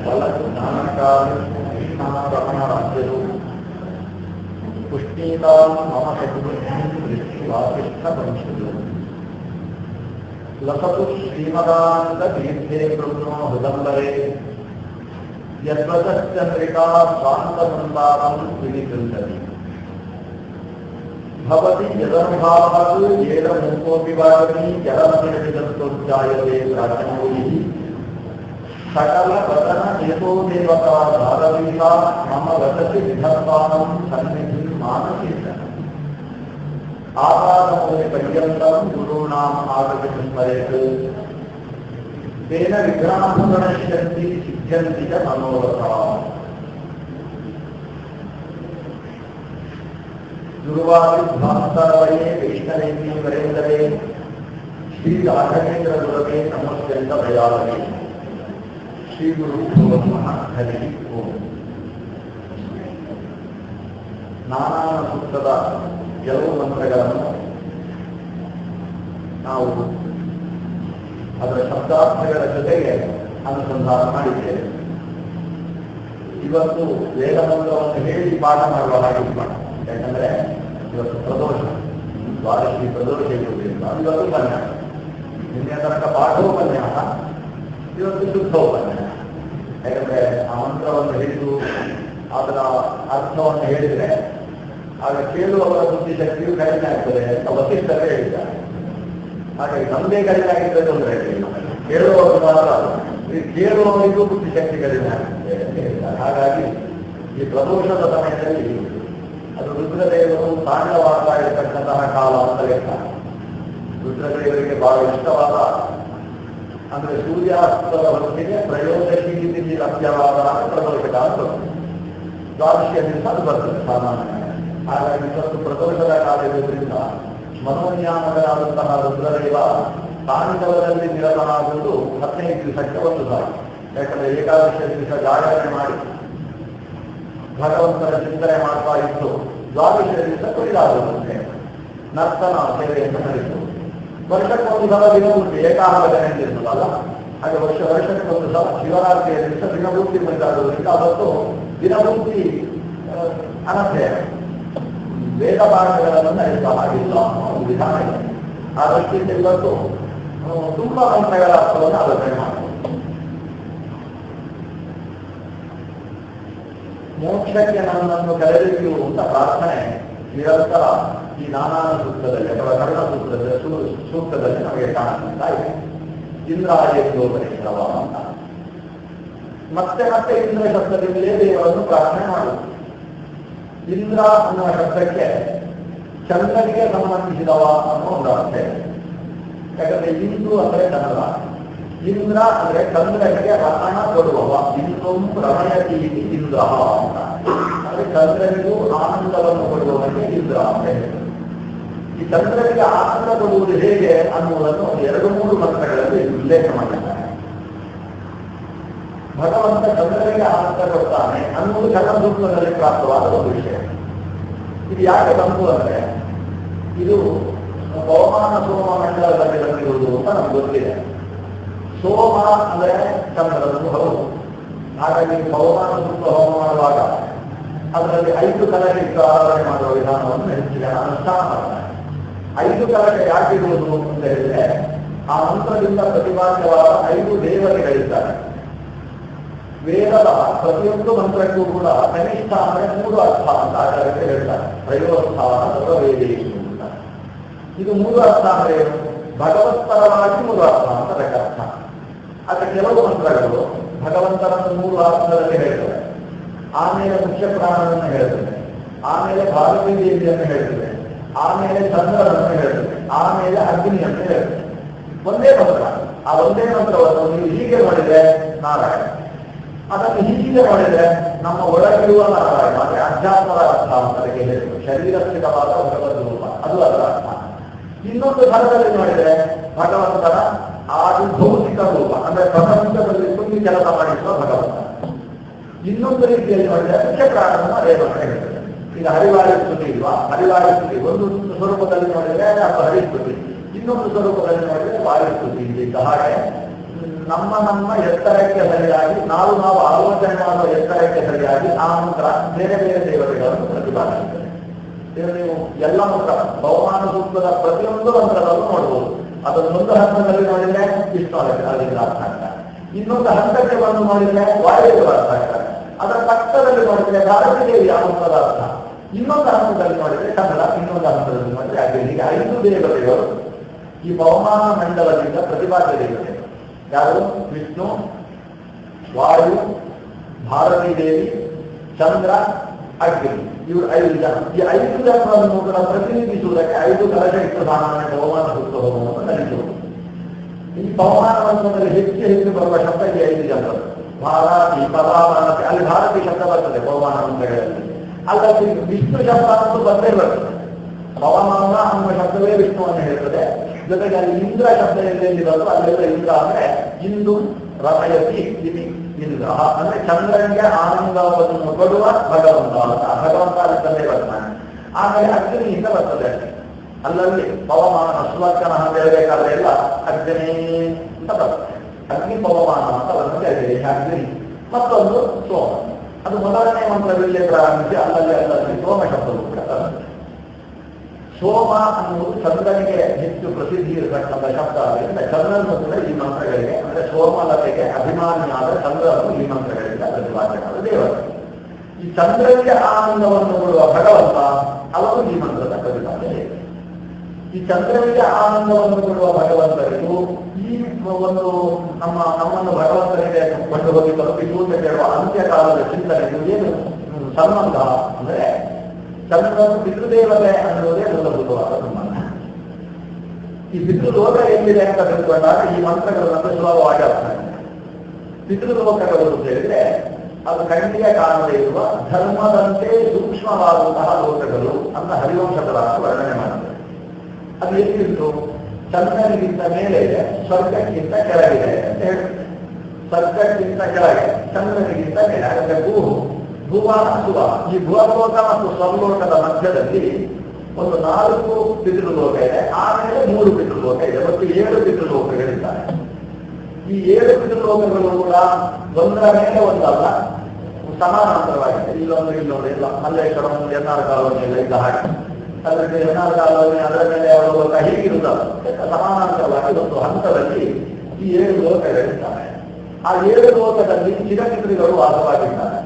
ಬಲಜ್ಞಾನಕಾರಮಣರಾಜ್ಯರು ಪುಷ್ಣೀತಾಂ ಮಮ ಸದ್ಬುದ್ಧಿಂ ದೃಷ್ಟಿವಾಸಿಷ್ಠಪಂಚರು ಲಸತು ಶ್ರೀಮದಾನಂದ ತೀರ್ಥೇ ಬ್ರಹ್ಮೋ ಹೃದಂಬರೇ ಯದ್ವತಶ್ಚಂದ್ರಿಕಾ ಸ್ವಾಂತಸಂತಾಪಂ ವಿನಿಕೃಂತತಿ ಭವತಿ ಯದನುಭಾವಾತ್ ಯೇನ ಮುಖೋಪಿ ವಾಗ್ಮಿ ಜಲಮತಿರಚಿತತ್ವಜ್ಜಾಯತೆ ಪ್ರಾಚನೋಯಿಃ ಸಕಲ ವದನ ಯಥೋ ದೇವತಾ ಧಾರವೀತಾ ಮಮ ವದತಿ ವಿಧತ್ವಾನಂ ಸನ್ನಿಧಿಂ ಮಾನಸೀತ ಆಪಾದಮೌಲಿ ಪರ್ಯಂತಂ ಗುರುಣಾಂ ಆಗತಿ ಸ್ಮರೇತ್ ತೇನ ವಿಘ್ನಾಃ ಪ್ರಣಶ್ಯಂತಿ ಸಿದ್ಧ್ಯಂತಿ ಚ ಮನೋರಥಾಃ. ಗುರುವಾದಿಧ್ವಾಂತರವಯೇ ವೈಷ್ಣವೇಂದ್ರೀ ವರೇಂದರೇ ಶ್ರೀ ರಾಘವೇಂದ್ರ ಗುರವೇ ನಮಸ್ಕರಿತ ಭಯಾಲವೇ ಶ್ರೀ ಗುರು ನಮಃ ಹರಿ ಓಂ. ನಾನಾನ ಸೂಕ್ತದ ಕೆಲವು ಮಂತ್ರಗಳನ್ನು ನಾವು ಅದರ ಶಬ್ದಾರ್ಥಗಳ ಜೊತೆಗೆ ಅನುಸಂಧಾನ ಮಾಡಿದ್ದೇವೆ. ಇವತ್ತು ವೇದಮಂತ್ರವನ್ನು ಹೇಳಿ ಪಾಠ ಮಾಡುವ ಹಾಗೆ ಪಾಠ, ಯಾಕಂದರೆ ಇವತ್ತು ಪ್ರದೋಷ, ದ್ವಾದಶಿ ಪ್ರದೋಷ ಇರುವುದರಿಂದ ಇವತ್ತು ಉಪನ್ಯಾಸ. ನಿನ್ನೆ ತನಕ ಪಾಠೋಪನ್ಯಾಸ, ಇವತ್ತು ಶುದ್ಧೋಪನ್ಯಾಸ. ಯಾಕಂದರೆ ಆ ಮಂತ್ರವನ್ನು ಹಿಡಿದು ಅದರ ಅರ್ಥವನ್ನು ಹೇಳಿದರೆ ಆಗ ಕೇಳುವವರ ಬುದ್ಧಿಶಕ್ತಿಯು ಕಡಿಮೆ ಆಗ್ತದೆ ಅಂತ ವಸಿಷ್ಠರೇ ಹೇಳಿದ್ದಾರೆ. ಹಾಗಾಗಿ ನಮ್ಮದೇ ಕಡಿಮೆ ಆಗಿದ್ದರೆ ತೊಂದರೆ ಇಲ್ಲ, ಕೇಳುವವರು ಮಾತ್ರ ಕೇಳುವವರಿಗೂ ಬುದ್ಧಿಶಕ್ತಿ ಕಡಿಮೆ ಆಗ್ತದೆ ಅಂತ ಹೇಳಿದ್ದಾರೆ. ಹಾಗಾಗಿ ಈ ಪ್ರದೋಷದ ಸಮಯದಲ್ಲಿ ಅದು ರುದ್ರದೇವರು ತಾಂಡವಾಡ್ತಾ ಇರತಕ್ಕಂತಹ ಕಾಲ ಅಂತ ಲೆಕ್ಕ. ರುದ್ರದೇವರಿಗೆ ಬಹಳ ಇಷ್ಟವಾದ, ಅಂದರೆ ಸೂರ್ಯಾಸ್ತದ ಹೊತ್ತಿಗೆ ತ್ರಯೋದಶಿ ಲಭ್ಯವಾದ ಪ್ರದೋಷ ಕಾಲ ದ್ವಾದಶಿಯ ದಿವಸ ಅದು ಬರ್ತದೆ ಸಾಮಾನ್ಯ. ಹಾಗಾಗಿ ಇವತ್ತು ಪ್ರದೋಷದ ಕಾಲ ಇರುವುದರಿಂದ ಮನೋನ್ಯಾಮಕರಾದಂತಹ ರುದ್ರದೇವ ತಾಂಡವದಲ್ಲಿ ನಿರತನಾಗುವುದು 15 ದಿವಸಕ್ಕೆ ಒಂದು ಸಾಲ. ಯಾಕಂದರೆ ಏಕಾದಶಿಯ ದಿವಸ ಜಾಗರಣೆ ಮಾಡಿ ಭಗವಂತನ ಚಿಂತನೆ ಮಾಡ್ತಾ ಇದ್ದು ದ್ವಾದಶಿಯ ದಿವಸ ಕೊಯ್ದಾಗುವಂತೆ ನರ್ತನ ಸೇವೆಯನ್ನು ನಡೆಸುವುದು. ವರ್ಷಕ್ಕೊಂದು ಸಲ ದಿನಪೂರ್ತಿ ಏಕಾಹಾರಜನೆ ಇರ್ತದಲ್ಲ, ಹಾಗೆ ವರ್ಷಕ್ಕೊಂದು ಸಲ ಶಿವರಾತ್ರಿಯ ದಿವಸ ದಿನಪೂರ್ತಿ ಕೊಯ್ದಾಗುವುದರಿಂದ ಅವತ್ತು ದಿನಪೂರ್ತಿ ಅನಧ್ಯಯನ ವೇದ ಪಾಠಗಳನ್ನು ನಡೆಸುವ ಹಾಗಿಲ್ಲ ಒಂದು ವಿಧಾನ ಇದೆ. ಆ ದೃಷ್ಟಿಯಿಂದ ಇವತ್ತು ತುಂಬಾ ಮಂತ್ರಗಳ ಅರ್ಥವನ್ನು ಆಲೋಚನೆ ಮಾಡಬಹುದು. ಮೋಕ್ಷಕ್ಕೆ ನನ್ನನ್ನು ಕರೆದೊಯ್ಯು ಅಂತ ಪ್ರಾರ್ಥನೆ ನಿರಂತರ ಈ ನಾನಾನ ಸೂಕ್ತದಲ್ಲಿ ಅಥವಾ ಕರ್ಣ ಸೂಕ್ತದಲ್ಲಿ ನಮಗೆ ಕಾಣಿಸ್ತಾ ಇದೆ. ಇಂದ್ರಾಯತ್ಯೋಪನಿಷದವ ಅಂತ ಮತ್ತೆ ಮತ್ತೆ ಇಂದ್ರ ಶಬ್ದದಿಂದಲೇ ದೇವರನ್ನು ಪ್ರಾರ್ಥನೆ ಮಾಡುವುದು. ಇಂದ್ರ ಅನ್ನುವ ಶಬ್ದಕ್ಕೆ ಚಂದ್ರನಿಗೆ ಸಂಬಂಧಿಸಿದವ ಅನ್ನೋ ಒಂದು ಅರ್ಥ ಇದೆ. ಯಾಕಂದ್ರೆ ಇಂದು ಅಂದರೆ ಚಂದ್ರ, ಇಂದ್ರ ಅಂದ್ರೆ ಚಂದ್ರನಿಗೆ ರಮಣ ಕೊಡುವವ, ಇಂದು ರಮಯತಿ ಇಂದ್ರ ಅಂತ. ಅಂದ್ರೆ ಚಂದ್ರನಿಗೂ ಆನಂದವನ್ನು ಕೊಡುವವನಿಗೆ ಇಂದ್ರ ಅಂತ ಹೇಳ್ತಾರೆ. ಈ ಚಂದ್ರನಿಗೆ ಆನಂದ ಕೊಡುವುದು ಹೇಗೆ ಅನ್ನುವುದನ್ನು 2-3 ಮಂತ್ರಗಳಲ್ಲಿ ಉಲ್ಲೇಖ ಮಾಡಿದ್ದಾರೆ. ಭಗವಂತ ಚಂದ್ರನಿಗೆ ಆನಂದ ಕೊಡ್ತಾನೆ ಅನ್ನುವುದು ಕರ್ಣಸೂತ್ರದಲ್ಲಿ ಪ್ರಾಪ್ತವಾದ ಒಂದು ವಿಷಯ. ಇದು ಯಾಕೆ ಬಂತು ಅಂದ್ರೆ ಇದು ಪವಮಾನ ಸೋಮ ಮಂಡಲದಲ್ಲಿ ಬಂದಿರುವುದು ಅಂತ ನಮ್ಗೆ ಗೊತ್ತಿದೆ. ಸೋಮ ಅಂದ್ರೆ ಚಂದ್ರನನ್ನು ಹೌದು. ಹಾಗಾಗಿ ಪವಮಾನ ಸೂಕ್ತ ಹೋಮ ಮಾಡುವಾಗ ಅದರಲ್ಲಿ 5 ಕಲಶ ಇಟ್ಟು ಆರಾಧನೆ ಮಾಡುವ ವಿಧಾನವನ್ನು ಹೆಚ್ಚಿನ ಅನುಷ್ಠಾನ ಮಾಡ್ತಾರೆ. 5 ಕಲಶ ಯಾಕಿರುವುದು ಅಂತ ಹೇಳಿದ್ರೆ ಆ ಮಂತ್ರದಿಂದ ಪ್ರತಿಪಾದ್ಯವಾದ 5 ದೇವತೆಗಳಿದ್ದಾರೆ. ವೇದದ ಪ್ರತಿಯೊಂದು ಮಂತ್ರಕ್ಕೂ ಕೂಡ ಕನಿಷ್ಠ ಅಂದರೆ 3 ಅರ್ಥ ಅಂತ ಆಚಾರ್ಯರು ಹೇಳ್ತಾರೆ. ತ್ರಯೋಸ್ಥಾನ ಸರ್ವವೇದೇಶು ಅಂತ. ಇದು 3 ಅರ್ಥ ಅಂದ್ರೆ ಏನು? ಭಗವತ್ಪರವಾಗಿ 3 ಅರ್ಥ ಅಂತ ಲೆಕ್ಕರ್ಥ. ಆದರೆ ಕೆಲವು ಮಂತ್ರಗಳು ಭಗವಂತನನ್ನು 3 ಅರ್ಥದಲ್ಲಿ ಹೇಳ್ತವೆ. ಆಮೇಲೆ ಮುಖ್ಯ ಪ್ರಾಣವನ್ನು ಹೇಳ್ತದೆ, ಆಮೇಲೆ ಭಾರತೀ ದೇವಿಯನ್ನು ಹೇಳ್ತದೆ, ಆಮೇಲೆ ಚಂದ್ರನನ್ನು ಹೇಳ್ತದೆ, ಆಮೇಲೆ ಅಗ್ನಿಯನ್ನು ಹೇಳ್ತದೆ. ಒಂದೇ ಮಂತ್ರ. ಆ ಒಂದೇ ಮಂತ್ರವನ್ನು ನೀವು ಹೀಗೆ ಮಾಡಿದ್ರೆ ನಾರಾಯಣ, ಅದನ್ನು ಹೀಗೆ ಮಾಡಿದ್ರೆ ನಮ್ಮ ಒಳಗಿರುವ ನಾರಾಯಣ, ಅಂದ್ರೆ ಅಧ್ಯಾತ್ಮದ ಅರ್ಥ ಅಂತ ಹೇಳಿದ್ರು. ಶರೀರಸ್ಥಿತವಾದ ಭಗವದ್ ರೂಪ, ಅದು ಅದರ ಅರ್ಥ. ಇನ್ನೊಂದು ಥರದಲ್ಲಿ ಮಾಡಿದ್ರೆ ಭಗವಂತನ ಆದಿ ಭೌತಿಕ ರೂಪ, ಅಂದ್ರೆ ಪ್ರಪಂಚದಲ್ಲಿ ತುಂಬಿ ಕೆಲಸ ಮಾಡಿಸುವ ಭಗವಂತ. ಇನ್ನೊಂದು ರೀತಿಯಲ್ಲಿ ಮಾಡಿದ್ರೆ ಮುಖ್ಯ ಪ್ರಾಣವನ್ನು ಅದೇ ಮಂತ್ರ ಹೇಳ್ತದೆ. ಈಗ ಹರಿವಾಯುಸ್ತುತಿ ಇಲ್ವಾ? ಹರಿವಾಯುಸ್ತುತಿ ಒಂದು ಸ್ವರೂಪದಲ್ಲಿ ನೋಡಿದ್ರೆ ಅದು ಹರಿಸ್ತುತಿ, ಇನ್ನೊಂದು ಸ್ವರೂಪದಲ್ಲಿ ನೋಡಿದ್ರೆ ವಾಯುಸ್ತುತಿ. ಇದ್ದ ಹಾಗೆ ನಮ್ಮ ಎತ್ತರಕ್ಕೆ ಸರಿಯಾಗಿ ನಾವು ಆಲೋಚನೆ ಮಾಡುವ ಎತ್ತರಕ್ಕೆ ಸರಿಯಾಗಿ ಆ ಮಂತ್ರ ಬೇರೆ ಬೇರೆ ದೇವತೆಗಳನ್ನು ಪ್ರತಿಪಾದಿಸುತ್ತದೆ. ನೀವು ಎಲ್ಲ ಮಂತ್ರ ಬಹುಮಾನ ಸೂಕ್ತದ ಪ್ರತಿಯೊಂದು ಮಂತ್ರಗಳನ್ನು ನೋಡಬಹುದು. ಅದನ್ನೊಂದು ಹಂತದಲ್ಲಿ ನೋಡಿದ್ರೆ ವಿಷ್ಣು ಅದರಿಂದ ಅರ್ಥ ಆಗ್ತಾರೆ, ಇನ್ನೊಂದು ಹಂತಕ್ಕೆ ಬಂದು ನೋಡಿದ್ರೆ ವಾಯುದೇವರು ಅರ್ಥ ಆಗ್ತಾರೆ, ಅದರ ಪಕ್ಕದಲ್ಲಿ ನೋಡಿದ್ರೆ ಭಾರತೀ ದೇವಿ ಆ ಮಂತ್ರದ ಅರ್ಥ, ಇನ್ನೊಂದು ಹಂತದಲ್ಲಿ ನೋಡಿದ್ರೆ ಕನ್ನಡ, ಇನ್ನೊಂದು ಹಂತದಲ್ಲಿ ನೋಡಿದ್ರೆ ಹಾಗೆ ಹೀಗೆ 5 ದೇವತೆಗಳು ಈ ಬಹುಮಾನ ಮಂಡಲದಿಂದ ಪ್ರತಿಪಾದ್ಯ ದೇವತೆಗಳು. ಯಾರು? ವಿಷ್ಣು, ವಾಯು, ಭಾರತೀ ದೇವಿ, ಚಂದ್ರ, ಅಗ್ನಿ. ಇವರು 5 ಜನ. ಈ 5 ಜನರನ್ನು ಕೂಡ ಪ್ರತಿನಿಧಿಸುವುದಕ್ಕೆ 5 ಕಲಶ ಇಟ್ಟು ಸಾಮಾನ್ಯ ಬಹುಮಾನ ಸೂಕ್ತ ಹೋಮವನ್ನು ನಡೆಸುವುದು. ಈ ಬಹುಮಾನ ಮಂತ್ರದಲ್ಲಿ ಹೆಚ್ಚು ಬರುವ ಶಬ್ದ ಈ 5 ಜನರು. ಭಾರತಿ, ಪದಾಮಾನತಿ, ಅಲ್ಲಿ ಭಾರತಿ ಶಬ್ದ ಬರ್ತದೆ ಬಹುಮಾನ ಮಂತ್ರಗಳಲ್ಲಿ. ಅಲ್ಲಲ್ಲಿ ವಿಷ್ಣು ಶಬ್ದ ಅಂತೂ ಬಂದೇ ಬರ್ತದೆ. ಪವಮಾನ ಅನ್ನುವ ಶಬ್ದವೇ ವಿಷ್ಣುವನ್ನು ಹೇಳ್ತದೆ. ಜೊತೆಗೆ ಅಲ್ಲಿ ಇಂದ್ರ ಶಬ್ದ ಎಲ್ಲೆಲ್ಲಿ ಬರ್ತದೆ ಅಲ್ಲೆಲ್ಲ ಇಂದ್ರ ಅಂದ್ರೆ ಇಂದು ರಮಯತಿ ಇತಿ ಇಂದ್ರ ಅಂದ್ರೆ ಚಂದ್ರನಿಗೆ ಆನಂದವನ್ನು ಕೊಡುವ ಭಗವಂತ ಅಂತ ಭಗವಂತ ಅಲ್ಲಿ ಬರ್ತಾನೆ. ಆಮೇಲೆ ಅಗ್ನಿಯಿಂದ ಬರ್ತದೆ. ಅಲ್ಲಲ್ಲಿ ಪವಮಾನ ಸುಲಕ್ಷಣ ಅಂತ ಹೇಳಬೇಕಾದ್ರೆ ಎಲ್ಲ ಅಗ್ನಿ ಅಂತ ಬರ್ತದೆ. ಅಗ್ನಿ ಪವಮಾನ ಅಂತ ಬರ್ತದೆ ಅಗ್ನಿ. ಮತ್ತೊಂದು ಸೋಮ. ಅದು ಮೊದಲನೇ ಮಂತ್ರದಲ್ಲಿ ಪ್ರಾರಂಭಿಸಿ ಅಲ್ಲಲ್ಲಿ ಸೋಮ ಶಬ್ದವು ಕೂಡ ಬರ್ತದೆ. ಸೋಮ ಅನ್ನುವುದು ಚಂದ್ರನಿಗೆ ಹೆಚ್ಚು ಪ್ರಸಿದ್ಧಿ ಇರತಕ್ಕಂಥ ಶಬ್ದ ಆದ್ದರಿಂದ ಚಂದ್ರನು ಕೂಡ ಈ ಮಂತ್ರಗಳಿಗೆ ಅಂದ್ರೆ ಸೋಮಲತೆಗೆ ಅಭಿಮಾನಿಯಾದ ಚಂದ್ರನು ಈ ಮಂತ್ರಗಳಿಂದ ಪ್ರತಿಪಾದ್ಯನಾದ ದೇವತೆ. ಈ ಚಂದ್ರನಿಗೆ ಆನಂದವನ್ನು ಕೊಡುವ ಭಗವಂತ ಅವರು ಈ ಮಂತ್ರದ ಪ್ರತಿಪಾದ್ಯ ದೇವತೆ. ಈ ಚಂದ್ರನಿಗೆ ಆನಂದವನ್ನು ಕೊಡುವ ಭಗವಂತರಿಗೂ ಈ ಒಂದು ನಮ್ಮನ್ನು ಭಗವಂತನಿಗೆ ಕೊಂಡು ಹೋಗಿ ತಲುಪಿಸುವಂತೆ ಕೇಳುವ ಅಂತ್ಯಕಾಲದ ಚಿಂತನೆಗೂ ಏನು ಸಂಬಂಧ ಅಂದ್ರೆ ಚಂದ್ರನು ಪಿತೃದೇವತೆ ಅನ್ನುವುದೇ ಮೂಲಭೂತವಾದ ಸಂಬಂಧ. ಈ ಪಿತೃಲೋಕ ಎಲ್ಲಿದೆ ಅಂತ ತಿಳ್ಕೊಂಡಾಗ ಈ ಮಂತ್ರಗಳು ನಮಗೆ ಸುಲಭವಾಗಿ ಅರ್ಥ ಆಗಿದೆ. ಪಿತೃಲೋಕಗಳು ಅಂತ ಹೇಳಿದ್ರೆ ಅದು ಕಣ್ಣಿಯ ಕಾಣದೇ ಇರುವ ಧರ್ಮದಂತೆ ಸೂಕ್ಷ್ಮವಾದಂತಹ ಲೋಕಗಳು ಅಂತ ಹರಿವಂಶದ ವರ್ಣನೆ ಮಾಡುತ್ತದೆ. ಅದು ಎಲ್ಲಿತ್ತು? ಚಂದ್ರನಿಗಿಂತ ಮೇಲೆ ಇದೆ, ಸ್ವರ್ಗಕ್ಕಿಂತ ಕೆಳಗಿದೆ ಅಂತ ಹೇಳ್ತದೆ. ಸ್ವರ್ಗಕ್ಕಿಂತ ಕೆಳಗೆ, ಚಂದ್ರನಿಗಿಂತ ಮೇಲೆ. ಹಾಗಾದ್ರೆ ಭುವನ ಸುವ, ಈ ಭುವಲೋಕ ಮತ್ತು ಸ್ವರ್ಲೋಕದ ಮಧ್ಯದಲ್ಲಿ ಒಂದು 4 ಪಿತೃಲೋಕ ಇದೆ. ಆಮೇಲೆ 3 ಪಿತೃಲೋಕ ಇದೆ. ಮತ್ತು 7 ಪಿತೃಲೋಕಗಳಿದ್ದಾರೆ. ಈ 7 ಪಿತೃಲೋಕಗಳು ಕೂಡ ಒಂದರ ಮೇಲೆ ಒಂದಲ್ಲ, ಸಮಾನಾಂತರವಾಗಿದೆ. ಇಲ್ಲೊಂದು ಇಲ್ಲ. ಮಲ್ಲೇಶ್ವರಂ ಎನ್ನಾರ ಕಾಲೋನಿ ಎಲ್ಲ ಇಲ್ಲ ಹಾಗೆ. ಅದರಲ್ಲಿ ಎನ್ನಾರ ಕಾಲೋನಿ ಅದರ ಮೇಲೆ ಅವರ ಲೋಕ ಹೀಗಿರುತ್ತಲ್ಲ, ಸಮಾನಾಂತರವಾಗಿ ಒಂದು ಹಂತದಲ್ಲಿ ಈ 7 ಲೋಕಗಳಿದ್ದಾರೆ. ಆ 7 ಲೋಕದಲ್ಲಿ ಚಿರಪಿತೃಗಳು ವಾಸವಾಗಿದ್ದಾರೆ.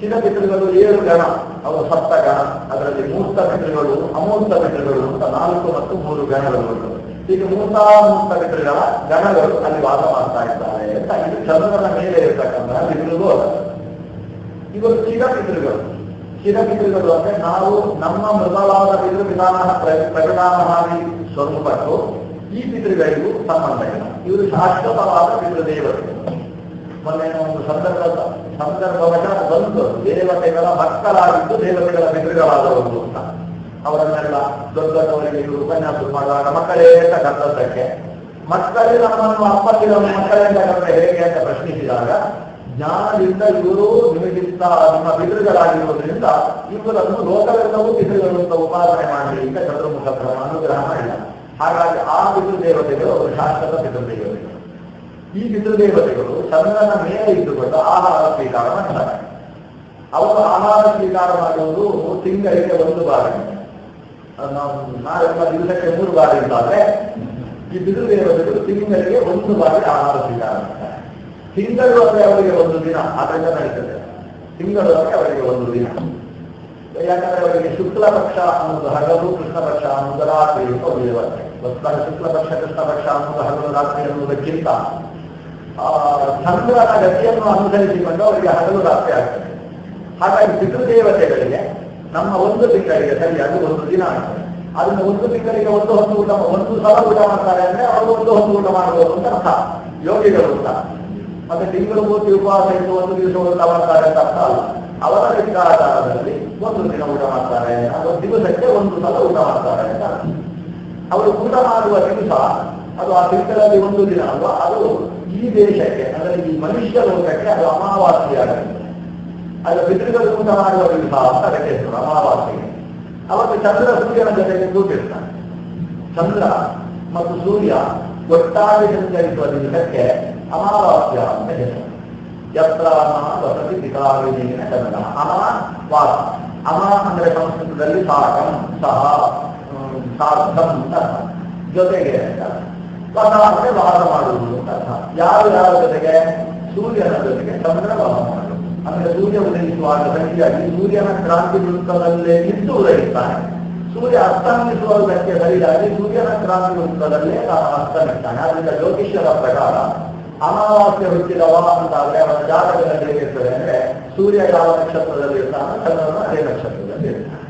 ಚಿರಪಿತೃಗಳು 7 ಗಣ, ಅವರು ಸಪ್ತ ಗಣ. ಅದರಲ್ಲಿ ಮೂರ್ತ ಪಿತೃಗಳು, ಅಮೂರ್ತ ಪಿತೃಗಳು ಅಂತ 4 ಮತ್ತು 3 ಗಣಗಳು. ಈಗ ಮೂರ್ತ ಪಿತೃಗಳ ಗಣಗಳು ಅಲ್ಲಿ ವಾಸ ಮಾಡ್ತಾ ಇದ್ದಾರೆ ಅಂತ ಇದು ಚಂದ್ರನ ಮೇಲೆ ಇರತಕ್ಕಂತಹ ಪಿತೃಲೋಕ. ಇವರು ಚಿರಪಿತೃಗಳು. ಚಿರಪಿತೃಗಳು ಅಂದ್ರೆ ನಾವು ನಮ್ಮ ಮೃತವಾದ ಪಿತೃವಿಧಾನ ಪ್ರಕಟಾನವಾಗಿ ಸ್ವರೂಪಟ್ಟು ಈ ಪಿತೃಗಳಿಗೂ ಸಂಬಂಧ ಇಲ್ಲ. ಇವರು ಶಾಶ್ವತವಾದ ಪಿತೃದೇವತೆಗಳು. ಮೊನ್ನೆ ಒಂದು ಸಂದರ್ಭವಶ ಬಂದು ದೇವತೆಗಳ ಮಕ್ಕಳಾಗಿದ್ದು ದೇವತೆಗಳ ಪಿತೃಗಳಾದವರು ಅಂತ ಅವರನ್ನೆಲ್ಲ ದೊಡ್ಡವರಿಗೆ ಇವರು ಉಪನ್ಯಾಸ ಮಾಡುವಾಗ ಮಕ್ಕಳೇ ಅಂತ ಕರ್ತಕ್ಕೆ ಮಕ್ಕಳೇ ನಮ್ಮನ್ನು ಅಪ್ಪತ್ತಿರೋ ಮಕ್ಕಳೇ ಅಂತ ಕರೆದ ಹೇಗೆ ಅಂತ ಪ್ರಶ್ನಿಸಿದಾಗ ಜ್ಞಾನದಿಂದ ಇವರು ನಿಮಗಿಂತ ನಿಮ್ಮ ಪಿತೃಗಳಾಗಿರುವುದರಿಂದ ಇವರನ್ನು ಲೋಕವೆಲ್ಲವೂ ಪಿತೃಗಳು ಅಂತ ಉಪಾಸನೆ ಮಾಡಲಿ ಅಂತ ಚತುರ್ಮುಖ ಬ್ರಹ್ಮ ಅನುಗ್ರಹ ಮಾಡಿಲ್ಲ. ಹಾಗಾಗಿ ಆ ಪಿತೃದೇವತೆಗಳು ಅವರು ಶಾಶ್ವತ ಪಿತೃದೇವತೆಗಳು. ಈ ಪಿತೃದೇವತೆಗಳು ಚಂದ್ರನ ಮೇಲೆ ಇದ್ದುಕೊಂಡು ಆಹಾರ ಸ್ವೀಕಾರ ಮಾಡ್ತಾರೆ. ಅವರು ಆಹಾರ ಸ್ವೀಕಾರ ಮಾಡುವುದು ತಿಂಗಳಿಗೆ 1 ಬಾರಿ. ನಾವೆಲ್ಲ ದಿವಸಕ್ಕೆ 3 ಬಾರಿ ಇದ್ದಾದ್ರೆ ಈ ಪಿತೃದೇವತೆಗಳು ತಿಂಗಳಿಗೆ 1 ಬಾರಿ ಆಹಾರ ಸ್ವೀಕಾರ ಮಾಡ್ತಾರೆ. ತಿಂಗಳು ಅಂದ್ರೆ ಅವರಿಗೆ 1 ದಿನ, ಅದರಿಂದ ನಡೀತದೆ. ತಿಂಗಳು ಅಂದ್ರೆ ಅವರಿಗೆ 1 ದಿನ. ಯಾಕಂದ್ರೆ ಅವರಿಗೆ ಶುಕ್ಲ ಪಕ್ಷ ಅನ್ನೋದು ಹಗಲು, ಕೃಷ್ಣ ಪಕ್ಷ ಅನ್ನೋದು ರಾತ್ರಿ ಅಂತ ಒಂದು ವ್ಯವಸ್ಥೆ. ಶುಕ್ಲ ಪಕ್ಷ ಕೃಷ್ಣ ಪಕ್ಷ ಅನ್ನೋದು ಹಗಲು ರಾತ್ರಿ ಅನ್ನೋದಕ್ಕಿಂತ ಚಂದ್ರನ ಗತಿಯನ್ನು ಅನುಸರಿಸಿಕೊಂಡು ಅವರಿಗೆ ಹಗಲು ರಾತ್ರಿ ಆಗ್ತದೆ. ಹಾಗಾಗಿ ಪಿತೃದೇವತೆಗಳಿಗೆ ನಮ್ಮ 1 ತಿಂಗಳಿಗೆ ಸರಿಯಾಗಿ 1 ದಿನ ಆಗ್ತದೆ. ಅದನ್ನು 1 ತಿಂಗಳಿಗೆ 1 ಹೊತ್ತು ಊಟ, 1 ಸಲ ಊಟ ಮಾಡ್ತಾರೆ ಅಂದ್ರೆ ಅವರು 1 ಹೊತ್ತು ಊಟ ಮಾಡಬಹುದು ಅಂತ ಅರ್ಥ, ಯೋಗಿಗಳು ಅಂತ. ಮತ್ತೆ ತಿಂಗಳು ಪೂರ್ತಿ ಉಪವಾಸ ಇದ್ದು 1 ದಿವಸ ಊಟ ಮಾಡ್ತಾರೆ ಅಂತ ಅರ್ಥ ಅಲ್ಲ. ಅವರ ಲೆಕ್ಕಾಚಾರದಲ್ಲಿ 1 ದಿನ ಊಟ ಮಾಡ್ತಾರೆ, ಅಥವಾ ದಿವಸಕ್ಕೆ 1 ಸಲ ಊಟ ಮಾಡ್ತಾರೆ ಅಂತ. ಅವರು ಊಟ ಮಾಡುವ ದಿವಸ ಅದು ಆ ತಿಂಗಳಲ್ಲಿ 1 ದಿನ ಅಲ್ವಾ, ಅದು ಈ ದೇಶಕ್ಕೆ ಅಂದ್ರೆ ಈ ಮನುಷ್ಯ ಲೋಕಕ್ಕೆ ಅದು ಅಮಾವಾಸ್ಯೆಯಾಗುತ್ತೆ. ಅದು ಪಿತೃಗಳು ಊಟ ಮಾಡುವ ದಿವಸ ಅಂತ ಅದಕ್ಕೆ ಹೆಸರು ಅಮಾವಾಸ್ಯೆಗೆ. ಅವತ್ತು ಚಂದ್ರ ಸೂರ್ಯನ ಜೊತೆಗೆ ಕೂತಿರ್ತಾನೆ. ಚಂದ್ರ ಮತ್ತು ಸೂರ್ಯ ಒಟ್ಟಾಗಿ ಸಂಚರಿಸುವ ದಿವಸಕ್ಕೆ ಅಮಾವಾಸ್ಯ ಅಂತ ಹೆಸರು. ಯತ್ರ ವಸತಿ ಪಿತಾವಿನ ಚಂದ್ರ ಅಮಾವಾಸ. ಅಮ ಅಂದ್ರೆ ಸಂಸ್ಕೃತದಲ್ಲಿ ಸಾಕಂ, ಸಹ, ಸಾರ್ಥಂ ಅಂತ ಅರ್ಥ. ಜೊತೆಗೆ ಅಂತ ವಸ ಅಂದ್ರೆ ವಾಸ ಮಾಡುವುದು ಅಂತ ಅರ್ಥ. ಯಾರು ಯಾರ ಜೊತೆಗೆ? ಸೂರ್ಯನ ಜೊತೆಗೆ ಚಂದ್ರ ವಾಸ ಮಾಡುವುದು. ಅಂದ್ರೆ ಸೂರ್ಯ ಉದಯಿಸುವಾಗ ಸರಿಯಾಗಿ ಸೂರ್ಯನ ಕ್ರಾಂತಿ ವೃತ್ತದಲ್ಲೇ ಇದ್ದು ಉದಯಿಸ್ತಾನೆ. ಸೂರ್ಯ ಅಸ್ತಮಿಸುವುದಕ್ಕೆ ಸರಿಯಾಗಿ ಸೂರ್ಯನ ಕ್ರಾಂತಿ ವೃತ್ತದಲ್ಲೇ ತಾನು ಅಸ್ತಮಿಸ್ತಾನೆ. ಆದ್ರಿಂದ ಜ್ಯೋತಿಷ್ಯದ ಪ್ರಕಾರ ಅಮಾವಾಸ್ಯ ಹುಟ್ಟಿದವ ಅಂತಾದ್ರೆ ಅವನ ಜಾತಕದಲ್ಲಿ ಹೇಗಿರ್ತದೆ ಅಂದ್ರೆ ಸೂರ್ಯ ಯಾವ ನಕ್ಷತ್ರದಲ್ಲಿ ಇರ್ತಾನೋ ಚಂದ್ರನು ಅದೇ ನಕ್ಷತ್ರದಲ್ಲಿ ಇರ್ತಾನೆ.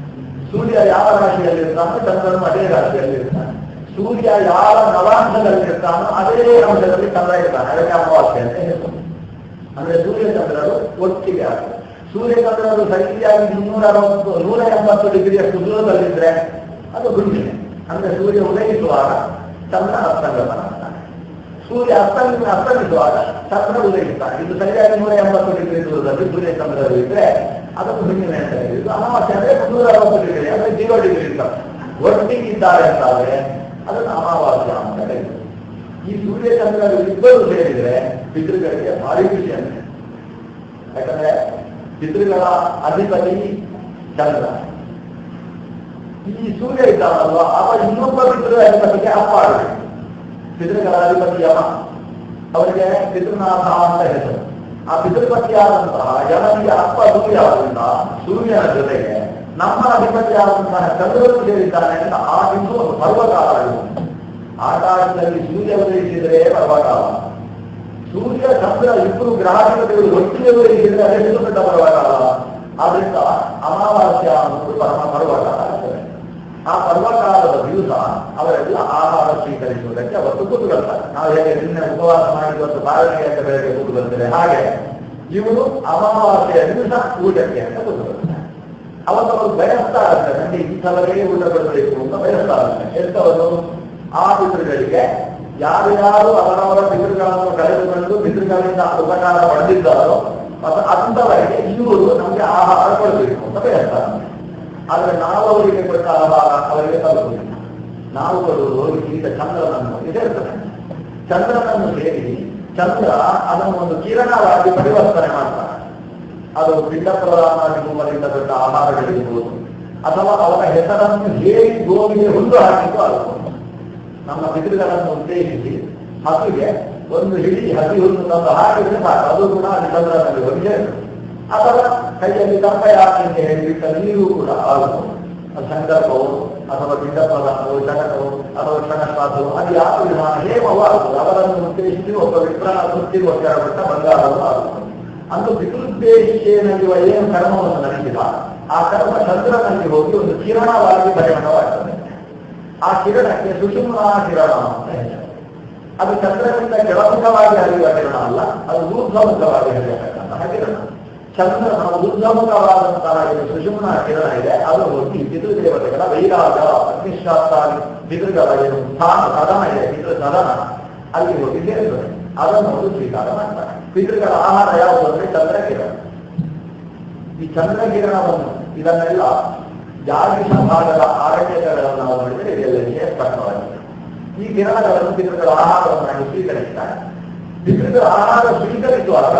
ಸೂರ್ಯ ಯಾವ ರಾಶಿಯಲ್ಲಿ ಇರ್ತಾನೋ ಚಂದ್ರನು ಅದೇ ರಾಶಿಯಲ್ಲಿ ಇರ್ತಾನೆ. ಸೂರ್ಯ ಯಾವ ನವಾಂಶದಲ್ಲಿ ಇರ್ತಾನೋ ಅದೇ ಅಂಶದಲ್ಲಿ ಚಂದ್ರ ಇರ್ತಾನೆ. ಅದಕ್ಕೆ ಅಮಾವಾಸ್ಯೆ ಅಂತ ಹೆಸರು. ಅಂದ್ರೆ ಸೂರ್ಯ ಚಂದ್ರರು ಒಟ್ಟಿಗೆ ಆಗ್ತದೆ. ಸೂರ್ಯ ಚಂದ್ರರು ಸರಿಯಾಗಿ 180 ಡಿಗ್ರಿಯಷ್ಟು ದೂರದಲ್ಲಿದ್ರೆ ಅದು ಹುಣ್ಣಿಮೆ. ಅಂದ್ರೆ ಸೂರ್ಯ ಉದಯಿಸುವಾಗ ಚಂದ್ರ ಅಸ್ತಂಗತನಾಗ್ತಾನೆ. ಸೂರ್ಯ ಅಸ್ತಮಿಸುವಾಗ ಚಂದ್ರ ಉದಯಿಸ್ತಾನೆ. ಇದು ಸರಿಯಾಗಿ 180 ಡಿಗ್ರಿ ದೂರದಲ್ಲಿ ಸೂರ್ಯ ಚಂದ್ರರು ಇದ್ರೆ ಅದನ್ನು ಹುಣ್ಣಿಮೆ ಅಂತ ಹೇಳಿದ್ರು. ಅಮಾವಾಸ್ಯೆ ಅಂದ್ರೆ 160 ಡಿಗ್ರಿ ಅಂದ್ರೆ 0 ಡಿಗ್ರಿ ಇರ್ತಾರೆ. ಒಟ್ಟಿಗಿದ್ದಾರೆ ಅಂತಾದ್ರೆ ಅದನ್ನು ಅಮಾವಾಸ್ಯ ಅಂತ ಹೇಳಿದ್ರು. ಈ ಸೂರ್ಯ ಚಂದ್ರರು ಇಬ್ಬರು ಸೇರಿದ್ರೆ ಪಿತೃಗಳಿಗೆ ಭಾರಿ ಖುಷಿ ಅಂತ. ಯಾಕಂದ್ರೆ ಪಿತೃಗಳ ಅಧಿಪತಿ ಚಂದ್ರ. ಈ ಸೂರ್ಯ ಇದ್ದಾನಲ್ವ ಅವ ಇನ್ನೊಬ್ಬ ಪಿತೃ ಅಧಿಪತಿಗೆ ಅಪ್ಪ ಆಗಬೇಕು. ಪಿತೃಗಳ ಅಧಿಪತಿ ಯಮ, ಅವರಿಗೆ ಪಿತೃನಾಥ ಅಂತ ಹೆಸರು. ಆ ಪಿತೃಪತಿಯಾದಂತಹ ಯಮನಿಗೆ ಅಪ್ಪ ಸೂರ್ಯ ಆದ್ರಿಂದ ಸೂರ್ಯನ ಜೊತೆಗೆ ನಮ್ಮ ಅಧಿಪತಿಯಾದಂತಹ ಚಂದ್ರನು ಸೇರಿದ್ದಾನೆ ಅಂತ ಆ ಬಿಂದು ಒಂದು ಪರ್ವಕಾಲ. ಆಕಾಶದಲ್ಲಿ ಸೂರ್ಯ ಉದಯಿಸಿದರೆ ಪರ್ವಕಾಲ. ಸೂರ್ಯ ಚಂದ್ರ ಇಬ್ಬರು ಗ್ರಹಾಧಿಪತಿಗಳು ಒಟ್ಟಿಗೆ ಉದಯಿಸಿದರೆ ಅದೆಷ್ಟು ದೊಡ್ಡ ಪರ್ವಕಾಲ. ಆದ್ರಿಂದ ಅಮಾವಾಸ್ಯ ಅನ್ನೋದು ಪರ್ವಕಾಲ ಆಗ್ತದೆ. ಆ ಪರ್ವಕಾಲದ ದಿವಸ ಅವರೆಲ್ಲ ಆಹಾರ ಸ್ವೀಕರಿಸುವುದಕ್ಕೆ ಅವತ್ತು ಕೂತು ಬರ್ತಾರೆ. ನಾವು ಹೇಗೆ ನಿನ್ನೆ ಉಪವಾಸ ಮಾಡಿರುವಂತ ಬಾರಣಿಗೆ ಅಂತ ಬೆಳಗ್ಗೆ ಕೂತು ಬರ್ತೇವೆ, ಹಾಗೆ ಇವರು ಅಮಾವಾಸ್ಯೆಯ ದಿವಸ ಊಟಕ್ಕೆ ಅಂತ ಕೂತು ಬರ್ತಾರೆ. ಅವತ್ತು ಅವರು ಬಯಸ್ತಾ ಇರ್ತಾರೆ, ನನಗೆ ಈ ಸಲವೇ ಊಟ ಬರಬೇಕು ಅಂತ ಬಯಸ್ತಾ ಇರ್ತಾರೆ. ಎಂತವರು? ಆ ಪಿತೃಗಳಿಗೆ ಯಾರ್ಯಾರು ಅವರವರ ಪಿತೃಗಳನ್ನು ಕಳೆದುಕೊಂಡು ಪಿತೃಗಳಿಂದ ಉಪಕಾರ ಪಡೆದಿದ್ದಾರೋ ಅಂತವರಿಗೆ ಇವರು ನಮಗೆ ಆಹಾರ ಕೊಡಬೇಕು ಅಂತ ಬಯಸ್ತಾರೆ. ಆದ್ರೆ ನಾವು ಅವರಿಗೆ ಕೊಟ್ಟ ಆಹಾರ ಅವರಿಗೆ ತಲುಪುವುದಿಲ್ಲ. ನಾವು ಕೊಡುವುದು ಈಗ ಚಂದ್ರನನ್ನು ಸೇರ್ತದೆ. ಚಂದ್ರನನ್ನು ಸೇರಿ ಚಂದ್ರ ಅದನ್ನು ಒಂದು ಕಿರಣವಾಗಿ ಪರಿವರ್ತನೆ ಮಾಡ್ತಾನೆ. ಅದು ಪಿಂಡ ಪ್ರಧಾನ ರೂಪದಿಂದ ದೊಡ್ಡ ಆಹಾರಗಳಿರ್ಬೋದು, ಅಥವಾ ಅವರ ಹೆಸರನ್ನು ಹೇಳಿ ಗೋವಿಗೆ ಹುಲ್ಲು ಹಾಕಿದ್ದು ಆಗಬಹುದು. ನಮ್ಮ ಪಿತೃಗಳನ್ನು ಉದ್ದೇಶಿಸಿ ಹಸುಗೆ ಒಂದು ಹಿಡಿ ಹಸಿ ಹುಲ್ಲು ತಂದು ಹಾಕಿದ್ರೆ ಸಾಕು, ಅದು ಕೂಡ ಅಲ್ಲಿ ಚಂದ್ರನಲ್ಲಿ ಹೋಗಿ ಸೇರ್ತದೆ. ಅಥವಾ ಕೈಯಲ್ಲಿ ದಪ್ಪ ಯಾಕೆಂತ ಹೇಳಿಬಿಟ್ಟ ನೀರು ಕೂಡ ಆಗುವುದು. ಸಂಕಲ್ಪವು ಅಥವಾ ಪಿಂಡ ಪ್ರಧಾನವು, ಶಕಟವು ಅಥವಾ ಕ್ಷಣಶ್ವಾಸವು ಅದು ಯಾವ ವಿಧಾನ ಹೇಮವೂ ಆಗುವುದು. ಅವರನ್ನು ಉದ್ದೇಶಿಸಿ ಒಬ್ಬ ವಿಪ್ರನ ಸೃಷ್ಟಿಗೋಸ್ಕರ ಬಿಟ್ಟ ಬಂಗಾರವೂ ಆಗುವುದು. ಅಂದು ಪಿತೃದ್ದೇಶಿಕೆಯಲ್ಲಿರುವ ಏನು ಕರ್ಮವನ್ನು ನಡೆಸಿದ ಆ ಕರ್ಮ ಚಂದ್ರನಲ್ಲಿ ಹೋಗಿ ಒಂದು ಕಿರಣವಾಗಿ ಪರಿಣಾಮವಾಗ್ತದೆ. ಆ ಕಿರಣಕ್ಕೆ ಸುಷುಮ್ನಾ ಕಿರಣ ಅಂತ ಹೇಳ್ತಾರೆ. ಅದು ಚಂದ್ರನಿಂದ ಕೆಳಮುಖವಾಗಿ ಹರಿಯುವ ಕಿರಣ ಅಲ್ಲ, ಅದು ಊರ್ಧ್ವಮುಖವಾಗಿ ಹರಿಯತಕ್ಕಂತಹ ಕಿರಣ. ಚಂದ್ರನ ಊರ್ಧ್ವಮುಖವಾದಂತಹ ಏನು ಸುಷುಮ್ನಾ ಕಿರಣ ಇದೆ, ಅದು ಹೋಗಿ ಪಿತೃದೇವತೆಗಳ ವೈರಾಗ ಅಗ್ನಿಶ್ರಾತ್ತಾಗಿ ಪಿತೃಗಳ ಏನು ಸ್ಥಾನ ಸದನ ಇದೆ, ಪಿತೃ ಸದನ ಅಲ್ಲಿ ಹೋಗಿ ಸೇರುತ್ತದೆ. ಅದನ್ನು ಅವರು ಸ್ವೀಕಾರ ಮಾಡ್ತಾರೆ. ಪಿತೃಗಳ ಆಹಾರ ಯಾವುದು ಅಂದ್ರೆ ಚಂದ್ರಕಿರಣ. ಈ ಚಂದ್ರಕಿರಣವನ್ನು ಇದನ್ನೆಲ್ಲ ಜಾಗೃತ ಭಾಗದ ಆರಣ್ಯಗಳನ್ನು ನಾವು ನೋಡಿದರೆ ಇದೆಲ್ಲರಿಗೆ ಸ್ಪಷ್ಟವಾಗಿದೆ. ಈ ಕಿರಣಗಳನ್ನು ಪಿತೃಗಳ ಆಹಾರವನ್ನಾಗಿ ಸ್ವೀಕರಿಸ್ತಾರೆ. ಪಿತೃಗಳ ಆಹಾರ ಸ್ವೀಕರಿಸುವಾಗ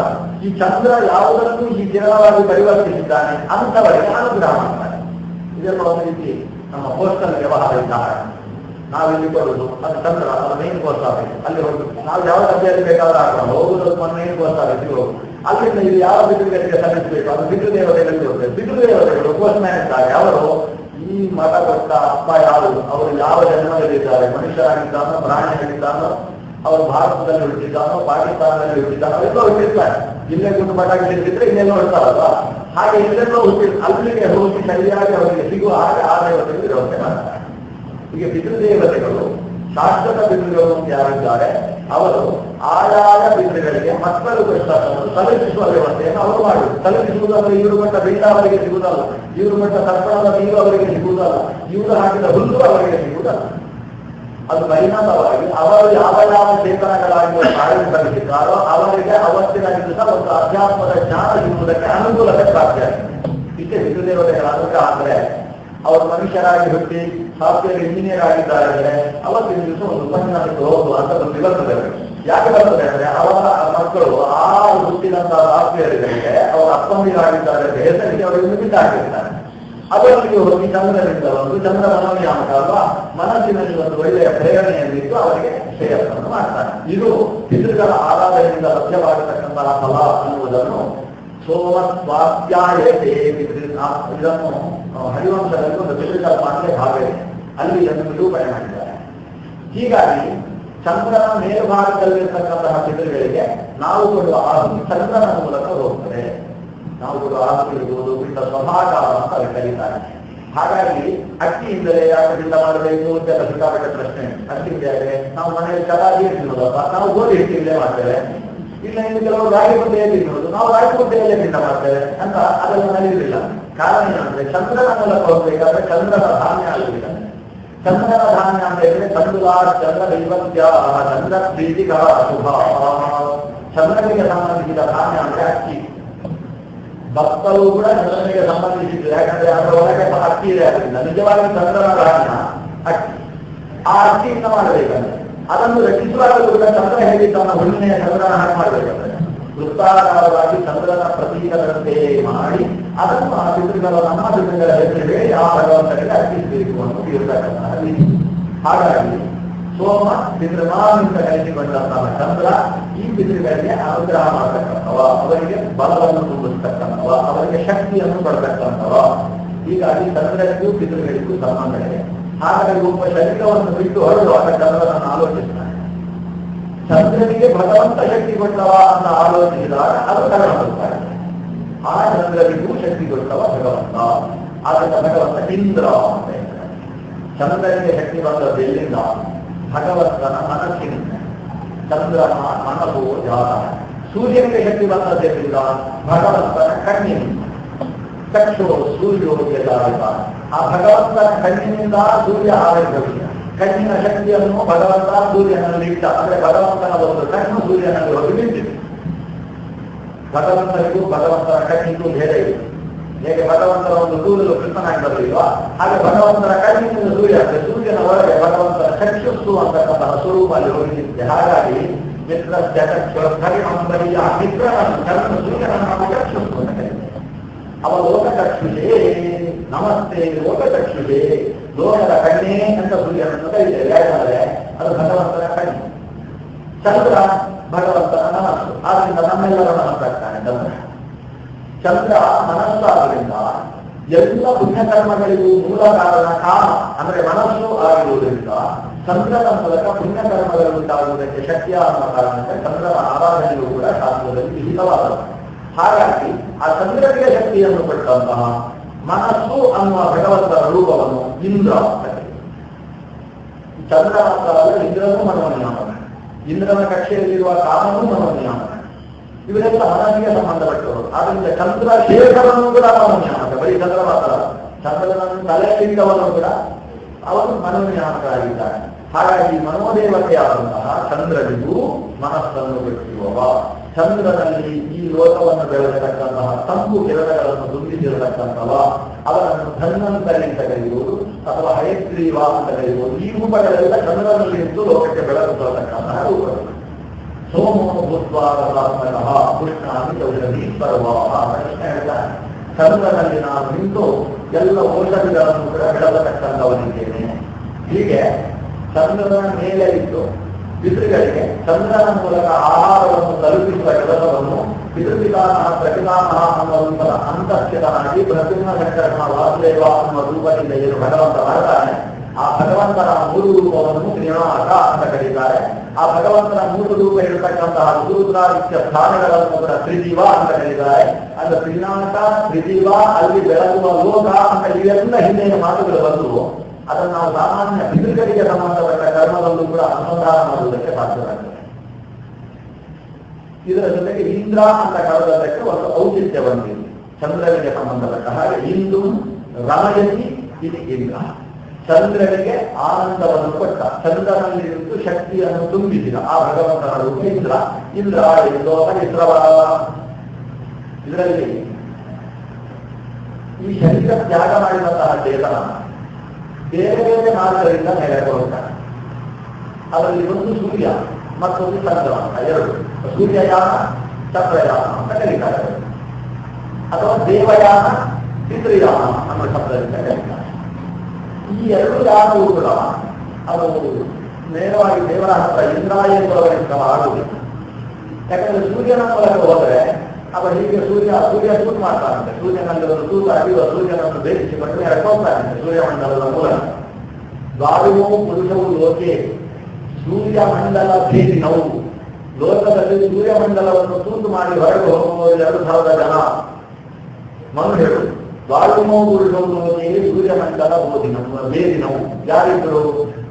ಈ ಚಂದ್ರ ಯಾವುದನ್ನು ಈ ಕಿರಣವಾಗಿ ಪರಿವರ್ತಿಸಿದ್ದಾನೆ ಅಂತವರಿಗೆ ಅನುಗ್ರಹ ಮಾಡ್ತಾರೆ. ಇದೆಲ್ಲ ಒಂದು ರೀತಿ ನಮ್ಮ ಪೋಸ್ಟಲ್ ವ್ಯವಹಾರ ಇದ್ದಾರೆ. ನಾವಿಲ್ಲಿ ಕೊಡುವುದು ಅದು ಚಂದ್ರ, ಅದು ಮೇನ್ ಪೋಸ್ಟ್ ಆಫೀಸ್, ಅಲ್ಲಿ ಹೋಗ್ಬೇಕು. ನಾವು ಯಾವ ಸಭೆಯಲ್ಲಿ ಬೇಕಾದ್ರೆ ಹಾಕೊಂಡು ಹೋಗುವುದಕ್ಕೆ ಮೇನ್ ಪೋಸ್ಟ್ ಆಫೀಸ್ಗೆ ಹೋಗಿ ಅಲ್ಲಿಂದ ಇಲ್ಲಿ ಯಾವ ಪಿತೃಗಳಿಗೆ ಸಲ್ಲಿಸಬೇಕು ಅದು ಪಿತೃದೇವತೆಗಳಿಗೆ ಹೋಗ್ಬೇಕು. ಪಿತೃದೇವತೆಗಳು ಪೋಸ್ಟ್ ಮ್ಯಾನ್ ಇದ್ದಾರೆ. ಅವರು ಈ ಮಠ ಕೊಟ್ಟ ಅಪ್ಪ ಯಾರು, ಅವರು ಯಾವ ಜನ್ಮದಲ್ಲಿದ್ದಾರೆ, ಮನುಷ್ಯರಾಗಿದ್ದಾನೋ ಪ್ರಾಣಿಯಾಗಿದ್ದಾನೋ, ಅವರು ಭಾರತದಲ್ಲಿ ಹುಟ್ಟಿದ್ದಾನೋ ಪಾಕಿಸ್ತಾನದಲ್ಲಿ ಹುಟ್ಟಿದ್ದಾನೋ ಎಲ್ಲ ಹುಟ್ಟಿರ್ತಾರೆ. ಇಲ್ಲೇ ಗುಂಡು ಪಟಾಕಿ ಸಿಕ್ಕಿದ್ರೆ ಇನ್ನೆಲ್ಲ ಹೊಡ್ತಾರಲ್ವ, ಹಾಗೆ ಇಲ್ಲೆಲ್ಲ ಅಲ್ಲಿಗೆ ಹೋಗಿ ಸರಿಯಾಗಿ ಅವರಿಗೆ ಸಿಗುವ ಹಾಗೆ ಆ ದೇವತೆಗಳು ವ್ಯವಸ್ಥೆ ಮಾಡ್ತಾರೆ. ಈಗ ಪಿತೃದೇವತೆಗಳು ಶಾಶ್ವತ ಪಿತೃಗಳು ಅಂತ ಯಾರಿದ್ದಾರೆ ಅವರು ಆಯಾಯ ಪಿತೃಗಳಿಗೆ ಮಕ್ಕಳು ಪ್ರಶ್ನೆಯನ್ನು ತಲುಪಿಸುವ ವ್ಯವಸ್ಥೆಯನ್ನು ಅವರು ಮಾಡುವುದು. ತಲುಪಿಸುವುದಂದ್ರೆ ಇವರು ಕೊಟ್ಟ ಬೀಡ ಅವರಿಗೆ ಸಿಗುವುದಲ್ಲ, ಇವರು ಕೊಟ್ಟ ತರ್ಪಣದ ನೀರು ಅವರಿಗೆ ಸಿಗುವುದಲ್ಲ, ಇವರು ಹಾಕಿದ ಹುಲ್ಲು ಅವರಿಗೆ ಸಿಗುವುದಲ್ಲ. ಅದು ಪರಿಣಾಮವಾಗಿ ಅವರು ಯಾವ ಯಾವ ಚೇತನಗಳಾಗಿ ಕಾರ್ಯನಿರ್ವಹಿಸಿದ್ದಾರೋ ಅವರಿಗೆ ಅವತ್ತಿನ ದಿವಸ ಒಂದು ಅಧ್ಯಾತ್ಮದ ಜ್ಞಾನ ಸಿಗುವುದಕ್ಕೆ ಅನುಕೂಲತೆ ಪ್ರಾಪ್ತಿಯಾಗಿದೆ. ಇಷ್ಟೇ ಪಿತೃದೇವತೆಗಳ ಅನುಗ್ರಹ ಅಂದ್ರೆ ಅವರು ಮನುಷ್ಯರಾಗಿ ಹುಟ್ಟಿ ಸಾಫ್ಟ್ವೇರ್ ಇಂಜಿನಿಯರ್ ಆಗಿದ್ದಾರೆ ಅಂದ್ರೆ ಅವತ್ತಿನ ದಿವಸ ಒಂದು ಉಪನ್ಯಾಸಕ್ಕೆ ಹೋಗುವ ಅಂತ ಒಂದು ದಿವಸದಲ್ಲಿ ಯಾಕೆ ಬರ್ತದೆ ಅಂದ್ರೆ ಅವರ ಮಕ್ಕಳು ಆ ಹುಟ್ಟಿದಂತಹ ಸಾಫ್ಟ್ವೇರ್ಗಳಿಗೆ ಅವರ ಅಪ್ಪಂದಿರಾಗಿದ್ದಾರೆ ಹೆಸರಿಗೆ ಅವರಿಗೆ ಬಿಟ್ಟಾಗಿರ್ತಾರೆ. ಅದರೊಂದಿಗೆ ಹೋಗಿ ಚಂದ್ರನಿಂದ ಒಂದು ಚಂದ್ರ ಮನೋನಿಯಾಮಕ ಅಲ್ವಾ, ಮನಸ್ಸಿನಲ್ಲಿ ಒಂದು ಒಳ್ಳೆಯ ಪ್ರೇರಣೆಯನ್ನಿಟ್ಟು ಅವರಿಗೆ ಶ್ರೇಯಸ್ಸನ್ನು ಮಾಡ್ತಾರೆ. ಇದು ಪಿತೃಗಳ ಆರಾಧನೆಯಿಂದ ಲಭ್ಯವಾಗತಕ್ಕಂತಹ ಫಲ ಅನ್ನುವುದನ್ನು ಸೋಮ ಸ್ವಾಧ್ಯಾಯತೆ ಇದನ್ನು ಹರಿವಂಶದಲ್ಲಿ ಒಂದು ಪಿತೃಗಳ ಮಾತ್ರ ಭಾಗ ಇದೆ, ಅಲ್ಲಿ ಇದನ್ನು ನಿರೂಪಣೆ ಮಾಡಿದ್ದಾರೆ. ಹೀಗಾಗಿ ಚಂದ್ರನ ಮೇಲ್ಭಾಗದಲ್ಲಿರ್ತಕ್ಕಂತಹ ಪಿತೃಗಳಿಗೆ ನಾವು ಕೊಡುವ ಆಹುತಿ ಚಂದ್ರನ ಮೂಲಕ ಹೋಗ್ತದೆ. ನಾವು ಕೊಡುವ ಆಹುತಿ ಇರುವುದು ಬಿಟ್ಟ ಸ್ವಭಾಕಾರ ಅಂತ ಅವರು ಕರೀತಾರೆ. ಹಾಗಾಗಿ ಅಕ್ಕಿಯಿಂದಲೇ ಯಾಕೆ ಪಿಂಡ ಮಾಡಬೇಕು ಅಂತ ಸಿಕ್ಕಾಪಟ್ಟೆ ಪ್ರಶ್ನೆ. ಅಕ್ಕಿಯಿಂದಾದ್ರೆ ನಾವು ಮನೆಯಲ್ಲಿ ಚಪಾತಿ ತಿನ್ನೋದಪ್ಪ, ನಾವು ಗೋಧಿ ಹಿಟ್ಟಿಲ್ಲೇ ಮಾಡ್ತೇವೆ. ಇಲ್ಲ ಇನ್ನು ಕೆಲವರು ರಾಗಿ ಮುದ್ದೆಯಲ್ಲಿ ತಿನ್ನೋದು, ನಾವು ರಾಗಿ ಮುದ್ದೆಯಲ್ಲೇ ಪಿಂಡ ಮಾಡ್ತೇವೆ ಅಂತ ಅದೆಲ್ಲ ನಡೆಯುವುದಿಲ್ಲ. ಕಾರಣ ಏನಂದ್ರೆ ಚಂದ್ರನ ಮೂಲಕ ಹೋಗ್ಬೇಕಾದ್ರೆ ಚಂದ್ರನ ಧಾನ್ಯ ಆಗುವುದಿಲ್ಲ. ಚಂದ್ರನ ಧಾನ್ಯ ಅಂತ ಹೇಳಿದ್ರೆ ತಂದುಲ ಚಂದ್ರ ದೈವತ್ಯ ಚಂದ್ರ ಪ್ರೀತಿಕ ಶುಭ. ಚಂದ್ರನಿಗೆ ಸಂಬಂಧಿಸಿದ ಧಾನ್ಯ ಅಂದ್ರೆ ಅಕ್ಕಿ. ಭಕ್ತರು ಕೂಡ ಚಂದ್ರನಿಗೆ ಸಂಬಂಧಿಸಿದ್ದು, ಯಾಕಂದ್ರೆ ಅದರ ಒಳಗೆ ಅಕ್ಕಿ ಇದೆ. ಅದರಿಂದ ನಿಜವಾಗಿ ಚಂದ್ರನ ಧಾನ್ಯ ಅಕ್ಕಿ. ಆ ಅಕ್ಕಿಯಿಂದ ಮಾಡಬೇಕಂದ್ರೆ ಅದನ್ನು ರಚಿಸುವಾಗಲೂ ಕೂಡ ಚಂದ್ರ ಹೇಳಿ ತನ್ನ ಹುಣ್ಣಿಮೆಯ ಚಂದ್ರನ ಹಾಗೆ ಮಾಡಬೇಕಂದ್ರೆ ವೃತ್ತಾಕಾರವಾಗಿ ಚಂದ್ರನ ಪ್ರತೀಕದಂತೆ ಮಾಡಿ ಅದನ್ನು ಆ ಪಿತೃಗಳ ನಮ್ಮ ಪಿತೃಗಳ ಹೆಸರು ಹೇಳಿ ಆ ಭಗವಂತನಿಗೆ ಅರ್ಪಿಸಬೇಕು ಅನ್ನೋದು ಇರತಕ್ಕಂತಹ ರೀತಿ. ಹಾಗಾಗಿ ಸೋಮ ಪಿತೃಮಾನಿಂದ ಕರೆಸಿಕೊಂಡಂತಹ ಚಂದ್ರ ಈ ಪಿತೃಗಳಿಗೆ ಅನುಗ್ರಹ ಮಾಡತಕ್ಕಂಥವ, ಅವರಿಗೆ ಬಲವನ್ನು ತುಂಬಿಸ್ತಕ್ಕಂಥವ, ಅವರಿಗೆ ಶಕ್ತಿಯನ್ನು ಕೊಡತಕ್ಕಂಥವ. ಹೀಗಾಗಿ ಚಂದ್ರನಿಗೂ ಪಿತೃಗಳಿಗೂ ಸಂಬಂಧ ಇದೆ. ಹಾಗಾಗಿ ಒಬ್ಬ ಶರೀರವನ್ನು ಬಿಟ್ಟು ಹೊರಡುವಾಗ ಚಂದ್ರನನ್ನು ಆಲೋಚಿಸ್ತಾನೆ. ಚಂದ್ರನಿಗೆ ಭಗವಂತ ಶಕ್ತಿ ಕೊಟ್ಟವ ಅಂತ ಆಲೋಚಿಸಿದಾಗ ಅದು ಭಗವಂತ. ಆ ಚಂದ್ರನಿಗೂ ಶಕ್ತಿ ಕೊಟ್ಟವ ಭಗವಂತ. ಆದ್ದರಿಂದ ಭಗವಂತ ಇಂದ್ರ ಅಂತ ಹೇಳ್ತಾರೆ. ಚಂದ್ರನಿಗೆ ಶಕ್ತಿ ಬಂದದ್ದು ಎಲ್ಲಿಂದ? ಭಗವಂತನ ಮನಸ್ಸಿನಿಂದ. ಚಂದ್ರನ ಮನಸ್ಸು ಜಾತ. ಸೂರ್ಯನಿಗೆ ಶಕ್ತಿ ಬಂದದ್ದೆಲ್ಲಿಂದ? ಭಗವಂತನ ಕಣ್ಣಿನಿಂದ. ಚಕ್ಷು ಸೂರ್ಯೋದಯ ಆ ಭಗವಂತನ ಕಣ್ಣಿನಿಂದ ಸೂರ್ಯ ಆವಿರ್ಭವಿಸಿದ. ಕಣ್ಣಿನ ಶಕ್ತಿಯನ್ನು ಭಗವಂತ ಸೂರ್ಯನಲ್ಲಿ ಇಟ್ಟ. ಅಂದ್ರೆ ಭಗವಂತನ ಒಂದು ಕಣ್ಣು ಸೂರ್ಯನಲ್ಲಿ ಹೋಗಿ ನಿಂತಿದೆ. ಭಗವಂತನಿಗೂ ಭಗವಂತನ ಕಣ್ಣಿಗೂ ಭೇದ ಇದೆ. ಹೇಗೆ ಭಗವಂತನ ಒಂದು ಕೂದಲು ಕೃಷ್ಣನಾಗಿ ಬರಲಿಲ್ವಾ, ಹಾಗೆ ಭಗವಂತನ ಕಣ್ಣಿನಿಂದ ಸೂರ್ಯ ಅಂದ್ರೆ ಸೂರ್ಯನ ಒಳಗೆ ಭಗವಂತನ ಚಕ್ಷುಸ್ಸು ಅಂತಕ್ಕಂತಹ ಸ್ವರೂಪ ಅಲ್ಲಿ ಹೋಗಿ ನಿಂತಿದೆ. ಹಾಗಾಗಿ ಮಿತ್ರ ಚಕ್ಷುರಂಬರಿಯ ಮಿತ್ರನನ್ನು ಸೂರ್ಯನನ್ನು ನಾವು ಚಕ್ಷುಸ್ಸು ಅಂತ ಕರೀತೇವೆ. ಅವ ಲೋಕಚಕ್ಷುಷೇ, ನಮಸ್ತೆ ಲೋಕಚಕ್ಷುಷೇ, ಲೋಕದ ಕಣ್ಣೇ ಅಂತ ಸೂರ್ಯನನ್ನು ಕರೀತೇವೆ. ಯಾಕಂದ್ರೆ ಅದು ಭಗವಂತನ ಕಣ್ಣು. ಚಂದ್ರ ಭಗವಂತನ ಮನಸ್ಸು. ಆದ್ರಿಂದ ನಮ್ಮೆಲ್ಲರ ಮನಸ್ಸಾಗ್ತಾನೆ ಚಂದ್ರ. ಚಂದ್ರ ಮನಸ್ಸಾದ್ರಿಂದ ಎಲ್ಲ ಪುಣ್ಯಕರ್ಮಗಳಿಗೂ ಮೂಲ ಕಾರಣ ಕಾಮ ಅಂದ್ರೆ ಮನಸ್ಸು ಆಗಿರುವುದರಿಂದ ಚಂದ್ರನ ಮೂಲಕ ಪುಣ್ಯಕರ್ಮಗಳು ಉಂಟಾಗುವುದಕ್ಕೆ ಶಕ್ತಿಯ ಅನ್ನೋ ಕಾರಣಕ್ಕೆ ಚಂದ್ರನ ಆರಾಧನೆಯೂ ಕೂಡ ಶಾಸ್ತ್ರದಲ್ಲಿ ವಿಹಿತವಾದದ್ದು. ಹಾಗಾಗಿ ಆ ಚಂದ್ರನಿಗೆ ಶಕ್ತಿಯನ್ನು ಕೊಟ್ಟಂತಹ ಮನಸ್ಸು ಅನ್ನುವ ಭಗವಂತನ ರೂಪವನ್ನು ಇಂದ್ರ ಅಂತ ಚಂದ್ರ ಮಾತ್ರ ಇಂದ್ರನೂ ಮನೋನಿಯಾಮಕ, ಇಂದ್ರನ ಕಕ್ಷೆಯಲ್ಲಿರುವ ಕಾಮನೂ ಮನೋನಿಯಾಮಕ. ಇವರೆಲ್ಲ ಮನಸ್ಸಿಗೆ ಸಂಬಂಧಪಟ್ಟವರು. ಆದ್ರಿಂದ ಚಂದ್ರ ಶೇಖರನು ಕೂಡ ಮನೋನಿಯಾಮಕ. ಬರೀ ಚಂದ್ರ ಮಾತ್ರ, ಚಂದ್ರನನ್ನು ತಲೆಯಲ್ಲಿಟ್ಟವನು ಕೂಡ ಅವನು ಮನೋನಿಯಾಮಕರಾಗಿದ್ದಾನೆ. ಹಾಗಾಗಿ ಮನೋದೇವತೆಯಾದಂತಹ ಚಂದ್ರನಿಗೂ ಮನಸ್ಸನ್ನು ಬಿಟ್ಟಿರುವವ, ಚಂದ್ರನಲ್ಲಿ ಈ ಲೋಕವನ್ನು ಬೆಳೆಸತಕ್ಕಂತಹ ತಂಪು ಕಿರಣಗಳನ್ನು ತುಂಬಿಸಿರತಕ್ಕಂಥವ, ಅವನನ್ನು ಧನ್ವಂತರಿ ಅಂತ ಕರೆಯುವುದು ಅಥವಾ ಹಯಗ್ರೀವ ಅಂತ ಕರೆಯುವುದು. ಈ ರೂಪಗಳೆಲ್ಲ ಚಂದ್ರನಲ್ಲಿ ಇದ್ದು ಲೋಕಕ್ಕೆ ಬೆಳಕು ತರತಕ್ಕಂತಹ ರೂಪಗಳು. ಸೋಮೋ ಭೂತ್ವಾತ್ಮಕಃ ಕೃಷ್ಣಾಮಿ ಔಷಧಿ ಸರ್ವಾಹ ಕೃಷ್ಣ ಹೇಳ್ತಾನೆ. ಚಂದ್ರನಲ್ಲಿ ನಾನು ನಿಂತು ಎಲ್ಲ ಔಷಧಿಗಳನ್ನು ಕೂಡ ಬೆಳೆಸತಕ್ಕಂಥವನಿದ್ದೇನೆ. ಹೀಗೆ ಚಂದ್ರನ ಮೇಲೆ ಇದ್ದು ಪಿತೃಗಳಿಗೆ ಚಂದ್ರನ ಮೂಲಕ ಆಹಾರವನ್ನು ತಲುಪಿಸುವ ಕೆಲಸವನ್ನು ಪಿತೃಪಿತಾಮಹ ಪ್ರಪಿತಾಮಹ ಅನ್ನುವಂತಹ ಅಂತಸ್ಥಿತನಾಗಿ ಪ್ರತಿಮ ಶಂಕರನ ವಾಸುದೇವ ಅನ್ನುವ ರೂಪದಿಂದ ಏನು ಭಗವಂತ ಮಾಡ್ತಾನೆ, ಆ ಭಗವಂತನ ಮೂರು ರೂಪವನ್ನು ತ್ರಿನಾಥ ಅಂತ ಕರೀತಾರೆ. ಆ ಭಗವಂತನ ಮೂರು ರೂಪ ಇರತಕ್ಕಂತಹ ರುದ್ರಾದಿತ್ಯ ಸ್ಥಾನಗಳನ್ನು ಕೂಡ ತ್ರಿಜೀವ ಅಂತ ಕರೀತಾರೆ. ಅಂದ್ರೆ ತ್ರಿನಾಥ ತ್ರಿಜೀವ, ಅಲ್ಲಿ ಬೆಳಗುವ ಲೋಕ ಅಂತ ಇವೆಲ್ಲ ಹಿಂದಿನ ಮಾತುಗಳು ಬಂದು ಅದನ್ನು ನಾವು ಸಾಮಾನ್ಯ ಪಿತೃಗಳಿಗೆ ಸಂಬಂಧಪಟ್ಟ ಕರ್ಮದಲ್ಲೂ ಕೂಡ ಅನುಸಂಧಾನ ಮಾಡುವುದಕ್ಕೆ ಸಾಧ್ಯವಾಗ್ತದೆ. ಇದರ ಜೊತೆಗೆ ಇಂದ್ರ ಅಂತ ಕರೆದಕ್ಕೆ ಒಂದು ಔಚಿತ್ಯ ಬಂದಿದೆ. ಚಂದ್ರನಿಗೆ ಸಂಬಂಧಪಟ್ಟ ಹಾಗೆ ಇಂದು ರಮಯತಿ ಇದು ಇಂದ್ರ. ಚಂದ್ರನಿಗೆ ಆನಂದವನ್ನು ಕೊಟ್ಟ, ಚಂದ್ರನಲ್ಲಿ ಇದ್ದು ಶಕ್ತಿಯನ್ನು ತುಂಬಿಸಿದ ಆ ಭಗವಂತನ ರೂಪ ಇಂದ್ರ. ಇಂದ್ರ ಎಂದೋ ಇಸ್ರವ. ಇದರಲ್ಲಿ ಈ ಶರೀರ ತ್ಯಾಗ ಮಾಡಿದಂತಹ ಚೇತನ ಬೇರೆ ಬೇರೆ ಮಾರ್ಗದಿಂದ ನೆಲೆಗೊಳ್ಳುತ್ತಾರೆ. ಅದರಲ್ಲಿ ಒಂದು ಸೂರ್ಯ, ಮತ್ತೊಂದು ಚಂದ್ರಯಾನ, ಎರಡು ಸೂರ್ಯಯಾನ ಚಂದ್ರಯಾನ ಅಂತ ಕರೀತಾರೆ. ಅಥವಾ ದೇವಯಾನ ಪಿತೃಯಾನ ಅನ್ನೋ ಶಬ್ದದಿಂದ ಕರೀತಾರೆ. ಈ ಎರಡು ಯಾನವು ಕೂಡ ಅದು ನೇರವಾಗಿ ದೇವರ ಹತ್ರ ಇಂದ್ರಾಯಂತ್ರವರಿಂದ ಆಗುವುದಿಲ್ಲ. ಯಾಕಂದ್ರೆ ಸೂರ್ಯನ ಮೂಲಕ ಹೋದರೆ ಅವ ಹೀಗೆ ಸೂರ್ಯ ತೂತು ಮಾಡ್ತಾನಂತೆ. ಸೂರ್ಯನಲ್ಲಿ ಒಂದು ತೂತು ಅಡಿಯುವ ಸೂರ್ಯನನ್ನು ಬೇಯಿಸಿಕೊಂಡು ಎಳ್ಕೊಳ್ತಾನಂತೆ ಸೂರ್ಯಮಂಡಲದ ಮೂಲಕ. ದ್ವಾರವೂ ಪುರುಷವು ಲೋಕೆ ಸೂರ್ಯಮಂಡಲ ಭೇದಿ ನಾವು ಲೋಕದಲ್ಲಿ ಸೂರ್ಯಮಂಡಲವನ್ನು ತೂತು ಮಾಡಿ ಹೊರಗೆ ಹೋಗುವ 2,000 ಜನ ಮನುಷ್ಯರು. ದ್ವಾರಮೋ ಪುರುಷವು ಲೋಕೆ ಸೂರ್ಯಮಂಡಲ ಭೇದಿ ನಾವು ಯಾರಿದ್ರು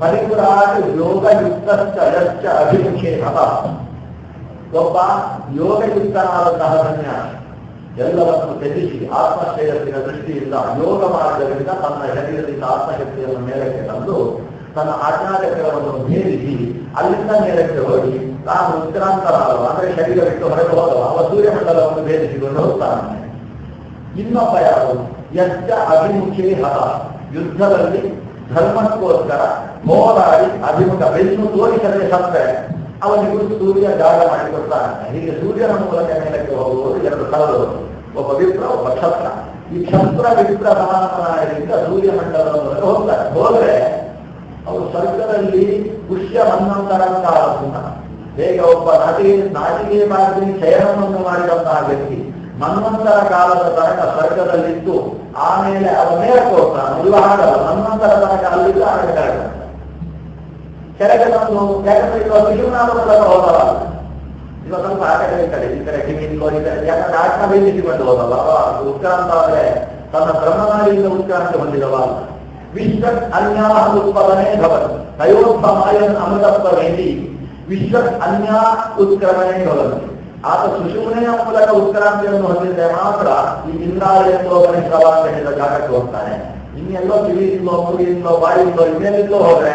ಪರಿಪುರಾಟ ಯೋಗಯುಕ್ತ ಅಭಿಮುಖೇ ಒಬ್ಬ ಯೋಗಯುಕ್ತನಾದಂತಹ ಸನ್ಯಾಸಿ ಎಲ್ಲವನ್ನು ತ್ಯಜಿಸಿ ಆತ್ಮಶ್ರೇಯಸ್ಸಿನ ದೃಷ್ಟಿಯಿಂದ ಯೋಗ ಮಾರ್ಗದಿಂದ ತನ್ನ ಶರೀರದಿಂದ ಆತ್ಮಶಕ್ತಿಯನ್ನು ಮೇಲಕ್ಕೆ ತಂದು ತನ್ನ ಆಜ್ಞಾಚಕ್ರವನ್ನು ಭೇದಿಸಿ ಅಲ್ಲಿಂದ ಮೇಲಕ್ಕೆ ಹೋಗಿ ತಾನು ಉತ್ಕ್ರಾಂತನಾದವ ಅಂದ್ರೆ ಶರೀರ ಬಿಟ್ಟು ಹೊರಗೆ ಹೋದವ ಅವ ಸೂರ್ಯಮಂಡಲವನ್ನು ಭೇದಿಸಿಕೊಂಡು ಹೋಗ್ತಾನೆ. ಇನ್ನೊಬ್ಬ ಯಾರು ಎಷ್ಟ ಅಭಿಮುಖೇ ಹತ ಯುದ್ಧದಲ್ಲಿ ಧರ್ಮಕ್ಕೋಸ್ಕರ ಹೋರಾಡಿ ಅಭಿಮುಖ ಬೆನ್ನು ತೋರಿಸದೆ ಸತ್ತರೆ ಅವನಿಗೂ ಸೂರ್ಯ ಜಾಗ ಮಾಡಿಕೊಡ್ತಾನೆ. ಹೀಗೆ ಸೂರ್ಯನ ಮೂಲಕ ಮೇಲಕ್ಕೆ ಹೋಗುವುದು 2,000. ಒಬ್ಬ ವಿಪ್ರ ಒಬ್ಬ ಕ್ಷತ್ರ. ಈ ಕ್ಷತ್ರ ವಿಪ್ರ ಸಮಾನನಾಯರಿಂದ ಸೂರ್ಯಮಂಡಲದ ಹೋಗ್ತಾರೆ. ಹೋದ್ರೆ ಅವರು ಸ್ವರ್ಗದಲ್ಲಿ ಪುಷ್ಯ ಮನ್ವಂತರಂತ ಹೇಗೆ ಒಬ್ಬ ನಾಟಿಗೆ ಮಾಡಿ ಶಯನವನ್ನು ಮಾಡಿದಂತಹ ವ್ಯಕ್ತಿ ಮನ್ವಂತರ ಕಾಲದ ತನಕ ಸ್ವರ್ಗದಲ್ಲಿದ್ದು ಆಮೇಲೆ ಅವನ ಮೇಲಕ್ಕೆ ಹೋಗ್ತಾನೆ. ಉದಾಹರಣೆ ಮನ್ವಂತರ ತನಕ ಅಲ್ಲಿದ್ದು ಆಮೇಲೆ ಕೆಳಗೆ ಕೆಳಗೆ ತಂದು ಯಾಕಂದ್ರೆ ಇವಾಗ ಶಿವನಾಮದ ಹೋದಲ್ಲ, ಇವಾಗ ಸ್ವಲ್ಪ ಆ ಕಡೆ ಈ ಕಡೆ ಕಿವಿಯಿಂದ ಯಾಕಂದ್ರೆ ಆತ್ಮ ಬೇಯಿಸಿಕೊಂಡು ಹೋದಲ್ಲ ಉತ್ಕ್ರಾಂತ ಆದ್ರೆ ತನ್ನ ಬ್ರಹ್ಮನಾಡಿಯಿಂದ ಉತ್ಕ್ರಾಂತಿ ಹೊಂದಿದವ. ವಿಶ್ವತ್ ಅನ್ಯಾ ಉತ್ಪಾದನೆ ಭವನ್ ತಯೋತ್ಪಮಾಯನ್ ಅಮೃತತ್ವೇದಿ ವಿಶ್ವತ್ ಅನ್ಯಾ ಉತ್ಕ್ರಮಣೆ ಭವನ್. ಆತ ಸುಷುಮ್ನೆಯ ಮೂಲಕ ಉತ್ಕ್ರಾಂತಿಯನ್ನು ಹೊಂದಿದ್ರೆ ಮಾತ್ರ ಈ ಇಂದ್ರಾಯಂದೋ ಗಣೇಶವಾದ ಜಾಗಕ್ಕೆ ಹೋಗ್ತಾನೆ. ಇನ್ನೆಲ್ಲೋ ಕಿವಿಯಿಂದೋ ಮೂಗಿಯಿಂದೋ ಬಾಯಿಯಿಂದೋ ಇನ್ನೆಲ್ಲಿಂದೋ ಹೋದ್ರೆ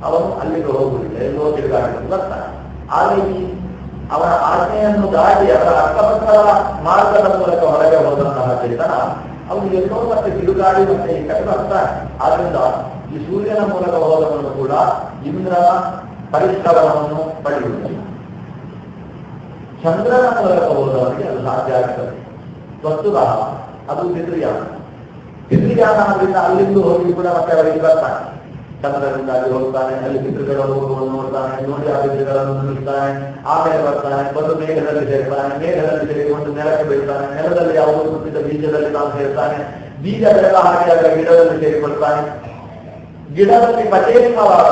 ಅವನು ಅಲ್ಲಿಗೆ ಹೋಗುವುದಿಲ್ಲ, ಎಲ್ಲೋ ತಿರುಗಾಡಲು ಬರ್ತಾನೆ. ಆದರೆ ಅವರ ಆಜ್ಞೆಯನ್ನು ದಾಟಿ ಅವರ ಅಕ್ಕಪಕ್ಕದ ಮಾರ್ಗದ ಮೂಲಕ ಹೊರಗೆ ಹೋದಂತಹ ಚೇತನ ಅವನು ಎಲ್ಲೋ ಮತ್ತೆ ತಿರುಗಾಡಿ ಮತ್ತೆ ಈ ಕಡೆ ಬರ್ತಾನೆ. ಆದ್ರಿಂದ ಈ ಸೂರ್ಯನ ಮೂಲಕ ಹೋದವನು ಕೂಡ ಇಂದ್ರನ ಪರಿಷ್ಕರಣವನ್ನು ಪಡೆಯುವುದಿಲ್ಲ. ಚಂದ್ರನ ಮೂಲಕ ಹೋದವನಿಗೆ ಅದು ಸಾಧ್ಯ ಆಗ್ತದೆ. ವಸ್ತುತಃ ಅದು ಪಿತೃಯಾನ. ಪಿತೃಯಾನ ಆದ್ರಿಂದ ಅಲ್ಲಿಂದ ಹೋಗಿ ಕೂಡ ಮತ್ತೆ ಅವರಿಗೆ ಬರ್ತಾನೆ. ಚಂದ್ರನಿಂದ ಅಲ್ಲಿ ಹೋಗ್ತಾನೆ, ಅಲ್ಲಿ ಪಿತೃಗಳ ಹೋಗುವನ್ನು ನೋಡ್ತಾನೆ, ನೋಡಿ ಆ ಪಿತೃಗಳನ್ನು ನುಡಿಸ್ತಾನೆ, ಆಮೇಲೆ ಬರ್ತಾನೆ, ಬಂದು ಮೇಘದಲ್ಲಿ ಸೇರ್ತಾನೆ, ಮೇಘದಲ್ಲಿ ಸೇರಿಕೊಂಡು ನೆಲಕ್ಕೆ ಬೀಳ್ತಾನೆ, ನೆಲದಲ್ಲಿ ಯಾವುದೋ ಹುಟ್ಟಿದ ಬೀಜದಲ್ಲಿ ತಾನು ಸೇರ್ತಾನೆ, ಬೀಜ ಬೆಳೆದ ಹಾಕಿದಾಗ ಗಿಡದಲ್ಲಿ ಸೇರಿಕೊಳ್ತಾನೆ, ಗಿಡದಲ್ಲಿ ಪಚೇರಿಮವಾದ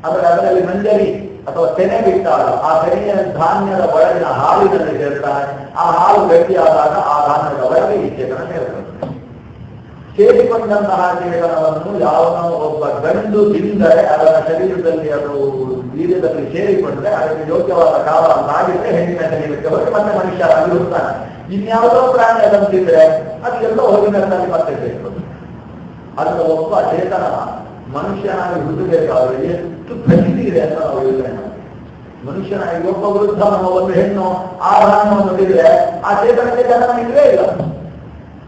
ಅಂದರೆ ಅದರಲ್ಲಿ ಮಂಜರಿ ಅಥವಾ ತೆನೆ ಬಿಟ್ಟಾಗ ಆ ತೆನೆಯ ಧಾನ್ಯದ ಒಳಗಿನ ಹಾಲಿನಲ್ಲಿ ಸೇರ್ತಾನೆ. ಆ ಹಾಲು ಗಟ್ಟಿಯಾದಾಗ ಆ ಧಾನ್ಯದ ಒಳಗೆ ಈ ಚೇತನ ಸೇರ್ತಾನೆ. ಸೇರಿಕೊಂಡಂತಹ ಚೇತನವನ್ನು ಯಾವನೋ ಒಬ್ಬ ಗಂಡು ತಿಂದರೆ ಅದರ ಶರೀರದಲ್ಲಿ ಅದು ಬೀಜದಲ್ಲಿ ಸೇರಿಕೊಂಡ್ರೆ ಅದಕ್ಕೆ ಯೋಗ್ಯವಾದ ಕಾಲ ಆಗಿದ್ರೆ ಹೆಣ್ಣಿನ ಶರೀರಕ್ಕೆ ಹೋಗಿ ಮತ್ತೆ ಮನುಷ್ಯರಾಗಿ ಹುಡ್ತಾನೆ. ಇನ್ಯಾವುದೋ ಪ್ರಾಣಿ ಅದನ್ನು ತಿಂದ್ರೆ ಅದು ಎಲ್ಲ ಹೊರಗಿನಲ್ಲಿ ಮತ್ತೆ ಸೇರಿಕೊಂಡು ಅದರ ಒಬ್ಬ ಚೇತನ ಮನುಷ್ಯನಾಗಿ ಹುಟ್ಟಬೇಕಾದ್ರೆ ಎಷ್ಟು ಪ್ರಸಿದ್ಧಿ ಇದೆ ಅಂತ ನಾವು ಯೋಚನೆ ಮಾಡಿ. ಮನುಷ್ಯನಾಗಿ ಒಬ್ಬ ವೃದ್ಧನೋ ಒಂದು ಹೆಣ್ಣು ಆಹಾರವನ್ನು ತಿಂದ್ರೆ ಆ ಚೇತನಕ್ಕೆ ಜನನ ಇಲ್ಲವೇ ಇಲ್ಲ.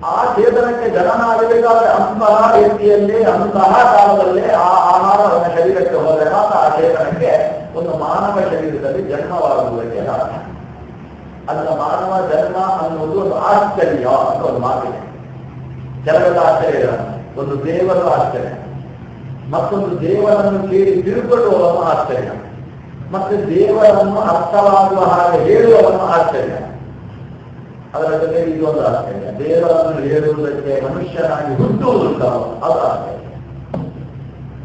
ಆ ಚೇತನಕ್ಕೆ ಜನನ ಆಗಬೇಕಾದ್ರೆ ಅಂತಹ ವ್ಯಕ್ತಿಯಲ್ಲಿ ಅಂತಹ ಕಾಲದಲ್ಲಿ ಆ ಆಹಾರ ಅವನ ಶರೀರಕ್ಕೆ ಹೋದರೆ ಮಾತ್ರ ಆ ಚೇತನಕ್ಕೆ ಒಂದು ಮಾನವ ಶರೀರದಲ್ಲಿ ಜನ್ಮವಾಗುವುದಕ್ಕೆ ಸಾಧ್ಯ. ಅದರ ಮಾನವ ಜನ್ಮ ಅನ್ನುವುದು ಒಂದು ಆಶ್ಚರ್ಯ ಅಂತ ಒಂದು ಮಾತಿದೆ. ಕೆಲವೆಲ್ಲ ಆಶ್ಚರ್ಯ, ಒಂದು ದೇವರು ಆಶ್ಚರ್ಯ, ಮತ್ತೊಂದು ದೇವರನ್ನು ಕೇಳಿ ತಿರುಕೊಳ್ಳುವವನು ಆಶ್ಚರ್ಯ, ಮತ್ತೆ ದೇವರನ್ನು ಅರ್ಥವಾಗುವ ಹಾಗೆ ಹೇಳುವವನು ಆಶ್ಚರ್ಯ. ಅದರ ಜೊತೆ ಇದೊಂದು ಆಶ್ಚರ್ಯ, ದೇವರನ್ನು ಹೇಳುವುದಕ್ಕೆ ಮನುಷ್ಯನಾಗಿ ಹುಟ್ಟುವುದುಂಟು ಅದು ಆಶ್ಚರ್ಯ.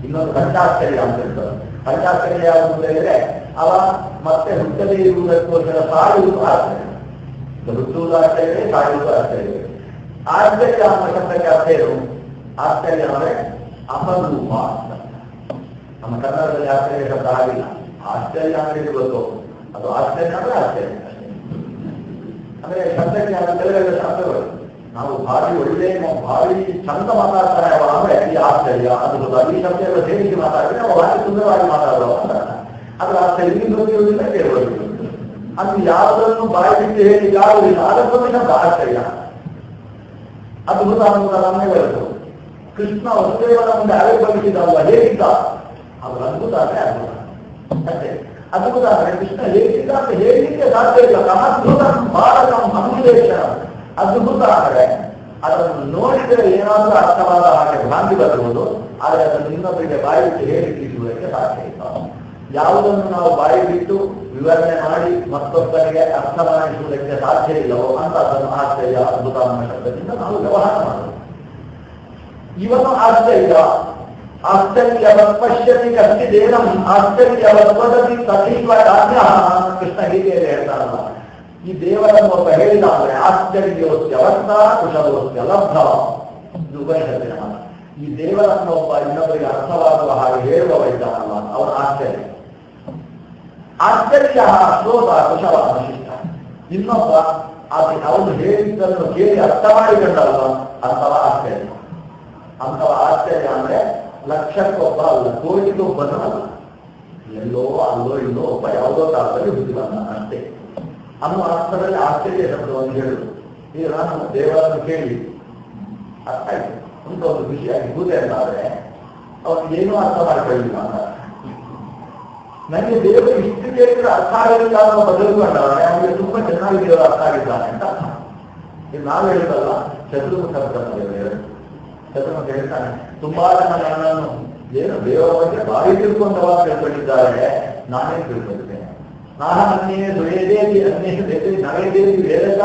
ಇನ್ನೊಂದು ಪಂಚಾಶ್ಚರ್ಯ ಅಂತ ಇರ್ತದೆ. ಪಂಚಾಶ್ಚರ್ಯ ಯಾವುದು ಅಂತ ಹೇಳಿದ್ರೆ ಅವ ಮತ್ತೆ ಹುಟ್ಟದೇ ಇರುವುದಕ್ಕೋಸ್ಕರ ಸಾಯುವುದು ಆಶ್ಚರ್ಯ. ಹುಟ್ಟುವುದು ಆಶ್ಚರ್ಯ, ಸಾಯುವುದು ಆಶ್ಚರ್ಯ. ಆಶ್ಚರ್ಯ ಅನ್ನೋ ಶಬ್ದಕ್ಕೆ ಅರ್ಥ ಏನು? ಆಶ್ಚರ್ಯ ಅಂದರೆ ಅಪರೂಪ ಅಂತ. ನಮ್ಮ ಕನ್ನಡದಲ್ಲಿ ಆಶ್ಚರ್ಯ ಶಬ್ದ ಆಗಿಲ್ಲ. ಆಶ್ಚರ್ಯ ಅಂದ್ರೆ ಗೊತ್ತು, ಅದು ಆಶ್ಚರ್ಯ ಅಂದ್ರೆ ಆಶ್ಚರ್ಯ ಅಂದ್ರೆ ಶಬ್ದಕ್ಕೆ ಅದು ಕೆಲವೆಲ್ಲ ಶಬ್ದಗಳು. ನಾವು ಭಾರಿ ಒಳ್ಳೆ ಭಾರಿ ಚಂದ ಮಾತಾಡ್ತಾರೆ ಅವ ಅಂದ್ರೆ ಈ ಆಶ್ಚರ್ಯ ಅದ್ಭುತ ಈ ಶಬ್ದ ಎಲ್ಲ ಸೇರಿಸಿ ಮಾತಾಡಿದ್ರೆ ನಾವು ಭಾರಿ ಸುಂದರವಾಗಿ ಮಾತಾಡುವ ಅಂತ. ಅದ್ರ ಅರ್ಥ ಇಲ್ಲಿ ಗೊತ್ತಿರುವುದಿಲ್ಲ, ಕೇಳುವುದಿಲ್ಲ. ಅದು ಯಾವುದನ್ನು ಬಾಯಿ ಬಿಟ್ಟು ಹೇಳಿ ಯಾವುದಿಲ್ಲ, ಅದಕ್ಕೊಂದು ಶಬ್ದ ಆಶ್ಚರ್ಯ. ಅದ್ಭುತ ಅನ್ನುವುದ ನಮಗೆ ಬರುವುದು. ಕೃಷ್ಣ ವಸುದೇವನ ಮುಂದೆ ಆವಿರ್ಭವಿಸಿದವ ಹೇಗಿದ್ದ, ಅದು ಅದ್ಭುತ ಅಂದ್ರೆ ಅದ್ಭುತ ಅಷ್ಟೇ. ಅದ್ಭುತ ಅಂದ್ರೆ ಕೃಷ್ಣ ಹೇಳಿದ ಅಂತ ಹೇಳಲಿಕ್ಕೆ ಸಾಧ್ಯ ಇಲ್ಲ. ಅದ್ಭುತ ಬಾಲಕಂ ಅನ್ವೇಷ ಅದ್ಭುತ ಅಂದ್ರೆ ಅದನ್ನು ನೋಡಿದರೆ ಏನಾದರೂ ಅರ್ಥವಾದ ಹಾಗೆ ಭ್ರಾಂತಿ ಬರುವುದು, ಆದರೆ ಅದನ್ನು ಇನ್ನೊಬ್ಬರಿಗೆ ಬಾಯಿ ಬಿಟ್ಟು ಹೇಳಿಸುವುದಕ್ಕೆ ಸಾಧ್ಯ ಇಲ್ಲ. ಯಾವುದನ್ನು ನಾವು ಬಾಯಿ ಬಿಟ್ಟು ವಿವರಣೆ ಮಾಡಿ ಮತ್ತೊಬ್ಬರಿಗೆ ಅರ್ಥ ಮಾಡಿಸುವುದಕ್ಕೆ ಸಾಧ್ಯ ಇಲ್ಲವೋ ಅಂತ ಅದನ್ನು ಆಶ್ಚರ್ಯ ಅದ್ಭುತ ಅನ್ನೋ ಶಬ್ದದಿಂದ ನಾವು ವ್ಯವಹಾರ ಮಾಡೋದು. ಇವನು ಆಶ್ಚರ್ಯ ಆಶ್ಚರ್ಯವತ್ ಪಶ್ಯತಿ ಕಶ್ಚಿದೇನಂ ಆಶ್ಚರ್ಯವತ್ ವದತಿ ತಥೈವ ರಾಜ್ಯ. ಕೃಷ್ಣ ಗೀತೆಯಲ್ಲಿ ಹೇಳ್ತಾನಲ್ಲ, ಈ ದೇವರನ್ನು ಒಬ್ಬ ಹೇಳಿದ ಅಂದ್ರೆ ಆಶ್ಚರ್ಯೋಸ್ಯ ಅವಸ್ಥ ಕುಶಲೋಸ್ಯ ಲಬ್ಧ. ಇದು ಉಪನಿಷತ್ತಿನ ಮಾತು. ಈ ದೇವರನ್ನು ಒಬ್ಬ ಇನ್ನೊಬ್ಬರಿಗೆ ಅರ್ಥವಾಗುವ ಹಾಗೆ ಹೇಳುವವ ಇದ್ದಾನಲ್ಲ, ಅವನ ಆಶ್ಚರ್ಯ. ಆಶ್ಚರ್ಯ ಶ್ರೋತ ಕುಶಲ ಶಿಷ್ಟ. ಇನ್ನೊಬ್ಬ ಅವನು ಹೇಳಿದ್ದನ್ನು ಕೇಳಿ ಅರ್ಥ ಮಾಡಿಕೊಂಡಲ್ಲ, ಅಂಥವ ಆಶ್ಚರ್ಯ. ಅಂಥವ ಆಶ್ಚರ್ಯ ಅಂದ್ರೆ ಲಕ್ಷಕ್ಕೊಬ್ಬ ಅಲ್ಲ, ಕೋಟಿಗೊಬ್ಬನೂ ಅಲ್ಲ, ಎಲ್ಲೋ ಅಲ್ಲೋ ಇಲ್ಲೋ ಒಬ್ಬ ಯಾವುದೋ ಕಾಲದಲ್ಲಿ ಹುಟ್ಟಿ ಬಂದ ಅಷ್ಟೇ ಅನ್ನುವ ಅರ್ಥದಲ್ಲಿ ಆಶ್ಚರ್ಯ ಶಬ್ದವನ್ನು ಹೇಳುದು. ಈಗ ನಾನು ದೇವರನ್ನು ಕೇಳಿ ಅರ್ಥ ಆಯ್ತು ಅಂತ ಒಂದು ಖುಷಿಯಾಗಿ ಕೂತೆ ಅಂತಾದ್ರೆ ಅವನಿಗೆ ಏನೂ ಅರ್ಥ ಮಾಡಿಕೊಳ್ಳಿಲ್ಲ ಅಂತ. ನನಗೆ ದೇವರು ಇಷ್ಟು ಕೇಳಿದ್ರೆ ಅರ್ಥ ಆಗಲಿಲ್ಲ ಅನ್ನೋ ಬದಲುಕೊಂಡವನೇ ಅವನಿಗೆ ತುಂಬಾ ಚೆನ್ನಾಗಿ ದೇವರು ಅರ್ಥ ಆಗಿದ್ದಾನೆ ಅಂತ ಅರ್ಥ. ಈಗ ನಾವು ಹೇಳಿದಲ್ಲ ಶತ್ರುಮುಖ ಶತ್ರುಮುಖ ಹೇಳ್ತಾನೆ, ತುಂಬಾ ಜನ ನನ್ನನ್ನು ಏನು ದೇವರ ಬಗ್ಗೆ ಬಾರಿ ತಿಳ್ಕೊಂಡವ ತಿಳ್ಕೊಂಡಿದ್ದಾರೆ, ನಾನೇ ತಿಳ್ಕೊಂಡಿದ್ದೇನೆ. ನಾನೇ ದುಡಿಯದೇವಿ ಅನ್ನೇ ನವೇದೇವಿ ವೇದಕ.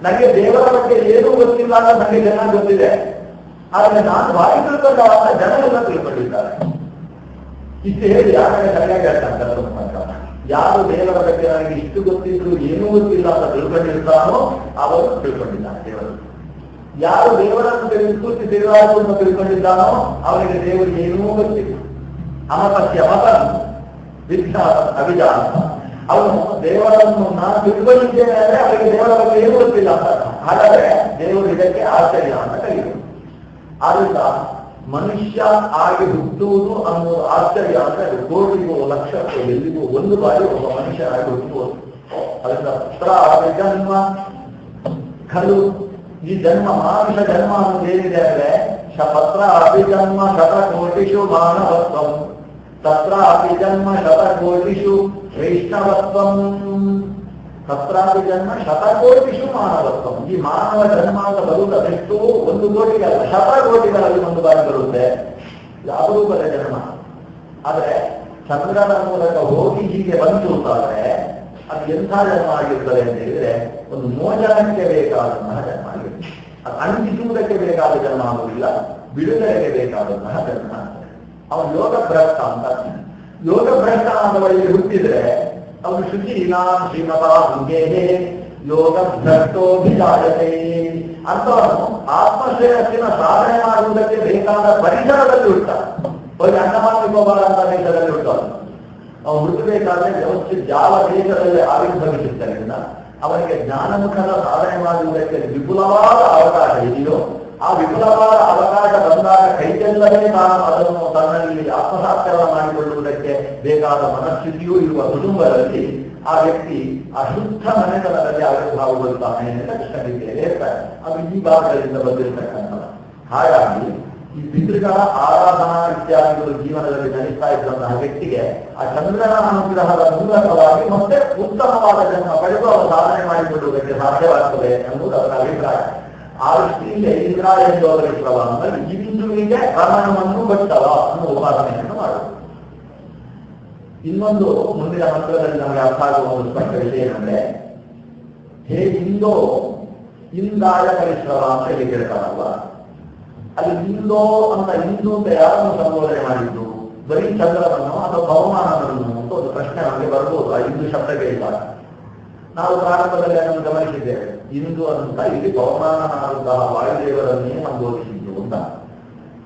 ನನಗೆ ದೇವರ ಬಗ್ಗೆ ಏನೂ ಗೊತ್ತಿಲ್ಲ ಅಂತ ನನಗೆ ಜನ ಗೊತ್ತಿದೆ, ಆದರೆ ನಾನು ಬಾರಿ ತಿಳ್ಕೊಂಡವ ಅಂತ ಜನ ಎಲ್ಲ ತಿಳ್ಕೊಂಡಿದ್ದಾರೆ. ಇಷ್ಟು ಹೇಳಿ ಯಾಕಂದ್ರೆ ಸರಿಯಾಗಿ ಹೇಳ್ತಾನೆ, ಯಾರು ದೇವರ ಬಗ್ಗೆ ನನಗೆ ಇಷ್ಟು ಗೊತ್ತಿದ್ರು ಏನೂ ಗೊತ್ತಿಲ್ಲ ಅಂತ ತಿಳ್ಕೊಂಡಿರ್ತಾನೋ ಅವರು ತಿಳ್ಕೊಂಡಿದ್ದಾನೆ ದೇವರು. ಯಾರು ದೇವರನ್ನು ಪೂರ್ತಿ ತಿಳಿವಾಗುವನ್ನು ತಿಳ್ಕೊಂಡಿದ್ದಾನೋ ಅವನಿಗೆ ದೇವರಿಗೆ ಏನೂ ಗೊತ್ತಿಲ್ಲ. ಅಮಪಸ್ಯ ಮತನ್ ವಿಜ್ಞಾನ ಅಭಿಜಾನ. ಅವನು ದೇವರನ್ನು ನಾನು ತಿಳ್ಕೊಂಡಿದ್ದೇನೆ ಅಂದ್ರೆ ಅವರಿಗೆ ದೇವರ ಬಗ್ಗೆ ಏನೂ ಗೊತ್ತಿಲ್ಲ ಅಂತ. ಹಾಗಾದ್ರೆ ದೇವರು ಇದಕ್ಕೆ ಆಶ್ಚರ್ಯ ಅಂತ ಕರೆಯುವುದು. ಆದ್ರಿಂದ ಮನುಷ್ಯ ಆಗಿ ಹುಟ್ಟುವುದು ಅನ್ನೋದು ಆಶ್ಚರ್ಯ ಅಂದ್ರೆ ಅದು ಕೋಟಿಗೂ ಲಕ್ಷಕ್ಕೂ ಎಲ್ಲಿಗೂ ಒಂದು ಬಾರಿ ಒಬ್ಬ ಮನುಷ್ಯನಾಗಿ ಹುಟ್ಟುವುದು. ಅದರಿಂದ ಪುತ್ರ ಜನ್ಮ ಖಲು, ಈ ಜನ್ಮ ಮಾನುಷ ಜನ್ಮ ಅನ್ನೋದು ಏನಿದೆ ಅಂದ್ರೆ ಪತ್ರ ಅಭಿಜನ್ಮ ಶತಕೋಟಿಷು ಮಾನವತ್ವಂ, ತತ್ರ ಅಭಿಜನ್ಮ ಶತಕೋಟಿಷು ವೈಷ್ಣವತ್ವಂ, ತತ್ರಾಪಿ ಜನ್ಮ ಶತಕೋಟಿಷು ಮಾನವತ್ವಂ. ಈ ಮಾನವ ಜನ್ಮ ಅಂತ ಬರುವುದೆಷ್ಟು ಒಂದು ಕೋಟಿಗಲ್ಲ, ಶತಕೋಟಿಗಳಲ್ಲಿ ಒಂದು ಬಾರಿ ಬರುತ್ತೆ. ಇದು ಅಪರೂಪದ ಜನ್ಮ. ಆದ್ರೆ ಚಂದ್ರನ ಮೂಲಕ ಹೋಗಿ ಹೀಗೆ ಬಂತು ಅಂತಾದ್ರೆ ಅದು ಎಂಥ ಜನ್ಮ ಆಗಿರ್ತದೆ ಅಂತ ಹೇಳಿದ್ರೆ ಒಂದು ಮೋಚನಕ್ಕೆ ಬೇಕಾದಂತಹ ಜನ್ಮ ಆಗಿರುತ್ತೆ. ಅದು ಅಂಟಿಸುವುದಕ್ಕೆ ಬೇಕಾದ ಜನ್ಮ ಆಗುವುದಿಲ್ಲ, ಬಿಡುಗಡೆಗೆ ಬೇಕಾದಂತಹ ಜನ್ಮ. ಅವನು ಯೋಗ ಭ್ರಷ್ಟ ಅಂತ. ಯೋಗ ಭ್ರಷ್ಟ ಆದವರಿಗೆ ಹುಟ್ಟಿದ್ರೆ ಅವನು ಶುಚಿನಾಂ ಶ್ರೀಮತ ಅಂಗೇಹೇ ಯೋಗ ಭ್ರಷ್ಟೋಭಿಜಾಯತೆ ಅಂತವನು ಆತ್ಮಶ್ರೇಯಸ್ಸಿನ ಸಾಧನೆ ಮಾಡುವುದಕ್ಕೆ ಬೇಕಾದ ಪರಿಸರದಲ್ಲಿ ಹುಟ್ಟ. ಹೋಗಿ ಅಂಡಮಾನ್ ಅಂತ ದೇಶದಲ್ಲಿ ಹುಟ್ಟವನು. ಅವನು ಹುಟ್ಟಬೇಕಾದ್ರೆ ವ್ಯವಸ್ಥಿತ ಯಾವ ದೇಶದಲ್ಲಿ ಆವಿರ್ಭವಿಸುತ್ತರಿಂದ ಅವನಿಗೆ ಜ್ಞಾನಮುಖದ ಸಾಧನೆ ಮಾಡುವುದಕ್ಕೆ ವಿಪುಲವಾದ ಅವಕಾಶ ಇದೆಯೋ ಆ ವಿಪುಲವಾದ ಅವಕಾಶ ಬಂದಾಗ ಕೈಗೆಲ್ಲವೇ ತಾನು ಅದನ್ನು ತನ್ನಲ್ಲಿ ಆತ್ಮಸಾತ್ಕಾರ ಮಾಡಿಕೊಳ್ಳುವುದಕ್ಕೆ ಬೇಕಾದ ಮನಸ್ಥಿತಿಯೂ ಇರುವ ಕುಟುಂಬದಲ್ಲಿ ಆ ವ್ಯಕ್ತಿ ಅಶುದ್ಧ ಮನೆತನದಲ್ಲಿ ಆವಿರ್ಭಾವಗೊಳ್ಳುತ್ತಾನೆ ಅಂತ ಕೃಷ್ಣಗೀತೆಯಲ್ಲಿ ಹೇಳ್ತಾರೆ. ಅದು ಈ ಭಾಗಗಳಿಂದ ಬಂದಿರತಕ್ಕಂಥ. ಹಾಗಾಗಿ ಈ ಪಿತೃಗಳ ಆರಾಧನಾ ಇತ್ಯಾದಿಗಳು ಜೀವನದಲ್ಲಿ ನಡೆಸ್ತಾ ಇದ್ದಂತಹ ವ್ಯಕ್ತಿಗೆ ಆ ಚಂದ್ರನ ಅನುಗ್ರಹದ ಮೂಲಕವಾಗಿ ಮತ್ತೆ ಉತ್ತಮವಾದ ಜನ್ಮ ಪಡೆದು ಅವರು ಸಾಧನೆ ಮಾಡಿಕೊಳ್ಳುವುದಕ್ಕೆ ಸಾಧ್ಯವಾಗ್ತದೆ ಅನ್ನುವುದು ಅವರ ಅಭಿಪ್ರಾಯ. ಆ ದೃಷ್ಟಿಯಿಂದ ಇಂದ್ರಾಯಂದೋದರಿಸುವ ಅಂದರೆ ಇಂದುವಿಗೆ ರಮಣವನ್ನು ಕೊಟ್ಟವ ಅನ್ನೋ ಉಪಾಸನೆಯನ್ನು ಮಾಡುವುದು. ಇನ್ನೊಂದು ಮುಂದಿನ ಮಂತ್ರದಲ್ಲಿ ನಮಗೆ ಅರ್ಥ ಆಗುವ ಒಂದು ಸ್ಪಷ್ಟ ವಿಷಯ ಏನಂದ್ರೆ, ಹೇ ಇಂದೋ ಇಂದಾಯ ಪರಿಶ್ರಮ ಅಂತ ಹೇಳಿ ಕೇಳ್ತಾರಲ್ವ, ಅಲ್ಲಿ ಇಂದೋ ಅಂತ ಇಂದು ಅಂತ ಯಾರನ್ನು ಸಂಬೋಧನೆ ಮಾಡಿದ್ದು? ಬರೀ ಚಂದ್ರನನ್ನು ಅಥವಾ ಪವಮಾನವನ್ನು ಅಂತ ಒಂದು ಪ್ರಶ್ನೆ ನಮಗೆ ಬರ್ಬೋದು ಆ ಇಂದು ಶಬ್ದಕ್ಕೆ ಇದ್ದಾಗ. ನಾವು ಪ್ರಾರಂಭದಲ್ಲಿ ಅದನ್ನು ಗಮನಿಸಿದ್ದೇವೆ. ಇಂದು ಅಂತ ಇಲ್ಲಿ ಪವಮಾನನಾದಂತಹ ವಾಯುದೇವರನ್ನೇ ಸಂಬೋಧಿಸಿದ್ದು ಅಂತ.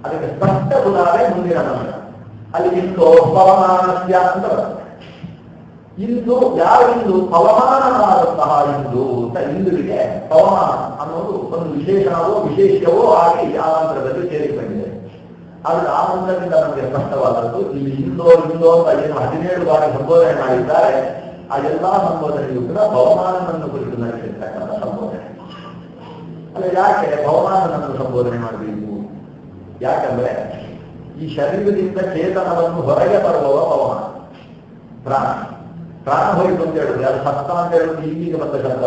ಅದಕ್ಕೆ ಸ್ಪಷ್ಟ ಉದಾಹರಣೆ ಮುಂದಿನ ಮಂತ್ರ. ಅಲ್ಲಿ ಇಂದು ಪವಮಾನಸ್ಯ ಅಂತ ಬರ್ತದೆ. ಇಂದು ಯಾರಿಂದು? ಪವಮಾನನಾದಂತಹ ಇಂದು ಅಂತ. ಇಂದುವಿಗೆ ಪವಮಾನ ಅನ್ನೋದು ಒಂದು ವಿಶೇಷಣವೋ ವಿಶೇಷವೋ ಆಗಿ ಆ ಮಂತ್ರದಲ್ಲಿ ಸೇರಿಕೊಂಡಿದೆ. ಆದ್ರೆ ಆ ಮಂತ್ರದಿಂದ ನಮಗೆ ಸ್ಪಷ್ಟವಾದದ್ದು ಇಲ್ಲಿ ಇಂದೋ ಅಂತ ಏನು 17 ಬಾರಿ ಸಂಬೋಧನೆ ಮಾಡಿದ್ದಾರೆ. ಆ ಎಲ್ಲಾ ಸಂಬೋಧನೆಯೂ ಕೂಡ ಪವಮಾನನನ್ನು ಕುರಿತು ನಡೆಸಿರ್ತಕ್ಕಂಥ ಸಂಬೋಧನೆ. ಅಲ್ಲ, ಯಾಕೆ ಪವಮಾನನನ್ನು ಸಂಬೋಧನೆ ಮಾಡಬೇಕು? ಯಾಕಂದ್ರೆ ಈ ಶರೀರದಿಂದ ಚೇತನವನ್ನು ಹೊರಗೆ ಬರುವವ ಪವಮಾನ ಪ್ರಾಣ. ಪ್ರಾಣ ಹೋಯಿತು ಅಂತ ಹೇಳಿದ್ರೆ ಅದು ಸತ್ತ ಅಂತ ಹೇಳುವುದು ಈಗೀಗ ಬಂದ ಶಬ್ದ.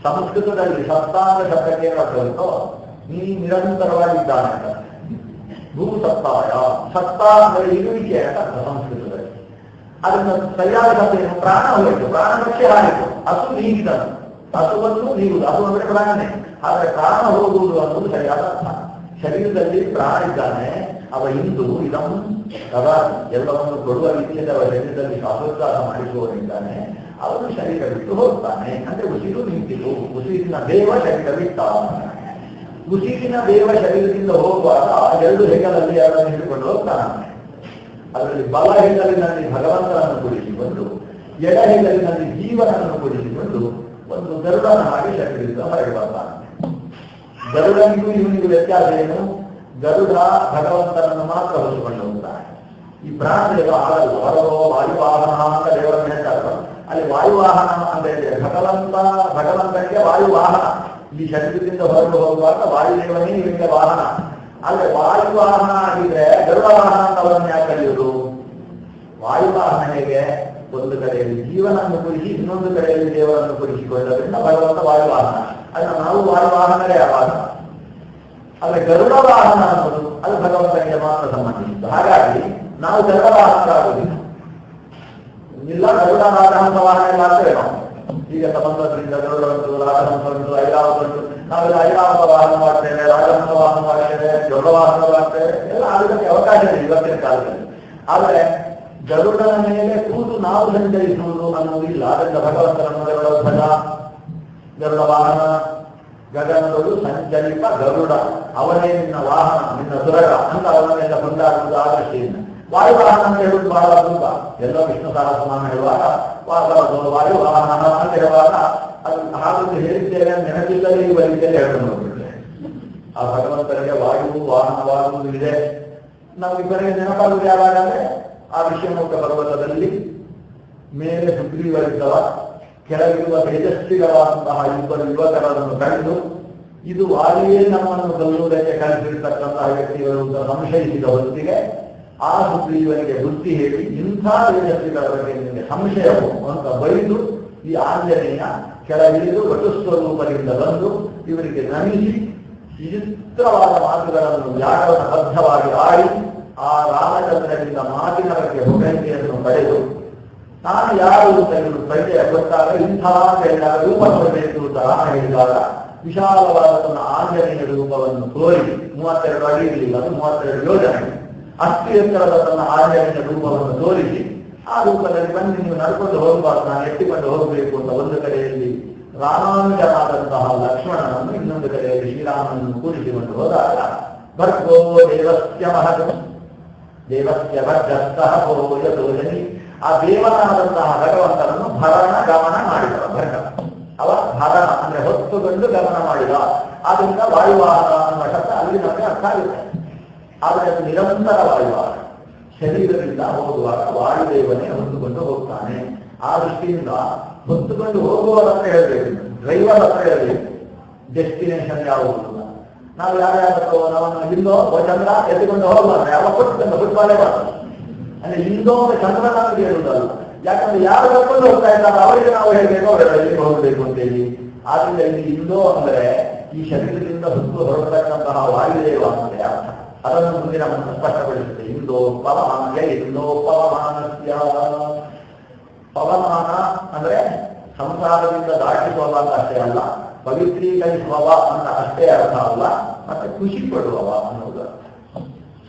ಸಂಸ್ಕೃತದಲ್ಲಿ ಸತ್ತ ಅಂತ ಶಬ್ದಕ್ಕೆ ಏನು ಅರ್ಥ ಉಂಟು? ನೀ ನಿರಂತರವಾಗಿದ್ದಾನೆ ಅಂತ. ಭೂ ಸತ್ತಾಯ, ಸತ್ತ ಅಂದರೆ ಇರುವಿಕೆ ಅಂತ ಅರ್ಥ ಸಂಸ್ಕೃತದಲ್ಲಿ. ಅದನ್ನ ಸರಿಯಾದ ಶಬ್ದ ಏನು? ಪ್ರಾಣ ಹೋಯಿತು, ಪ್ರಾಣ ಪಕ್ಷೆ ಹಾರಿತು, ಹಸು ನೀಗಿದನು, ಹಸುವನ್ನು ನೀಗುವುದು, ಹಸು ಅಂದರೆ ಪ್ರಾಣನೇ. ಆದರೆ ಪ್ರಾಣ ಹೋಗುವುದು ಅನ್ನೋದು ಸರಿಯಾದ ಅರ್ಥ. ಶರೀರದಲ್ಲಿ ಪ್ರಾಣ ಇದ್ದಾನೆ, ಅವ ಇಂದು ಇದನ್ನು ಸದಾ ಎಲ್ಲವನ್ನು ಕೊಡುವ ರೀತಿಯಲ್ಲಿ ಅವರ ಶರೀರದಲ್ಲಿ ಶ್ವಾಸೋಚ್ಛ್ವಾಸ ಮಾಡಿಸುವವನಿದ್ದಾನೆ. ಅವನು ಶರೀರ ಬಿಟ್ಟು ಹೋಗ್ತಾನೆ. ಅಂದ್ರೆ ಉಸಿರು ನಿಂತಿತು, ಉಸಿರಿನ ದೇವ ಶರೀರ ಬಿಟ್ಟ. ಉಸಿರಿನ ದೇವ ಶರೀರದಿಂದ ಹೋಗುವಾಗ ಎರಡು ಹೆಗಲಲ್ಲಿ ಅದನ್ನು ಹಿಡಿದುಕೊಂಡು ಹೋಗ್ತಾನೆ. ಅದರಲ್ಲಿ ಬಲ ಹೆಗಲಿನಲ್ಲಿ ಭಗವಂತನನ್ನು ಕೂಡಿಸಿಕೊಂಡು, ಎಡ ಹೆಗಲಿನಲ್ಲಿ ಜೀವನನ್ನು ಕೂಡಿಸಿಕೊಂಡು ಒಂದು ಗರುಡನ ಹಾಗೆ ಶರೀರದಿಂದ ಹೊರಗೆ ಬರ್ತಾನೆ. ಗರುಡನಿಗೂ ಇವನಿಗೂ ವ್ಯತ್ಯಾಸ ಏನು? ಗರುಡ ಭಗವಂತನನ್ನು ಮಾತ್ರ ಹೊರಿಸಿಕೊಂಡು ಹೋಗ್ತಾನೆ. ಈ ಪ್ರಾಣದೇವ ಆಗಲ್ಲ. ಹೊರಗೋ ವಾಯುವಾಹನ ಅಂತ ದೇವರನ್ನು ಹೇಳ್ತಾರೆ. ಅಲ್ಲಿ ವಾಯುವಾಹನ ಅಂತ ಹೇಳಿದ್ರೆ ಭಗವಂತನಿಗೆ ವಾಯುವಾಹನ. ಈ ಶರೀರದಿಂದ ಹೊರಗೆ ಹೋಗುವಾಗ ವಾಯುದೇವನೇ ಇವನಿಗೆ ವಾಹನ. ಆದ್ರೆ ವಾಯುವಾಹನ ಆಗಿದ್ರೆ ಗರುಡ ವಾಹನ ಅಂತ ಅವರನ್ನು ಯಾಕೆ ಕರೆಯುವುದು? ವಾಯುವಾಹನ ಹೇಗೆ? ಒಂದು ಕಡೆಯಲ್ಲಿ ಜೀವನನ್ನು ಕುರಿಸಿ ಇನ್ನೊಂದು ಕಡೆಯಲ್ಲಿ ದೇವರನ್ನು ಕುರಿಸಿಕೊಳ್ಳೋದ್ರಿಂದ ಭಗವಂತ ವಾಯುವಾಹನ. ಅದನ್ನು ನಾವು ವಾಯುವಾಹನರೇ ಆವಾಗ. ಆದ್ರೆ ಗರುಡ ವಾಹನ ಅನ್ನೋದು ಅದು ಭಗವಂತನಿಗೆ ಮಾತ್ರ ಸಂಬಂಧಿಸಿದ್ದು. ಹಾಗಾಗಿ ನಾವು ಗರುಡ ವಾಹನರಾಗುವುದಿಲ್ಲ. ಇಲ್ಲ ಗರುಡ ರಾಜಹಂಸ ವಾಹನ ಎಲ್ಲ ಆಗ್ತೇವೆ ನಾವು. ಈಗ ಸಂಬಂಧದಿಂದ ಗರುಡ ಉಂಟು, ರಾಜಹಂಸ ಉಂಟು, ಐರಾವತ ಉಂಟು. ನಾವೆಲ್ಲ ಐರಾವತ ವಾಹನ ಮಾಡ್ತೇವೆ, ರಾಜಹಂಸ ವಾಹನ ಮಾಡ್ತೇವೆ, ಗರುಡ ವಾಹನ ಮಾಡ್ತೇವೆ. ಎಲ್ಲ ಆಗೋದಕ್ಕೆ ಅವಕಾಶ ಇದೆ ಇವತ್ತಿನ ಕಾಲದಲ್ಲಿ. ಆದರೆ ಗರುಡನ ಮೇಲೆ ಕೂತು ನಾವು ಸಂಚರಿಸುವುದು ಅನ್ನೋದಿಲ್ಲ. ಅದರಿಂದ ಭಗವಂತನನ್ನು ಗರುಡ ಧ್ವಜ, ಗರುಡ ವಾಹನ, ಗಗನದೊಳು ಸಂಚರಿತ ಗರುಡ, ಅವನೇ ನಿನ್ನ ವಾಹನ, ನಿನ್ನ ಸುರಗ ಅಂತ ಅವನನ್ನೆಲ್ಲ ಕೊಂಡಾಡುವುದು ಆ ದೃಷ್ಟಿಯಿಂದ. ವಾಯುವಾಹನ ಅಂತ ಹೇಳುವುದು ಬಹಳ ಅದ್ಭುತ. ಎಲ್ಲೋ ವಿಷ್ಣು ಸಹಸ್ರನಾಮ ಹೇಳುವಾಗ ವಾಯುವಾಹನ ಅಂತ ಹೇಳುವಾಗ ಅದು ಹಾಗಂದು ಹೇಳಿದ್ದೇವೆ ನೆನಪಿಲ್ಲದೆ ಈ ವೈದ್ಯದಲ್ಲಿ ಹೇಳ್ಕೊಂಡು ಹೋಗ್ಬಿಡ್ತೇವೆ. ಆ ಭಗವಂತನಿಗೆ ವಾಯು ವಾಹನವಾಗುವುದು ಇದೆ. ನಾವು ಇಬ್ಬರಿಗೆ ನೆನಪಾಗುವುದು ಯಾವಾಗ ಅಂದ್ರೆ ಆ ವಿಷಯಮುಖ ಪರ್ವತದಲ್ಲಿ ಮೇಲೆ ಸುಗ್ರೀವರಿದ್ದವ, ಕೆಳಗಿರುವ ತೇಜಸ್ವಿಗಳಾದಂತಹ ಇಬ್ಬರು ಯುವಕರನ್ನು ಕಂಡು ಇದು ವಾಲಿಯೇ ನಮ್ಮನ್ನು ಕೊಲ್ಲುವುದಕ್ಕೆ ಕಲಿಸಿರ್ತಕ್ಕಂತಹ ವ್ಯಕ್ತಿಗಳು ಅಂತ ಸಂಶಯಿಸಿದ ಹೊತ್ತಿಗೆ ಆ ಸುಗ್ರೀವನಿಗೆ ಬುದ್ಧಿ ಹೇಳಿ ಇಂಥ ತೇಜಸ್ವಿಗಳ ಬಗ್ಗೆ ನಿಮಗೆ ಸಂಶಯವು ಅಂತ ಬೈದು ಈ ಆಂಜನೇಯ ಕೆಳಗಿಳಿದು ವಟುಸ್ವರೂಪದಿಂದ ಬಂದು ಇವರಿಗೆ ನಮಿಸಿ ವಿಚಿತ್ರವಾದ ಮಾತುಗಳನ್ನು ವ್ಯಾಕರಣಬದ್ಧವಾಗಿ ಆಡಿ ಆ ರಾಮಚಂದ್ರನಿಂದ ಮಾತಿನ ಬಗ್ಗೆ ಹೊಗಳಿಕೆಯನ್ನು ಪಡೆದು ನಾನು ಯಾರು ಅಂತ ಇವರು ಪರಿಚಯ ಕೊಟ್ಟಾಗ ಇಂಥ ಹೇಳಿದಾಗ ರೂಪ ಕೊಡಬೇಕು ಅಂತ ರಾಮ ಹೇಳಿದಾಗ ವಿಶಾಲವಾದ ತನ್ನ ಆಂಜನೇಯ ರೂಪವನ್ನು ತೋರಿ 32 ಅಡಿ ಇರಲಿಲ್ಲ, ಅದು 32 ಯೋಜನೆ ಅಷ್ಟು ಎತ್ತರದ ತನ್ನ ಆಂಜನೇಯ ರೂಪವನ್ನು ತೋರಿಸಿ ಆ ರೂಪದಲ್ಲಿ ಬಂದು ನೀವು ನಡ್ಕೊಂಡು ಹೋಗಬಾರ್ದು, ನಾನು ಎತ್ತಿಕೊಂಡು ಹೋಗಬೇಕು ಅಂತ ಒಂದು ಕಡೆಯಲ್ಲಿ ರಾಮಾನುಜನಾದಂತಹ ಲಕ್ಷ್ಮಣನನ್ನು ಇನ್ನೊಂದು ಕಡೆಯಲ್ಲಿ ಶ್ರೀರಾಮನನ್ನು ಕೂಡಿಸಿಕೊಂಡು ಹೋದಾಗ ಭರ್ಗೋ ದೇವಸ್ಯ ಮಹತ್ ದೇವಸ್ಯ ಭರ್ಗಸ್ತಃ ಭೋಯ ತೋಜನಿ, ಆ ದೇವನಾದಂತಹ ಭಗವಂತನನ್ನು ಭರಣ ಗಮನ ಮಾಡಿದ. ಭರ್ಗ ಅವ ಭರಣ ಅಂದ್ರೆ ಹೊತ್ತುಕೊಂಡು ಗಮನ ಮಾಡಿದ. ಆದ್ರಿಂದ ವಾಯುವಾಹನ ಅನ್ನುವ ಶಬ್ದ ಅಲ್ಲಿ ನಮಗೆ ಅರ್ಥ ಆಗುತ್ತೆ. ಆದರೆ ಅದು ನಿರಂತರ ವಾಯುವಾಹನ. ಶರೀರದಿಂದ ಹೋಗುವಾಗ ವಾಯುದೇವನೇ ಹೊತ್ತುಕೊಂಡು ಹೋಗ್ತಾನೆ. ಆ ದೃಷ್ಟಿಯಿಂದ ಹೊತ್ತುಕೊಂಡು ಹೋಗುವವರ ಹತ್ರ ಹೇಳ್ಬೇಕು, ಡ್ರೈವರ್ ಹತ್ರ ಹೇಳ್ಬೇಕು ಡೆಸ್ಟಿನೇಷನ್ ಯಾವುದು. ನಾವು ಯಾರ್ಯಾರು ನಾವನ್ನು ಹಿಂದೋ ಚಂದ್ರ ಎತ್ತಿಕೊಂಡು ಹೋಗ್ಬಾರ್ದು, ಯಾವ ಕೊಟ್ಟು ಫುಟ್ಬಾಲೇ ಬರ್ತದೆ. ಅಂದ್ರೆ ಹಿಂದೋ ಚಂದ್ರನ ಹೇಳುವುದಲ್ಲ. ಯಾಕಂದ್ರೆ ಯಾರು ಕರ್ಕೊಂಡು ಹೋಗ್ತಾ ಇದ್ದಾರೆ ಅವರಿಗೆ ನಾವು ಹೇಳ್ಬೇಕು ಅವರೆಲ್ಲ ಎಲ್ಲಿಗೆ ಹೋಗಬೇಕು ಅಂತೇಳಿ. ಆದ್ರಿಂದ ಇಲ್ಲಿ ಹಿಂದೋ ಅಂದ್ರೆ ಈ ಶರೀರದಿಂದ ಹೊತ್ತು ಹೊರಡತಕ್ಕಂತಹ ವಾಯುದೇವ ಅಂತ ಅರ್ಥ. ಅದನ್ನು ಮುಂದಿನ ಮಂತ್ರ ಸ್ಪಷ್ಟಪಡಿಸುತ್ತೆ. ಹಿಂದೋ ಪವಮಾನ ಹಿಂದೋ ಪವಮಾನಸ್ಯ. ಪವಮಾನ ಅಂದ್ರೆ ಸಂಸಾರದಿಂದ ದಾಟಿಸುವ ಅಂತ ಅಷ್ಟೇ ಅಲ್ಲ, ಪವಿತ್ರೀಕರಿಸುವವ ಅಂತ ಅಷ್ಟೇ ಅರ್ಥ ಅಲ್ಲ, ಮತ್ತೆ ಖುಷಿ ಪಡುವವ ಅನ್ನೋದು,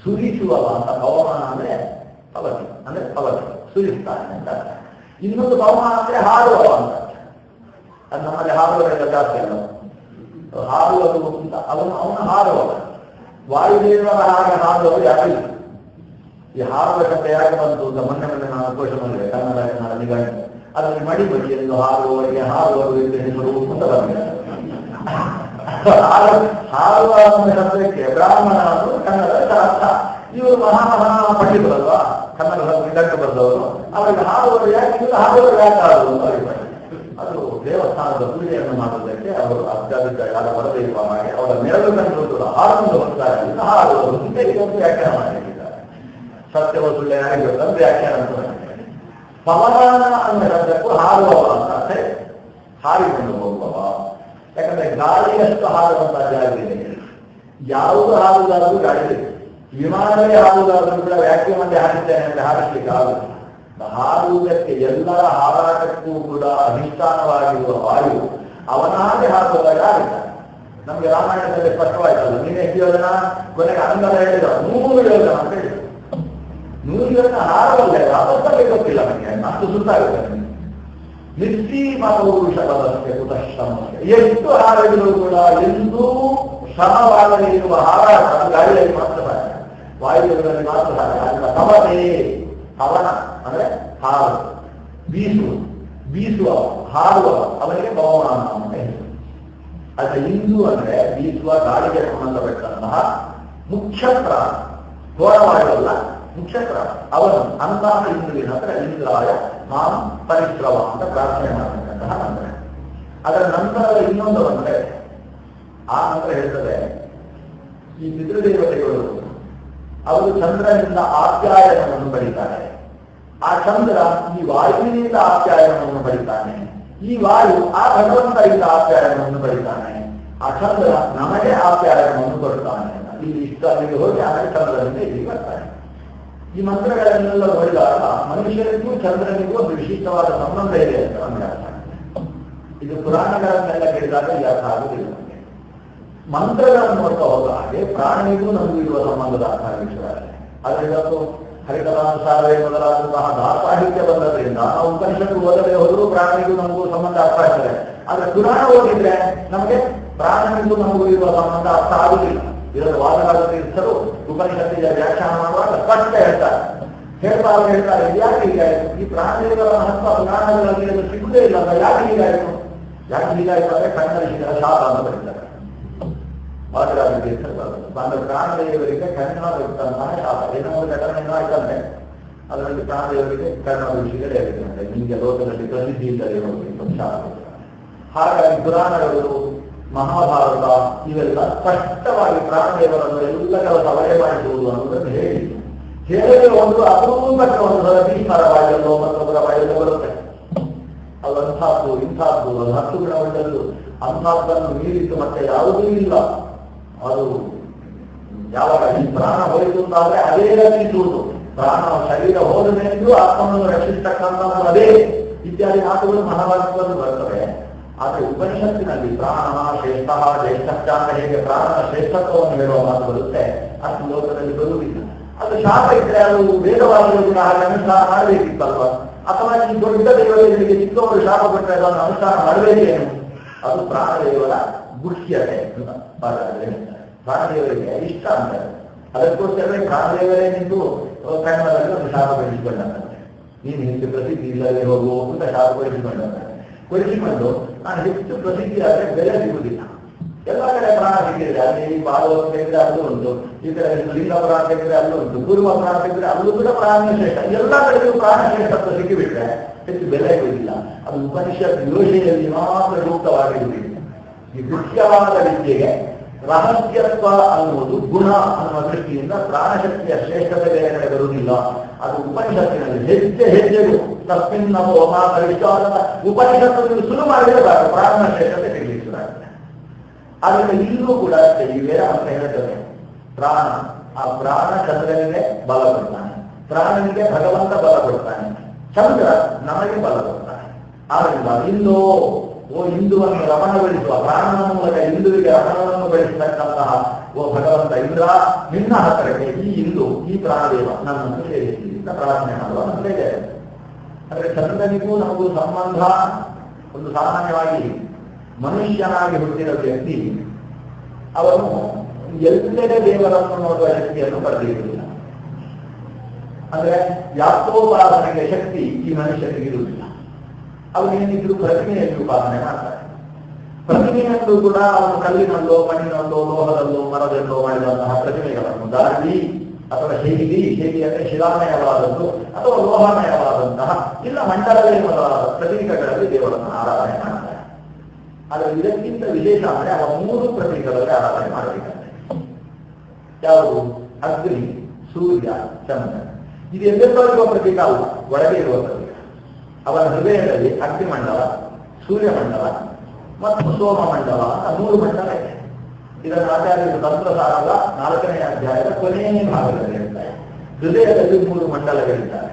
ಸುರಿಸುವವ ಅಂತ. ಪವಮಾನ ಅಂದ್ರೆ ಪವತಿ ಅಂದ್ರೆ ಪವತಿ ಸುರಿಸ್ತಾನೆ ಅಂತ. ಇನ್ನೊಂದು ಪವಮಾನ ಅಂದ್ರೆ ಹಾಡುವವ ಅಂತ. ಅದು ನಮ್ಮಲ್ಲಿ ಹಾಡುವವರೆಲ್ಲ ಜಾಸ್ತಿ ಅಲ್ಲ, ಹಾಡುವುದು ಅಂತ ಅವನು ಹಾಡುವವ. ವಾಯುದೇವರ ಹಾಗೆ ಹಾಡುವವರು ಯಾರಿಲ್ಲ. ಈ ಹಾಡುವ ಶಬ್ದ ಯಾಕೆ ಬಂತು ಅಂತ ಮೊನ್ನೆ ನಾನು ಘೋಷ ಮಾಡಿದೆ ಕನ್ನಡ ನಿಘಂಟು. ಅದರಲ್ಲಿ ಮಡಿಬಡಿ ಎಂದು ಹಾಡುವವರಿಗೆ ಹಾಡುವರು ಎಂದು ಹೆಸರು ಅಂತ ಬಂದಿದೆ. ಹಾಡುವ ಶಬ್ದಕ್ಕೆ ಬ್ರಾಹ್ಮಣ ಅದು ಕನ್ನಡದ ಅರ್ಥ. ಇವರು ಮಹಾ ಪಂಡಿತರಲ್ವಾ, ಕನ್ನಡ ನಿಘಂಟು ಬಂದವರು. ಅವರಿಗೆ ಹಾಡುವರು ಯಾಕೆ ಹಾಡುವರು ಯಾಕೆ ಹಾಡುವುದು ಅಂತ ಅಭಿಪ್ರಾಯ. ಅದು ದೇವಸ್ಥಾನದ ಪೂಜೆಯನ್ನು ಮಾಡುವುದಕ್ಕೆ ಅವರು ಅತ್ಯಧಿಕ ಯಾರ ಹೊರದೈವ ಮಾಡಿ ಅವರ ನೆರಳು ಕಂಡು ಹಾಡುವುದು ಹೋಗ್ತಾರೆ. ಹಾಡುವುದು ಅಂತ ಇದೊಂದು ವ್ಯಾಖ್ಯಾನ ಮಾಡಿದ್ದಾರೆ. ಸತ್ಯವ ಸುಳ್ಳೆ ಯಾರಿಗೆ ವ್ಯಾಖ್ಯಾನ ಅಂತ ಮಾಡಿದ್ದಾರೆ. ಪವಮಾನ ಅನ್ನೋ ಶಬ್ದಕ್ಕೂ ಹಾರುವವ ಅಂತ ಅರ್ಥ ಇದೆ. ಹಾರಿಕೊಂಡು ಹೋಗುವವ. ಯಾಕಂದ್ರೆ ಗಾಳಿಯಷ್ಟು ಹಾರುವಂತಹ ಜಾಗವಿದೆ. ಯಾವುದು ಹಾರುವುದಾದ್ರೂ ಗಾಳಿ ಇದೆ. ವಿಮಾನವೇ ಹಾರುವುದಾದ್ರೂ ಕೂಡ ವ್ಯಾಕ್ಯೂಮ್ ಅಲ್ಲಿ ಹಾರಿದ್ದೇನೆ ಅಂದ್ರೆ ಹಾರಿಸ್ಲಿಕ್ಕೆ ಆಗುತ್ತೆ. ಹಾರುವುದಕ್ಕೆ ಎಲ್ಲರ ಹಾರಾಟಕ್ಕೂ ಕೂಡ ಅಧಿಷ್ಠಾನವಾಗಿರುವ ವಾಯು ಅವನಾಗೆ ಹಾರುವುದಾಗ ಆಗುತ್ತಾನೆ. ನಮ್ಗೆ ರಾಮಾಯಣದಲ್ಲಿ ಸ್ಪಷ್ಟವಾಯ್ತಲ್ಲ, ನೀನೇ ಯೋಜನ ಕೊನೆಗೆ ಅಂಗಲ ಹೇಳಿದ 100 ಯೋಜನ ಅಂತ ಹೇಳಿದ್ರು. 100 ಯೋಜನ ಹಾರವಲ್ಲೇ ವಾಪಸ್ಸಲ್ಲಿ ಗೊತ್ತಿಲ್ಲ ನನಗೆ, ಅಷ್ಟು ಸುತ್ತಾಗುತ್ತೆ. ನಿಶ್ಚೀಮ ಪೌರುಷ ಬಲಕ್ಕೆ ಕುತಶ್ರಮಕ್ಕೆ ಎಷ್ಟು ಹಾರಿದರೂ ಕೂಡ ಎಂದೂ ಶ್ರಮವಾಗದೇ ಇರುವ ಹಾರಾಟ ಗಾಳಿಯಲ್ಲಿ ಮಾತ್ರ ಸಾಧ್ಯ, ವಾಯುವಿನಲ್ಲಿ ಮಾತ್ರ ಸಾಧ್ಯ. ಅದನ್ನ ಪವನೇ, ಪವನ ಅಂದ್ರೆ ಹಾರು, ಬೀಸುವ ಹಾರುವ ಅವನಿಗೆ ಪವಮಾನ ಅಂತ ಹೇಳಿದರು. ಆದರೆ ಇಂದು ಅಂದ್ರೆ ಬೀಸುವ ಗಾಳಿಗೆ ಸಂಬಂಧಪಟ್ಟಂತಹ ಮುಖ್ಯ ಪ್ರಾಣ, ಘೋರವಾಯುವಲ್ಲ ಮುಖ್ಯ ಪ್ರಾಣ. ಅವನು ಅಂತಹ ಇಂದ್ರಿನ ಹತ್ರ ಇಂದ್ರಾಯ ಮಾಂ ಪರಿಶ್ರವ ಅಂತ ಪ್ರಾರ್ಥನೆ ಮಾಡತಕ್ಕಂತಹ ಮಂತ್ರ. ಅದರ ನಂತರದ ಇನ್ನೊಂದು ಅಂದ್ರೆ ಆ ಮಂತ್ರ ಹೇಳ್ತದೆ, ಈ ಪಿತೃದೇವತೆಗಳು ಅವರು ಚಂದ್ರನಿಂದ ಆಪ್ಯಾಯನವನ್ನು ಪಡಿತಾರೆ. ಆ ಚಂದ್ರ ಈ ವಾಯುವಿನಿಂದ ಆಪ್ಯಾಯನವನ್ನು ಪಡಿತಾನೆ. ಈ ವಾಯು ಆ ಭಗವಂತರಿಂದ ಆಪ್ಯಾಯನವನ್ನು ಪಡಿತಾನೆ. ಆ ಚಂದ್ರ ನಮಗೆ ಆಪ್ಯಾಯನವನ್ನು ಕೊಡ್ತಾನೆ. ಇಲ್ಲಿ ಇಷ್ಟ ಅಲ್ಲಿಗೆ ಹೋಗಿ ಆಮೇಲೆ ಚಂದ್ರನಿಂದ ಇಲ್ಲಿಗೆ ಬರ್ತಾನೆ. ಈ ಮಂತ್ರಗಳನ್ನೆಲ್ಲ ನೋಡಿದಾಗ ಮನುಷ್ಯರಿಗೂ ಚಂದ್ರನಿಗೂ ಒಂದು ವಿಶಿಷ್ಟವಾದ ಸಂಬಂಧ ಇದೆ ಅಂತ ನಮಗೆ ಅರ್ಥ ಆಗುತ್ತೆ. ಇದು ಪುರಾಣಗಳನ್ನೆಲ್ಲ ಕೇಳಿದಾಗ ಈ ಅರ್ಥ ಆಗುವುದಿಲ್ಲ ನಮಗೆ. ಮಂತ್ರಗಳನ್ನು ನೋಡ್ತಾ ಹೋದ ಹಾಗೆ ಪ್ರಾಣಿಗೂ ನಮಗೂ ಇರುವ ಸಂಬಂಧದ ಅರ್ಥ ಆಗಿರುತ್ತದೆ. ಅದರಿಂದ ಹರಿಕಥಾನುಸಾರವೇ ಮೊದಲಾದಂತಹ ದಾಸಾಹಿತ್ಯ ಬಂದದ್ರಿಂದ ನಾವು ಉಪನಿಷತ್ತು ಓದದೆ ಹೋದರೂ ಪ್ರಾಣಿಗೂ ನಮಗೂ ಸಂಬಂಧ ಅರ್ಥ ಆಗ್ತದೆ. ಆದ್ರೆ ಪುರಾಣ ಓದಿದ್ರೆ ನಮಗೆ ಪ್ರಾಣಿಗೂ ನಮಗೂ ಇರುವ ಸಂಬಂಧ ಅರ್ಥ ಆಗುವುದಿಲ್ಲ. ಇದರ ವಾದವಾದ ತೀರ್ಥರು ಉಪನಿಷತ್ತಿಗೆ ವ್ಯಾಖ್ಯಾನ ಮಾಡುವಾಗ ಸ್ಪಷ್ಟ ಹೇಳ್ತಾರೆ ಯಾಕೆ ಹೀಗಾಯಿತು, ಈ ಪ್ರಾಣಿಗಳ ಮಹತ್ವ ಪುರಾಣಗಳಲ್ಲಿ ಸಿಗುವುದೇ ಇಲ್ಲ ಅಂತ ಯಾಕೆ ಹೀಗಾಯಿತು ಅಂದ್ರೆ ಕನ್ನಡ ಶಿಖರ ಶಾಪ ಅಂತ ಬರೀತಾರೆ. ವಾದರಾಜ ತೀರ್ಥರು ಅಂದ್ರೆ ಪ್ರಾಣದೇವರಿಗೆ ಕನ್ನಡದಂತಹ ಶಾಪ ಏನೋ ಒಂದು ಘಟನೆ ಆಯ್ತಂದ್ರೆ ಅದರಲ್ಲಿ ಪ್ರಾಣದೇವರಿಗೆ ಕನ್ನಡ ಋಷಿಗಳೇ ಇರುತ್ತೆ. ನಿಮಗೆ ಲೋಕದಲ್ಲಿ ಪ್ರಸಿದ್ಧಿ ಇಲ್ಲದೆ ಹೋಗಿ ಶಾಪ. ಹಾಗಾಗಿ ಪುರಾಣಗಳು, ಮಹಾಭಾರತ ಇವೆಲ್ಲ ಸ್ಪಷ್ಟವಾಗಿ ಪ್ರಾಣದೇವರನ್ನು ಎಲ್ಲ ಕೆಲಸ ಅವರೇ ಮಾಡಿಸುವುದು ಅನ್ನೋದನ್ನು ಹೇಳಿ ಒಂದು ಅಪರೂಪಕ್ಕೆ ಒಂದು ಸಲ ಭೀಷ್ಮರ ಬಾಯಲ್ಲೋ ಮತ್ತೊಬ್ಬರ ಬಾಯಲ್ಲೋ ಬರುತ್ತೆ. ಅದು ಅಂಥದ್ದು ಇಂಥದ್ದು, ಅದು 10 ಗುಣ ಉಳ್ಳದ್ದು, ಅಂಥದ್ದನ್ನು ಮೀರಿತು ಮತ್ತೆ ಯಾವುದೂ ಇಲ್ಲ. ಅದು ಯಾವಾಗ ಈ ಪ್ರಾಣ ಹೋಯಿತು ಅಂತಾದ್ರೆ ಅದೇ ರಕ್ಷಿಸುವುದು. ಪ್ರಾಣ ಶರೀರ ಹೋದ ಮೇಲೂ ಆತ್ಮವನ್ನು ರಕ್ಷಿಸತಕ್ಕಂಥದ್ದು ಅದೇ ಇತ್ಯಾದಿ ಮಾತುಗಳು ಮಹಾಭಾರತದಲ್ಲಿ ಬರ್ತವೆ. ಆದರೆ ಉಪನಿಷತ್ತಿನಲ್ಲಿ ಪ್ರಾಣ ಶ್ರೇಷ್ಠ ಜ್ಯೇಷ್ಠ ಅಂತ ಹೇಗೆ ಪ್ರಾಣನ ಶ್ರೇಷ್ಠತ್ವವನ್ನು ಹೇಳುವ ಮಾತು ಬರುತ್ತೆ, ಅಷ್ಟು ಲೋಕದಲ್ಲಿ ಬರುವುದಿಲ್ಲ. ಅದು ಶಾಪ ಇದ್ರೆ ಅದು ವೇದವಾದಗಳಿಂದ ಹಾಗೆ ಅನುಷ್ಠಾನ ಮಾಡಬೇಕಿತ್ತಲ್ವ? ಅಥವಾ ಈ ದೊಡ್ಡ ದೇವತೆಗಳಿಗೆ ಚಿಕ್ಕವರು ಶಾಪ ಕೊಟ್ಟರೆ ಅದನ್ನು ಅನುಷ್ಠಾನ ಮಾಡಬೇಕೇನು? ಅದು ಪ್ರಾಣದೇವರ ಗುಹ್ಯತೆ ಅಂತ ಪ್ರಾಣದೇವರಿಗೆ ಇಷ್ಟ ಅಂತಾರೆ. ಅದಕ್ಕೋಸ್ಕರವೇ ಪ್ರಾಣದೇವರೇ ನಿಂತು ಕನ್ನಡದಲ್ಲಿ ಒಂದು ಶಾಪ ಬೆಳೆಸಿಕೊಂಡಂತೆ, ನೀನು ಹೆಚ್ಚು ಪ್ರಸಿದ್ಧಿ ಇಲ್ಲದೆ ಹೋಗುವ ಅಂತ ಶಾಪ ಕೊಡಿಸಿಕೊಂಡು ನಾನು ಹೆಚ್ಚು ಪ್ರಸಿದ್ಧಿ ಆದರೆ ಬೆಲೆ ಸಿಗುವುದಿಲ್ಲ. ಎಲ್ಲ ಕಡೆ ಪ್ರಾಣ ಸಿಕ್ಕಿದ್ರೆ ಅಲ್ಲಿ ಭಾಗವತ ತೆಗೆದ್ರೆ ಅಲ್ಲೂ ಉಂಟು, ಈ ಕಡೆ ಲಿಂಗ ಪ್ರಾಣ ತೆಗೆದ್ರೆ ಅಲ್ಲೂ ಉಂಟು, ಪೂರ್ವ ಪ್ರಾಣ ತೆಗೆದ್ರೆ ಅಲ್ಲೂ ಕೂಡ ಪ್ರಾಣ ಶ್ರೇಷ್ಠ. ಎಲ್ಲ ಕಡೆಗೂ ಪ್ರಾಣ ಶ್ರೇಷ್ಠತ್ವ ಸಿಕ್ಕಿಬಿಟ್ರೆ ಹೆಚ್ಚು ಬೆಲೆ ಇರುವುದಿಲ್ಲ. ಅದು ಉಪನಿಷತ್ ಯೋಜನೆಯಲ್ಲಿ ಮಾತ್ರ ಸೂಕ್ತವಾಗಿರುವುದಿಲ್ಲ. ಈ ಮುಖ್ಯವಾದ ವಿದ್ಯೆಗೆ ರಹಸ್ಯತ್ವ ಅನ್ನುವುದು ಗುಣ ಅನ್ನುವ ದೃಷ್ಟಿಯಿಂದ ಪ್ರಾಣಶಕ್ತಿಯ ಶ್ರೇಷ್ಠತೆ ಬೇರೆ ಕಡೆ ಬರುವುದಿಲ್ಲ. ಅದು ಉಪನಿಷತ್ತಿನಲ್ಲಿ ಹೆಜ್ಜೆಗೂ ತಸ್ಮಿನ್ ನಮ್ಮ ಪರಿಷ್ಠವಾದ ಉಪನಿಷತ್ತು ಶುರು ಮಾಡಿರಬಾರದು, ಪ್ರಾಣನ ಶ್ರೇಷ್ಠತೆ ತಿಳಿಸಲಾಗಿದೆ. ಆದ್ದರಿಂದ ಇಲ್ಲೂ ಕೂಡ ಈ ವೇದ ಅಂತ ಹೇಳ್ತದೆ, ಪ್ರಾಣ ಆ ಪ್ರಾಣ ಚಂದ್ರನಿಗೆ ಬಲ ಕೊಡ್ತಾನೆ, ಪ್ರಾಣನಿಗೆ ಭಗವಂತ ಬಲ ಕೊಡ್ತಾನೆ, ಚಂದ್ರ ನಮಗೆ ಬಲ ಕೊಡ್ತಾನೆ. ಆದ್ದರಿಂದ ಇಂದು ಹಿಂದುವನ್ನು ರಮಣಗೊಳಿಸುವ ಪ್ರಾಣನ ಮೂಲಕ ಹಿಂದುವಿಗೆ ರಮಣವನ್ನು ಬೆಳೆಸತಕ್ಕಂತಹ ಓ ಭಗವಂತ ಇಂದ್ರ, ನಿನ್ನ ಹತ್ತಿರಕ್ಕೆ ಈ ಹಿಂದೂ ಈ ಪ್ರಾಣದೇವ ನನ್ನನ್ನು ಸೇರಿಸಿ ಅಂತ ಪ್ರಾರ್ಥನೆ ಮಾಡುವ ಅಂತ ಇದೆ. ಅಂದ್ರೆ ಚಂದ್ರನಿಗೂ ನಮಗೂ ಸಂಬಂಧ ಒಂದು ಸಾಮಾನ್ಯವಾಗಿ ಮನುಷ್ಯನಾಗಿ ಹುಟ್ಟಿದ ವ್ಯಕ್ತಿ ಅವನು ಎಲ್ಲೆಡೆ ದೇವರನ್ನು ನೋಡುವ ಶಕ್ತಿಯನ್ನು ಪಡೆದಿರುವುದಿಲ್ಲ. ಅಂದ್ರೆ ವ್ಯಾಪ್ತೋಪಾಸನೆಗೆ ಶಕ್ತಿ ಈ ಮನುಷ್ಯನಿಗೆ ಇರುವುದಿಲ್ಲ. ಅವನೇನಿದ್ರು ಪ್ರತಿಮೆಯಲ್ಲಿ ಉಪಾಸನೆ ಮಾಡ್ತಾರೆ. ಪ್ರತಿಮೆಯಲ್ಲೂ ಕೂಡ ಅವನು ಕಲ್ಲಿನಲ್ಲೋ ಮಣ್ಣಿನಲ್ಲೋ ಲೋಹದಲ್ಲೋ ಮರದಲ್ಲೋ ಮಾಡಿದಂತಹ ಪ್ರತಿಮೆಗಳನ್ನು ದಾರಿ ಅಥವಾ ಶೈಲಿ ಅಂದರೆ ಶಿಲಾಮಯವಾದದ್ದು ಅಥವಾ ಲೋಹಮಯವಾದಂತಹ ಇಲ್ಲ ಮಂಡಲವೇ ಮೊದಲಾದ ಪ್ರತೀಕಗಳಲ್ಲಿ ದೇವರನ್ನು ಆರಾಧನೆ ಮಾಡ್ತಾರೆ. ಆದರೆ ಇದಕ್ಕಿಂತ ವಿಶೇಷ ಅಂದರೆ ಅವ 3 ಪ್ರತೀಕಗಳಲ್ಲಿ ಆರಾಧನೆ ಮಾಡಬೇಕಾದ್ರೆ ಯಾವುದು? ಅಗ್ನಿ, ಸೂರ್ಯ, ಚಂದ್ರ. ಇದು ಎಲ್ಲೆಲ್ಲೋ ಇರುವ ಪ್ರತೀಕ ಅಲ್ಲ, ಒಳಗೆ ಇರುವ ಪ್ರತೀಕ. ಅವನ ಹೃದಯದಲ್ಲಿ ಅಗ್ನಿಮಂಡಲ, ಸೂರ್ಯಮಂಡಲ ಮತ್ತು ಸೋಮಮಂಡಲ ಅಂತ 3 ಮಂಡಲ ಇದೆ. ಇದನ್ನು ಆಚಾರ್ಯರು ತಂತ್ರಸಾರದ 4ನೇ ಅಧ್ಯಾಯದ ಕೊನೆಯ ಭಾಗದಲ್ಲಿ ಹೇಳ್ತಾರೆ. ಹೃದಯದಲ್ಲಿ 3 ಮಂಡಲಗಳಿದ್ದಾರೆ.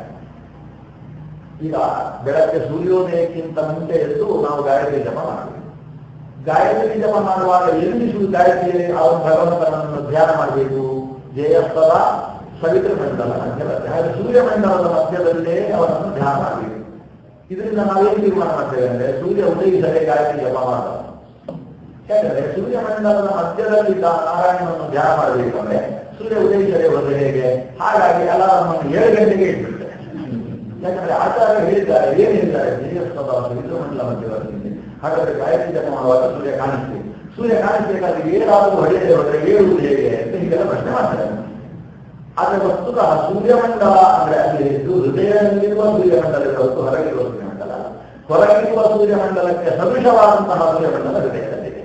ಈಗ ಬೆಳಗ್ಗೆ ಸೂರ್ಯೋದಯಕ್ಕಿಂತ ಮುಂಚೆ ಎದ್ದು ನಾವು ಗಾಯತ್ರಿ ಜಪ ಮಾಡಬೇಕು. ಗಾಯತ್ರಿ ಜಪ ಮಾಡುವಾಗ ಎಲ್ಲಿ ಗಾಯತ್ರಿ ಅವನು ಭಗವಂತನನ್ನು ಧ್ಯಾನ ಮಾಡಬೇಕು. ಜಯಸ್ಥಳ ಸವಿತೃ ಮಂಡಲ ಮಧ್ಯದಲ್ಲಿ, ಹಾಗೆ ಸೂರ್ಯಮಂಡಲದ ಮಧ್ಯದಲ್ಲೇ ಅವನನ್ನು ಧ್ಯಾನ ಮಾಡಬೇಕು. ಇದರಿಂದ ನಾವೇನು ತೀರ್ಮಾನ ಮಾಡ್ತೇವೆ ಅಂದ್ರೆ ಸೂರ್ಯ ಉದಯಿಸಲೇ ಗಾಯತ್ರಿ ಜಪ ಮಾಡಬಹುದು. ಯಾಕಂದ್ರೆ ಸೂರ್ಯಮಂಡಲದ ಮಧ್ಯದಲ್ಲಿ ನಾರಾಯಣನನ್ನು ಧ್ಯಾನ ಮಾಡಬೇಕು ಅಂದ್ರೆ ಸೂರ್ಯ ಉದಯಿಸಲೇ ಹೋದ್ರೆ ಹೇಗೆ? ಹಾಗಾಗಿ ಅಲಾರಮ್ಮನ್ನು 7 ಗಂಟೆಗೆ ಇಟ್ಬಿಡ್ತಾರೆ. ಯಾಕಂದ್ರೆ ಆಚಾರ್ಯ ಹೇಳಿದ್ದಾರೆ, ಏನ್ ಹೇಳಿದ್ದಾರೆ? ಜಯಸ್ಥಳ ಸವಿತೃ ಮಂಡಲ ಮಧ್ಯದಲ್ಲಿ. ಹಾಗಾದ್ರೆ ಗಾಯತ್ರಿ ಜಪ ಮಾಡುವಾಗ ಸೂರ್ಯ ಕಾಣಿಸ್ಬೇಕು. ಸೂರ್ಯ ಕಾಣಿಸ್ಬೇಕಾದ್ರೆ ಏನಾದರೂ ಹೊಡೆಯದೆ ಹೋದ್ರೆ ಏಳುವುದು ಹೇಗೆ ಅಂತ ಹೀಗೆಲ್ಲ ಪ್ರಶ್ನೆ ಮಾಡ್ತಾರೆ. ಆದ್ರೆ ವಸ್ತುತಃ ಸೂರ್ಯಮಂಡಲ ಅಂದ್ರೆ ಅಲ್ಲಿ ಹೃದಯದಲ್ಲಿರುವ ಸೂರ್ಯಮಂಡಲ ಹೊರತು ಹೊರಗಿರುವ ಸೂರ್ಯಮಂಡಲ. ಹೊರಗಿರುವ ಸೂರ್ಯಮಂಡಲಕ್ಕೆ ಸದೃಶವಾದಂತಹ ಸೂರ್ಯಮಂಡಲ ಹೃದಯದಲ್ಲಿದೆ.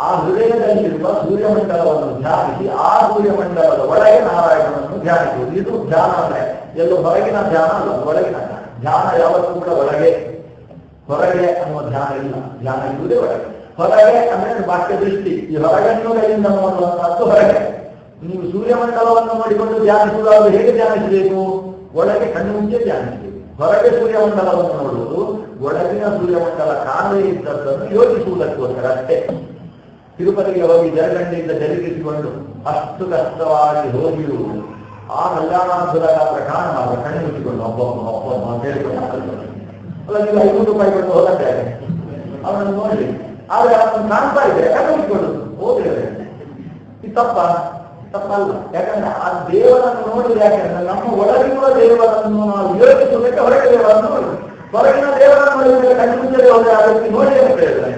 ಆ ಹೃದಯದಲ್ಲಿರುವ ಸೂರ್ಯಮಂಡಲವನ್ನು ಧ್ಯಾನಿಸಿ ಆ ಸೂರ್ಯಮಂಡಲದ ಒಳಗೆ ನಾರಾಯಣನನ್ನು ಧ್ಯಾನಿಸುವುದು. ಇದು ಧ್ಯಾನ ಅಂದ್ರೆ ಎಲ್ಲೋ ಹೊರಗಿನ ಧ್ಯಾನ ಅಲ್ಲ, ಒಳಗಿನ ಧ್ಯಾನ. ಧ್ಯಾನ ಯಾವತ್ತೂ ಕೂಡ ಒಳಗೆ, ಹೊರಗೆ ಅನ್ನುವ ಧ್ಯಾನ ಇಲ್ಲ. ಧ್ಯಾನ ಇರುವುದೇ ಒಳಗೆ. ಹೊರಗೆ ಅಂದ್ರೆ ಬಾಹ್ಯ ದೃಷ್ಟಿ. ಈ ಹೊರಗಣ್ಣುಗಳಿಂದ ನೋಡುವಂತಹದ್ದು ಹೊರಗೆ. ನೀವು ಸೂರ್ಯಮಂಡಲವನ್ನು ನೋಡಿಕೊಂಡು ಧ್ಯಾನಿಸುವುದಾದ್ರೆ ಹೇಗೆ ಧ್ಯಾನಿಸಬೇಕು? ಒಳಗೆ ಕಣ್ಣು ಮುಂಚೆ ಧ್ಯಾನಿಸಬೇಕು. ಹೊರಗೆ ಸೂರ್ಯಮಂಡಲವನ್ನು ನೋಡುವುದು, ಒಳಗಿನ ಸೂರ್ಯಮಂಡಲ ಕಾಣದೇ ಇದ್ದದ್ದನ್ನು ಯೋಚಿಸುವುದಕ್ಕೋಸ್ಕರ ಅಷ್ಟೇ. ತಿರುಪತಿಗೆ ಹೋಗಿ ಜಲಗಂಡಿಯಿಂದ ಜರುಗಿಸಿಕೊಂಡು ಅಷ್ಟು ಕಷ್ಟವಾಗಿ ಹೋಗಿಯೂ ಆ ಕಲ್ಯಾಣಾಂಶದ ಕಾರಣವಾದ ಕಣ್ಣು ಮುಚ್ಚಿಕೊಂಡು ಒಬ್ಬೊಬ್ಬ ಅಂತ ಹೇಳಿಕೊಂಡು ಅಲ್ಲ, ನೀವು 500 ರೂಪಾಯಿ ಕೊಟ್ಟು ಹೋಗುತ್ತೇವೆ ಅವನನ್ನು ನೋಡಿ. ಆದ್ರೆ ಅವನು ಕಾಣ್ತಾ ಇದೆ, ಕಣ್ಣು ಮುಚ್ಚಿಕೊಂಡು ಹೋಗಿದ್ರೆ ಇದು ತಪ್ಪಲ್ಲ. ಯಾಕಂದ್ರೆ ಆ ದೇವರನ್ನು ನೋಡಿದ್ರೆ, ಯಾಕಂದ್ರೆ ನಮ್ಮ ಒಳಗಿರುವ ದೇವರನ್ನು ನಾವು ಯೋಚಿಸಬೇಕು, ಹೊರಗೆ ದೇವರನ್ನು ನೋಡಿ. ಹೊರಗಿನ ದೇವರನ್ನು ನೋಡಿದ್ರೆ ಕಣ್ಣು ಮುಚ್ಚದೆ ಹೋದ್ರೆ ಆ ವ್ಯಕ್ತಿ ನೋಡಿ ಅಂತ ಹೇಳ್ತಾನೆ.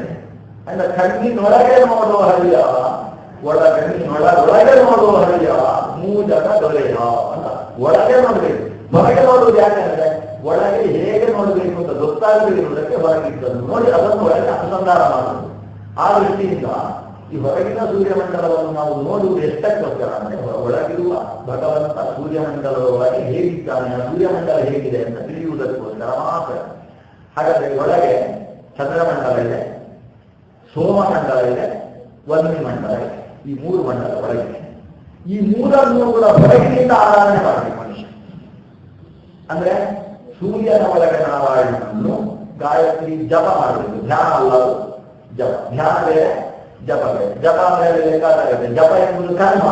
ಅಂದ್ರೆ ಕಣ್ಣಿನೊಳಗೆ ನೋಡುವ ಹರಿಯ, ಒಳಗೆ ನೋಡುವ ಹರಿಯ, ಮೂಜಕ ದೊರೆಯ ಅಂತ. ಒಳಗೆ ನೋಡ್ಬೇಕು, ಹೊರಗೆ ನೋಡುವುದು ಯಾಕಂದ್ರೆ ಒಳಗೆ ಹೇಗೆ ನೋಡಬೇಕು ಅಂತ ಗೊತ್ತಾಗದಿರುವುದಕ್ಕೆ ಹೊರಗಿದ್ದನ್ನು ನೋಡಿ ಅದನ್ನು ಒಳಗೆ ಅನುಸಂಧಾನ ಮಾಡುವುದು. ಆ ದೃಷ್ಟಿಯಿಂದ ಈ ಹೊರಗಿನ ಸೂರ್ಯಮಂಡಲವನ್ನು ನಾವು ನೋಡುವುದು ಎಷ್ಟಕ್ಕೋಸ್ಕರ ಅಂದ್ರೆ ಒಳಗಿರುವ ಭಗವಂತ ಸೂರ್ಯಮಂಡಲದ ಒಳಗೆ ಹೇಗಿದ್ದಾನೆ, ಆ ಸೂರ್ಯಮಂಡಲ ಹೇಗಿದೆ ಅಂತ ತಿಳಿಯುವುದಕ್ಕೋಸ್ಕರ ಮಾತ್ರ. ಹಾಗಾದ್ರೆ ಒಳಗೆ ಚಂದ್ರಮಂಡಲ ಇದೆ, ಸೋಮಮಂಡಲ ಇದೆ, ವನ್ನಿ ಮಂಡಲ ಇದೆ. ಈ 3 ಮಂಡಲ ಒಳಗಿದೆ. ಈ 3 ಕೂಡ ಹೊರಗಿನಿಂದ ಆರಾಧನೆ ಮಾಡಬೇಕು ಮನುಷ್ಯ. ಅಂದ್ರೆ ಸೂರ್ಯನ ಒಳಗೆ ನಾರಾಯಣನನ್ನು ಗಾಯತ್ರಿ ಜಪ ಮಾಡಬೇಕು. ಧ್ಯಾನ ಅಲ್ಲ, ಜಪ. ಧ್ಯಾನ ಬೇರೆ, ಜಪ ಬೇರೆ. ಜಪ ಮೇಲೆ ಬೇಕಾಗುತ್ತೆ. ಜಪ ಎಂಬುದು ಕರ್ಮ,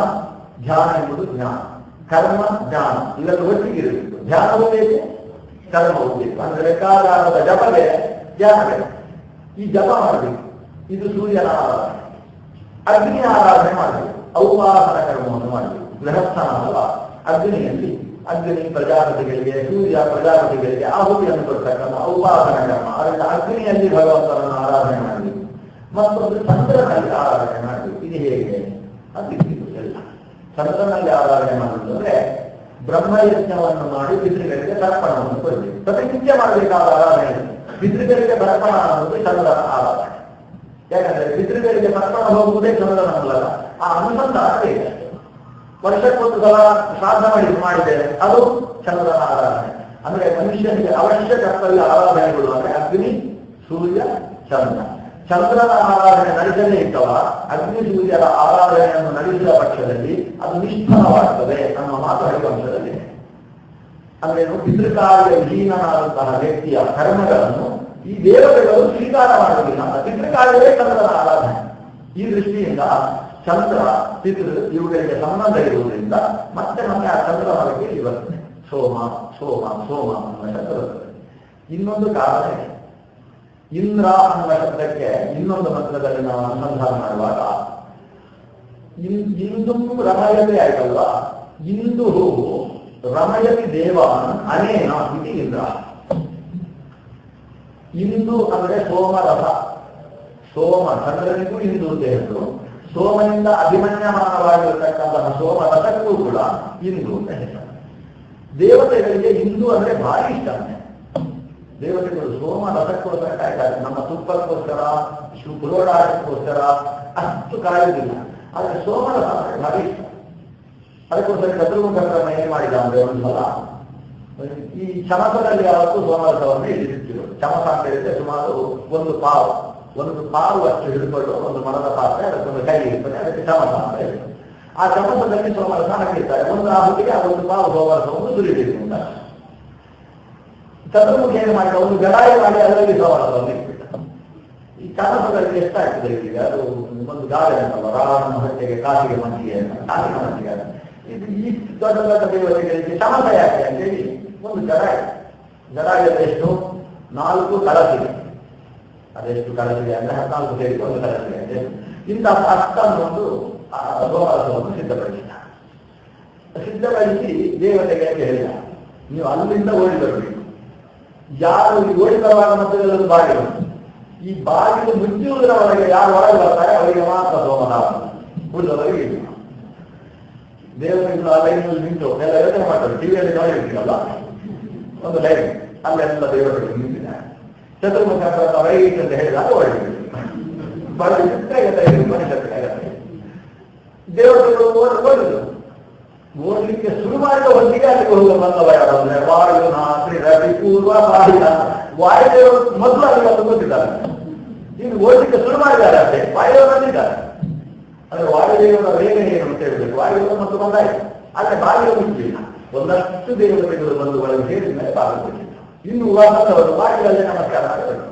ಧ್ಯಾನ ಎಂಬುದು ಜ್ಞಾನ. ಕರ್ಮ ಜ್ಞಾನ ಇವೆಲ್ಲ ಒಟ್ಟಿಗೆ ಇರಬೇಕು. ಧ್ಯಾನವೂ ಬೇಕು, ಕರ್ಮವೂ ಬೇಕು. ಅಂದ್ರೆ ಬೇಕಾದ ಜಪ ಬೇರೆ, ಧ್ಯಾನ ಬೇರೆ. ಈ ಜಪ ಮಾಡಬೇಕು. ಇದು ಸೂರ್ಯನ ಆರಾಧನೆ. ಅಗ್ನಿಯ ಆರಾಧನೆ ಮಾಡಬೇಕು. ಔಪಾಸನ ಕರ್ಮವನ್ನು ಮಾಡಬೇಕು. ಗೃಹಸ್ಥಾನ ಅಗ್ನಿಯಲ್ಲಿ ಅಗ್ನಿ ಪ್ರಜಾಪತಿಗಳಿಗೆ, ಸೂರ್ಯ ಪ್ರಜಾಪತಿಗಳಿಗೆ ಆಹುತಿಯನ್ನು ಕೊಡ್ತಕ್ಕಂಥ ಔಪಾಸನ ಕರ್ಮ. ಅದರಿಂದ ಅಗ್ನಿಯಲ್ಲಿ ಭಗವಂತನನ್ನು ಆರಾಧನೆ ಮಾಡಬೇಕು. ಮತ್ತೊಂದು ಚಂದ್ರನಲ್ಲಿ ಆರಾಧನೆ ಮಾಡಬೇಕು. ಇದು ಹೇಗೆ ಅದು ಎಲ್ಲ ಚಂದ್ರನಲ್ಲಿ ಆರಾಧನೆ ಮಾಡುವುದು ಅಂದ್ರೆ ಬ್ರಹ್ಮಯಜ್ಞವನ್ನು ಮಾಡಿ ಪಿತೃಗಳಿಗೆ ತರ್ಪಣವನ್ನು ಕೊಡಬೇಕು. ಪ್ರತಿನಿತ್ಯ ಮಾಡಬೇಕಾದ ಆರಾಧನೆ. ಪಿತೃಗಳಿಗೆ ತರ್ಪಣ ಅನ್ನೋದು ಚಂದ್ರನ ಆರಾಧನೆ. ಯಾಕಂದ್ರೆ ಪಿತೃಗಳಿಗೆ ತರ್ಪಣ ಹೋಗುವುದೇ ಚಂದ್ರನ ಮೂಲಕ. ಆ ಅನುಸಂಧಾನ ಬೇರೆ. ವರ್ಷಕ್ಕೊಂದು ಸಲ ಶ್ರಾದ್ದ ಮಾಡಿದ್ದೇವೆ, ಅದು ಚಂದ್ರನ ಆರಾಧನೆ. ಅಂದ್ರೆ ಮನುಷ್ಯನಿಗೆ ಅವಶ್ಯ ಕರ್ತವ್ಯ ಆರಾಧನೆಗಳು ಅಂದ್ರೆ ಅಗ್ನಿ, ಸೂರ್ಯ, ಚಂದ್ರ. ಚಂದ್ರನ ಆರಾಧನೆ ನಡೆಸದೇ ಇದ್ದವ ಅಗ್ನಿ ಸೂರ್ಯರ ಆರಾಧನೆಯನ್ನು ನಡೆಸಿದ ಪಕ್ಷದಲ್ಲಿ ಅದು ನಿಷ್ಫಲವಾಗ್ತದೆ ನಮ್ಮ ಮಾತು ಹರಿವಂಶದಲ್ಲಿ. ಅಂದ್ರೆ ಪಿತೃಕಾರ್ಯ ವಿಲೀನನಾದಂತಹ ವ್ಯಕ್ತಿಯ ಕರ್ಮಗಳನ್ನು ಈ ದೇವತೆಗಳು ಸ್ವೀಕಾರ ಮಾಡುವುದಿಲ್ಲ. ಪಿತೃಕಾರ್ಯವೇ ಚಂದ್ರನ ಆರಾಧನೆ. ಈ ದೃಷ್ಟಿಯಿಂದ ಚಂದ್ರ, ಪಿತೃ ಇವುಗಳಿಗೆ ಸಂಬಂಧ ಇರುವುದರಿಂದ ಮತ್ತೆ ಆ ಚಂದ್ರನ ಬಗ್ಗೆ ಬರ್ತದೆ. ಸೋಮ ಸೋಮ ಸೋಮ ಅನ್ನುವ ಶಬ್ದ ಬರ್ತದೆ. ಇನ್ನೊಂದು ಕಾರಣ ಇದೆ. ಇಂದ್ರ ಅನ್ನುವ ಶಬ್ದಕ್ಕೆ ಇನ್ನೊಂದು ಮಂತ್ರದಲ್ಲಿ ನಾವು ಅನುಸಂಧಾನ ಮಾಡುವಾಗ ಇಂದು ರಮಯತೆ ಆಯ್ತಲ್ವಾ, ಇಂದು ರಮಯತಿ ದೇವಾನ್ ಅನೇನ ಇತಿ ಇಂದ್ರ. ಇಂದು ಅಂದ್ರೆ ಸೋಮರಸ. ಸೋಮ ಚಂದ್ರನಿಗೂ ಇಂದು ಅಂತ ಹೆಸರು. ಸೋಮನಿಂದ ಅಭಿಮನ್ಯಮಾನವಾಗಿರತಕ್ಕಂತಹ ಸೋಮರಸಕ್ಕೂ ಕೂಡ ಇಂದು ಅಂತ ಹೆಸರು. ದೇವತೆಗಳಿಗೆ ಇಂದು ಅಂದ್ರೆ ಭಾರಿ ಇಷ್ಟ. ದೇವತೆಗಳು ಸೋಮ ರಸಕ್ಕೋಸ್ಕರ ಕಾಯ್ತಾರೆ. ನಮ್ಮ ತುಪ್ಪಕ್ಕೋಸ್ಕರ, ಪುರೋಡಾಟಕ್ಕೋಸ್ಕರ ಅಷ್ಟು ಕಾಯುವುದಿಲ್ಲ. ಆದ್ರೆ ಸೋಮರಸ ಭಾರಿ ಇಷ್ಟ. ಅದಕ್ಕೋಸ್ಕರ ಕದ್ರುಮುಖರನ್ನ ಏನ್ ಮಾಡಿದ ಅಂದ್ರೆ ಒಂದು ಸಲ ಈ ಚಮಸದಲ್ಲಿ ಯಾವತ್ತು ಸೋಮರಸವನ್ನು ಇಳಿಸುತ್ತಿರು. ಚಮಸ ಅಂತ ಹೇಳಿದ್ರೆ ಸುಮಾರು ಒಂದು ಪಾವು ಅಷ್ಟು ಹಿಡ್ಕೊಂಡು ಒಂದು ಮರದ ಪಾತ್ರೆ, ಅದಕ್ಕೊಂದು ಕೈ ಇರ್ತದೆ, ಅದಕ್ಕೆ ಚಮಸ ಅಂತ ಹೇಳ್ತಾರೆ. ಆ ಚಮಸದಲ್ಲಿ ಸೋಮರಸ ಹಾಕಿರ್ತಾರೆ. ಒಂದು ಆಹುತಿಗೆ ಆ ಒಂದು ಪಾವು ಸೋಮರಸವನ್ನು ಸುರಿಬೇಕು ಅಂತ. ಚತುರ್ಮುಖಿ ಏನು ಮಾಡಿದ, ಒಂದು ಗಡಾಯಿ ಮಾಡಿ ಅದರಲ್ಲಿ ಸೋಮರಸವನ್ನು ಇಟ್ಬಿಟ್ಟ. ಈ ಚಮಸದಲ್ಲಿ ಎಷ್ಟಾಗ್ತದೆ ಈಗ, ಅದು ಒಂದು ಗಾಳಿ ಅಂತಲ್ಲ, ರಾವಣ ಹೊಟ್ಟೆಗೆ ಕಾಸಿಗೆ ಮಂಚಿಗೆ ಅಂತ, ಕಾಸಿಗೆ ಮಂಚಿಗೆ ಅಂತ. ಇದು ಈ ದೊಡ್ಡ ದೊಡ್ಡ ದೇವತೆಗಳಿಗೆ ಚಮಸ ಯಾಕೆ ಅಂತೇಳಿ ಒಂದು ಜಡಾಯಲ್ಲಿ ಎಷ್ಟು 4 ಕಳಸಿದೆ. ಅದೆಷ್ಟು ಕಳಸಿದೆ ಅಂದ್ರೆ 14 ಸೇರಿ ಒಂದು ಕಳಸಿದೆ ಅಂದ್ರೆ ಇಂತಹ ಅಷ್ಟೊಂದು ಸೋಮರಸವನ್ನು ಸಿದ್ಧಪಡಿಸಿ ದೇವತೆಗೆ ಅಂತ ಹೇಳಿದ, ನೀವು ಅಲ್ಲಿಂದ ಓಡಿ ಬರಬೇಕು. ಯಾರು ಓಡಿ ಬರುವಾಗ ಮಧ್ಯದಲ್ಲಿ ಬಾಗಿಲು, ಈ ಬಾಗಿಲು ಮುಚ್ಚುವುದರ ಒಳಗೆ ಯಾರು ಹೊರಗೆ ಬರ್ತಾರೆ ಅವರಿಗೆ ಮಾತ್ರ ಸೋಮನಾಥ, ಉಳಿದವರಿಗೆ ಇಲ್ಲ. ದೇವತೆಗಳು ಆ ಲೈನಲ್ಲಿ ನಿಂತು ಎಲ್ಲ ಯೋಚನೆ ಮಾಡ್ತಾರೆ. ಟಿವಿಯಲ್ಲಿ ನೋಡಿರ್ತೀರಲ್ಲ, ಒಂದು ಲೈನ್ ಅಲ್ಲೆಲ್ಲ ದೇವತೆಗಳು ನಿಂತಿದ್ದಾರೆ. ಚತುರ್ಮುಖ ರೈಟ್ ಅಂತ ಹೇಳಿದಾಗ ಹೊರಡಿದ್ರು. ದೇವತೆಗಳು ಓಡಿದ್ರು. ಓಡಲಿಕ್ಕೆ ಶುರು ಮಾಡಿದ ಹೊತ್ತಿಗೆ ಅಲ್ಲಿಗೆ ಹೋಗುವ ಬಂದವ ಯಾರು ಅಂದ್ರೆ ವಾಯುನಾಥಿ ರವಿ ಪೂರ್ವ ಬಾಹಿರ. ವಾಯುದೇವರು ಮೊದಲು ಅಲ್ಲಿಗೆ ಅದು ಗೊತ್ತಿದ್ದಾರೆ. ಈಗ ಓಡಲಿಕ್ಕೆ ಶುರು ಮಾಡಿದ್ದಾರೆ ಅಷ್ಟೇ, ವಾಯುದೇವರು ಬಂದಿದ್ದಾರೆ. ಅಂದ್ರೆ ವಾಯುದೇವರ ವೇಗ ಏನು ಅಂತ ಹೇಳ್ಬೇಕು. ವಾಯುದೇವರು ಮತ್ತು ಬಂದಾಯಿತು, ಆದರೆ ಬಾಗಿಲು ಮುಚ್ಚಿಲ್ಲ. ಒಂದಷ್ಟು ದೇವತೆಗಳು ಬಂದು ಒಳಗೆ ಸೇರಿದ ಮೇಲೆ ಬಾಗಿಲು ಮುಚ್ಚಿಲ್ಲ. ಇನ್ನು ಬಂದವರು ಬಾಗಿಲಲ್ಲೇ ನಮಸ್ಕಾರ ಮಾಡಬೇಕು.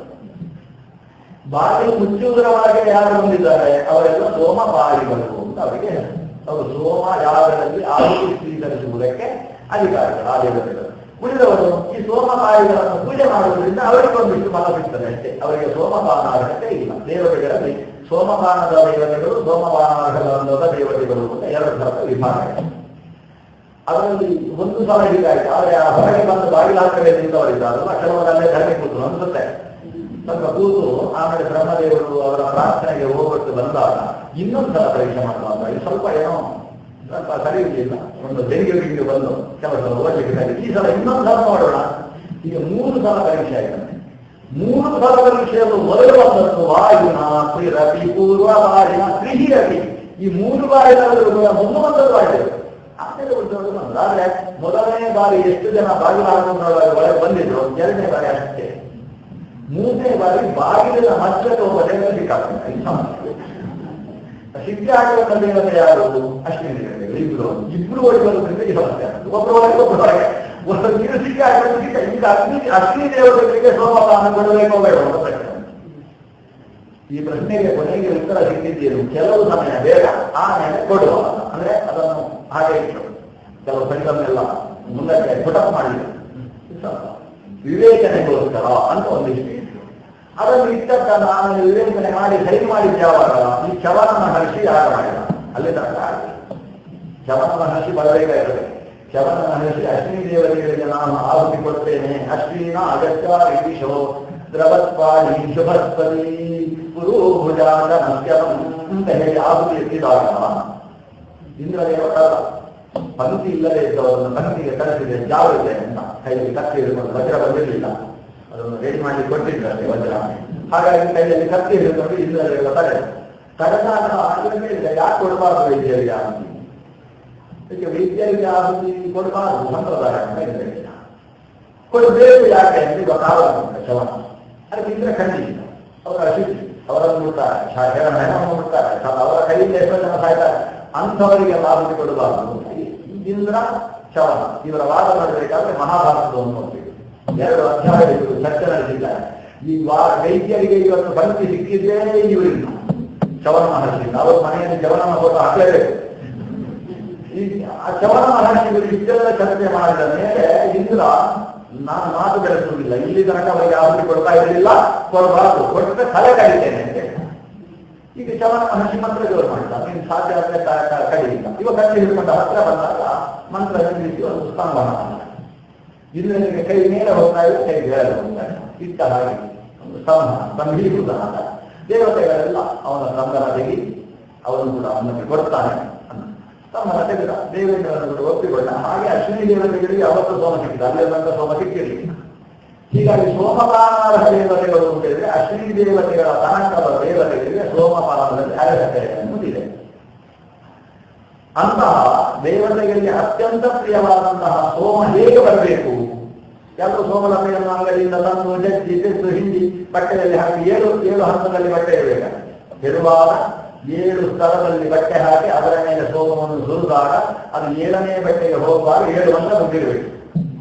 ಬಾಗಿಲು ಮುಚ್ಚುವುದರ ಒಳಗೆ ಯಾರು ಬಂದಿದ್ದಾರೆ ಅವರೆಲ್ಲ ಸೋಮಪಾಯಿಗಳು ಅಂತ ಅವರಿಗೆ ಹೇಳಿ. ಅವರು ಸೋಮ ಯಾಗದಲ್ಲಿ ಆಹುತಿ ಸ್ವೀಕರಿಸುವುದಕ್ಕೆ ಅಧಿಕಾರಿಗಳು, ಆ ದೇವತೆಗಳು. ಉಳಿದವರು ಈ ಸೋಮಪಾಯಿಗಳನ್ನು ಪೂಜೆ ಮಾಡುವುದರಿಂದ ಅವರಿಗೆ ಒಂದಿಷ್ಟು ಫಲ ಸಿಗ್ತದೆ ಅಷ್ಟೇ. ಅವರಿಗೆ ಸೋಮಪಾನಾರ್ಹತೆ ಇಲ್ಲ. ದೇವತೆಗಳಲ್ಲಿ ಸೋಮಪಾನದ ದೇವತೆಗಳು, ಸೋಮಪಾನಾರ್ಹದ ದೇವತೆಗಳು ಅಂತ 2 ಥರದ ವಿಭಾಗ. ಅದರಲ್ಲಿ ಒಂದು ಸಲ ಹೀಗಾಯ್ತು. ಆದರೆ ಆ ಹೊರಗೆ ಬಂದು ಬಾಗಿಲು ಹಾಕಲೇ ನಿಂತವರಿದ್ದಾರಲ್ಲ, ಕೆಲವರಲ್ಲೇ ಧರ್ಮಿ ಕೂತು ಅನ್ಸುತ್ತೆ. ಸ್ವಲ್ಪ ಕೂತು ಆಮೇಲೆ ಬ್ರಹ್ಮದೇವರು ಅವರ ಪ್ರಾರ್ಥನೆಗೆ ಹೋಗ್ಬಿಟ್ಟು ಬಂದಾಗ ಇನ್ನೊಂದು ಸಲ ಪರೀಕ್ಷೆ ಮಾಡುವಾಗ ಇದು ಸ್ವಲ್ಪ ಏನೋ ಸ್ವಲ್ಪ ಸರಿ ಇರಲಿಲ್ಲ, ಒಂದು ಬೆಂಗೆ ಬಂದು ಕೆಲಸ ಓದಲಿಕ್ಕೆ. ಈ ಸಲ ಇನ್ನೊಂದು ಸಲ ನೋಡೋಣ. ಈಗ 3 ಸಲ ಪರೀಕ್ಷೆ ಆಯ್ತಾನೆ. 3 ಸಲ ಪರೀಕ್ಷೆಯನ್ನು ಮೊದಲು ಬಂದದ್ದು ವಾಯುನ ರವಿ ಪೂರ್ವ ವಾಯುನ ತ್ರಿಹಿ ರವಿ. ಈ 3 ಬಾರಿ ಮೊದಲು ಬಂದದ್ದು ವಾಯುದೇವರು, ಆಮೇಲೆ ಉಳಿದವರು ಬಂದರು. ಆದ್ರೆ ಮೊದಲನೇ ಬಾರಿ ಎಷ್ಟು ಜನ ಬಾಗಿಲು ಹಾಕೊಂಡೊಳಗೆ ಒಳಗೆ ಬಂದಿದ್ರು, 2ನೇ ಬಾರಿ ಅಷ್ಟೇ. 3ನೇ ಬಾರಿ ಬಾಗಿಲಿನ ಮಧ್ಯದ ಒಬ್ಬ ದೇವತೆ ಸಿಕ್ಕಾಗ್ತದೆ. ಸಿಕ್ಕಿ ಹಾಕುವಂತ ದೇವತೆ ಯಾರು? ಅಶ್ವಿನಿ ದೇವತೆಗಳು. ಇಬ್ರು ಓಡಿ ಬರೋದ್ರಿಂದ ಈ ಸಮಸ್ಯೆ ಆಗ್ತದೆ. ಒಬ್ಬರು ಹೊರಗೆ ಒಂದು ನೀರು ಸಿಕ್ಕಿ ಹಾಕೋದು ಸಿಕ್ಕ. ಈಗ ಅಶ್ವಿನಿ ದೇವತೆಗಳಿಗೆ ಸೋಮಪಾನ ಕೊಡಬೇಕೋ ಬೇಡ ಅಂತ ಪ್ರಶ್ನೆ. ಈ ಪ್ರಶ್ನೆಗೆ ಕೊನೆಗೆ ಉತ್ತರ ಸಿಕ್ಕಿದ್ದೇನು? ಕೆಲವು ಸಮಯ ಬೇಡ, ಆಮೇಲೆ ಕೊಡುವ ಅಂದ್ರೆ ಅದನ್ನು ಹಾಗೆ ಇಟ್ಟು ಕೆಲವು ಸಂಘವನ್ನೆಲ್ಲ ಮುಂದಕ್ಕೆ ಪುಟಪ್ ಮಾಡಿದ್ರು. ವಿವೇಚನೆಗೋಸ್ಕರ ಅಂತ ಒಂದಿಷ್ಟು ಇತ್ತು. ಅದನ್ನು ಇಟ್ಟಕ್ಕ ನಾನು ವಿವೇಚನೆ ಮಾಡಿ ಸರಿ ಮಾಡಿದ್ದೆ ಯಾವಾಗ? ಈ ಚವನ ಮಹರ್ಷಿ ಯಾಗ ಮಾಡಿದ, ಅಲ್ಲಿ ತನಕ ಆಗಿದೆ. ಚವನ ಮಹರ್ಷಿ ಬರಬೇಕ ಇರಬೇಕು. ಚವನ ಮಹರ್ಷಿ ಅಶ್ವಿನಿ ದೇವತೆಗಳಿಗೆ ನಾನು ಆಹುತಿ ಕೊಡ್ತೇನೆ, ಅಶ್ವಿನ ಅಗತ್ಯ ವಿಶೋ ದ್ರವತ್ಪಾಡಿ ಶುಭಸ್ಪತಿ ಪುರೋಭುಜಾತ ನಶ್ಯಂ ಅಂತ ಹೇಳಿ ಆಹುತಿ ಎತ್ತಿದಾಗ ಇಂದ್ರದೇವರ ಪಂಕ್ತಿ ಇಲ್ಲದೆ ಇದ್ದವರನ್ನು ಪಂಕ್ತಿಗೆ ಕಳಿಸಿದೆ. ಜಾವಿದೆ ಅಂತ ಕೈಯಲ್ಲಿ ಕತ್ತಿ ಹಿಡಿದುಕೊಂಡು, ವಜ್ರ ಬಂದಿರಲಿಲ್ಲ, ಅದನ್ನು ರೆಡಿ ಮಾಡಿ ಕೊಟ್ಟಿದ್ದಾರೆ ವಜ್ರ. ಹಾಗಾಗಿ ಕೈಯಲ್ಲಿ ಕತ್ತಿ ಹಿಡಿದುಕೊಂಡು ಇಂದ್ರದೇವರ ತಡೆದಾಗ ಹೇಳಿದೆ, ಯಾಕೆ ಕೊಡಬಾರ್ದು ವೈದ್ಯರಿಗೆ ಆಹುತಿ? ಇದಕ್ಕೆ ವೈದ್ಯರಿಗೆ ಆಹುತಿ ಕೊಡಬಾರ್ದು ಸಂಪ್ರದಾಯ ಅಂತ ಇಂದ್ರರಿಗೆ ಕೊಡಬೇಕು. ಯಾಕೆ ಅಂದ್ರೆ ಕಾಲ ಶವನ. ಅದಕ್ಕೆ ಇಂದ್ರ ಖಂಡಿಸಿದ. ಅವರ ಅಶುಚಿ, ಅವರನ್ನು ಮುಟ್ತಾರೆ, ಹೆಣವನ್ನು ಮುಟ್ತಾರೆ, ಅವರ ಕೈಯಿಂದ ಎಷ್ಟೋ ಜನ ಸಾಯ್ತಾರೆ. ಅಂಥವರಿಗೆ ಆಹುತಿ ಕೊಡಬಾರ್ದು. ಇಂದ್ರ ಶವನ ಇವರ ವಾದ ಮಾಡಬೇಕಾದ್ರೆ ಮಹಾಭಾರತವನ್ನು ನೋಡ್ತೀವಿ. 2 ಅಧ್ಯಾಯಗಳು ಚರ್ಚೆ ನಡೆಸಿದ್ದಾರೆ. ಈ ವೈದ್ಯರಿಗೆ ಇವತ್ತು ಬಂತಿ ಸಿಕ್ಕಿದ್ದೇ ಇವರಿಂದ, ಶವನ ಮಹರ್ಷಿಯಿಂದ. ಅವರ ಮನೆಯಲ್ಲಿ ಶವನನ ಫೋಟೋ ಹಾಕಲೇಬೇಕು. ಈ ಆ ಶವನ ಮಹರ್ಷಿಗಳು ಇಷ್ಟೆಲ್ಲ ಚರ್ಚೆ ಮಾಡಿದ ಮೇಲೆ ಇಂದ್ರ ನಾನು ಮಾತು ಬೆಳೆಸುವುದಿಲ್ಲ, ಇಲ್ಲಿ ತನಕ ಅವರಿಗೆ ಆಹುತಿ ಕೊಡ್ತಾ ಇರಲಿಲ್ಲ, ಕೊಡಬಾರ್ದು, ಕೊಟ್ಟರೆ ತಲೆ ಕಡಿತೇನೆ ಅಂತ. ಈಗ ಶವನ ಮಹರ್ಷಿ ಮಂತ್ರ ಜೋರು ಮಾಡಿದ, ನೀನು ಸಾಧ್ಯ ಆದರೆ ಕಡಿಯಿಲ್ಲ. ಇವಾಗ ಕಟ್ಟಿ ಹಿಡ್ಕೊಂಡ ಹತ್ರ ಬಂದಾಗ ಮಂತ್ರ ನಿಲ್ಲಿಸಿ ಒಂದು ಸ್ತಂಭನ ಮಾಡಿದ. ಇಂದ್ರನಿಗೆ ಕೈ ಮೇಲೆ ಹೋಗ್ತಾ ಇದೆ, ಕೈ ಬೇರೆ ಹೋಗ್ತಾ ಇದೆ. ಇಟ್ಟ ಹಾಗೆ ಒಂದು ಸಂಭೀಕೃತ ಅಂತ. ದೇವತೆಗಳೆಲ್ಲ ಅವನ ಸ್ತಂಭನ ತೆಗಿ, ಅವನು ಕೂಡ ಅವನಿಗೆ ಕೊಡ್ತಾನೆ. ಸ್ತಂಭನ ತೆಗೆದ, ದೇವತೆಗಳನ್ನು ಕೂಡ ಒಪ್ಪಿಕೊಂಡ. ಹಾಗೆ ಅಶ್ವಿನಿ ದೇವತೆಗಳಿಗೆ ಅವತ್ತು ಸೋಮ ಸಿಕ್ಕಿದ, ಅಲ್ಲಿ ತನಕ ಸೋಮ ಸಿಕ್ಕಿರಲಿಲ್ಲ. ಹೀಗಾಗಿ ಸೋಮಪಾನಾರ್ಹ ದೇವತೆಗಳು ಅಂತ ಹೇಳಿದ್ರೆ ಅಶ್ವಿನಿ ದೇವತೆಗಳ ತನಕದ ದೇವತೆಗಳಿಗೆ ಸೋಮಪಾನದಲ್ಲಿ ಅರ್ಹತೆ ಎನ್ನುವುದಿದೆ. ಅಂತಹ ದೇವತೆಗಳಿಗೆ ಅತ್ಯಂತ ಪ್ರಿಯವಾದಂತಹ ಸೋಮ ಹೇಗೆ ಬರಬೇಕು ಎಲ್ಲರೂ ಸೋಮಲತೆಯನ್ನು ಅಂಗಡಿಯಿಂದ ತಂದು ಜಜ್ಜಿ ತೆಗೆದು ಹಿಂಡಿ ಬಟ್ಟೆಯಲ್ಲಿ ಹಾಕಿ ಏಳು ಹಂತದಲ್ಲಿ ಬಟ್ಟೆ ಇರಬೇಕಾದ್ರೆ ಇರುವಾಗ 7 ಸ್ಥಳದಲ್ಲಿ ಬಟ್ಟೆ ಹಾಕಿ ಅದರ ಮೇಲೆ ಸೋಮವನ್ನು ಸುರಿದಾಗ ಅದು 7ನೇ ಬಟ್ಟೆಗೆ ಹೋಗುವಾಗ 7 ಮಂತ್ರ ಮುಗಿರಬೇಕು.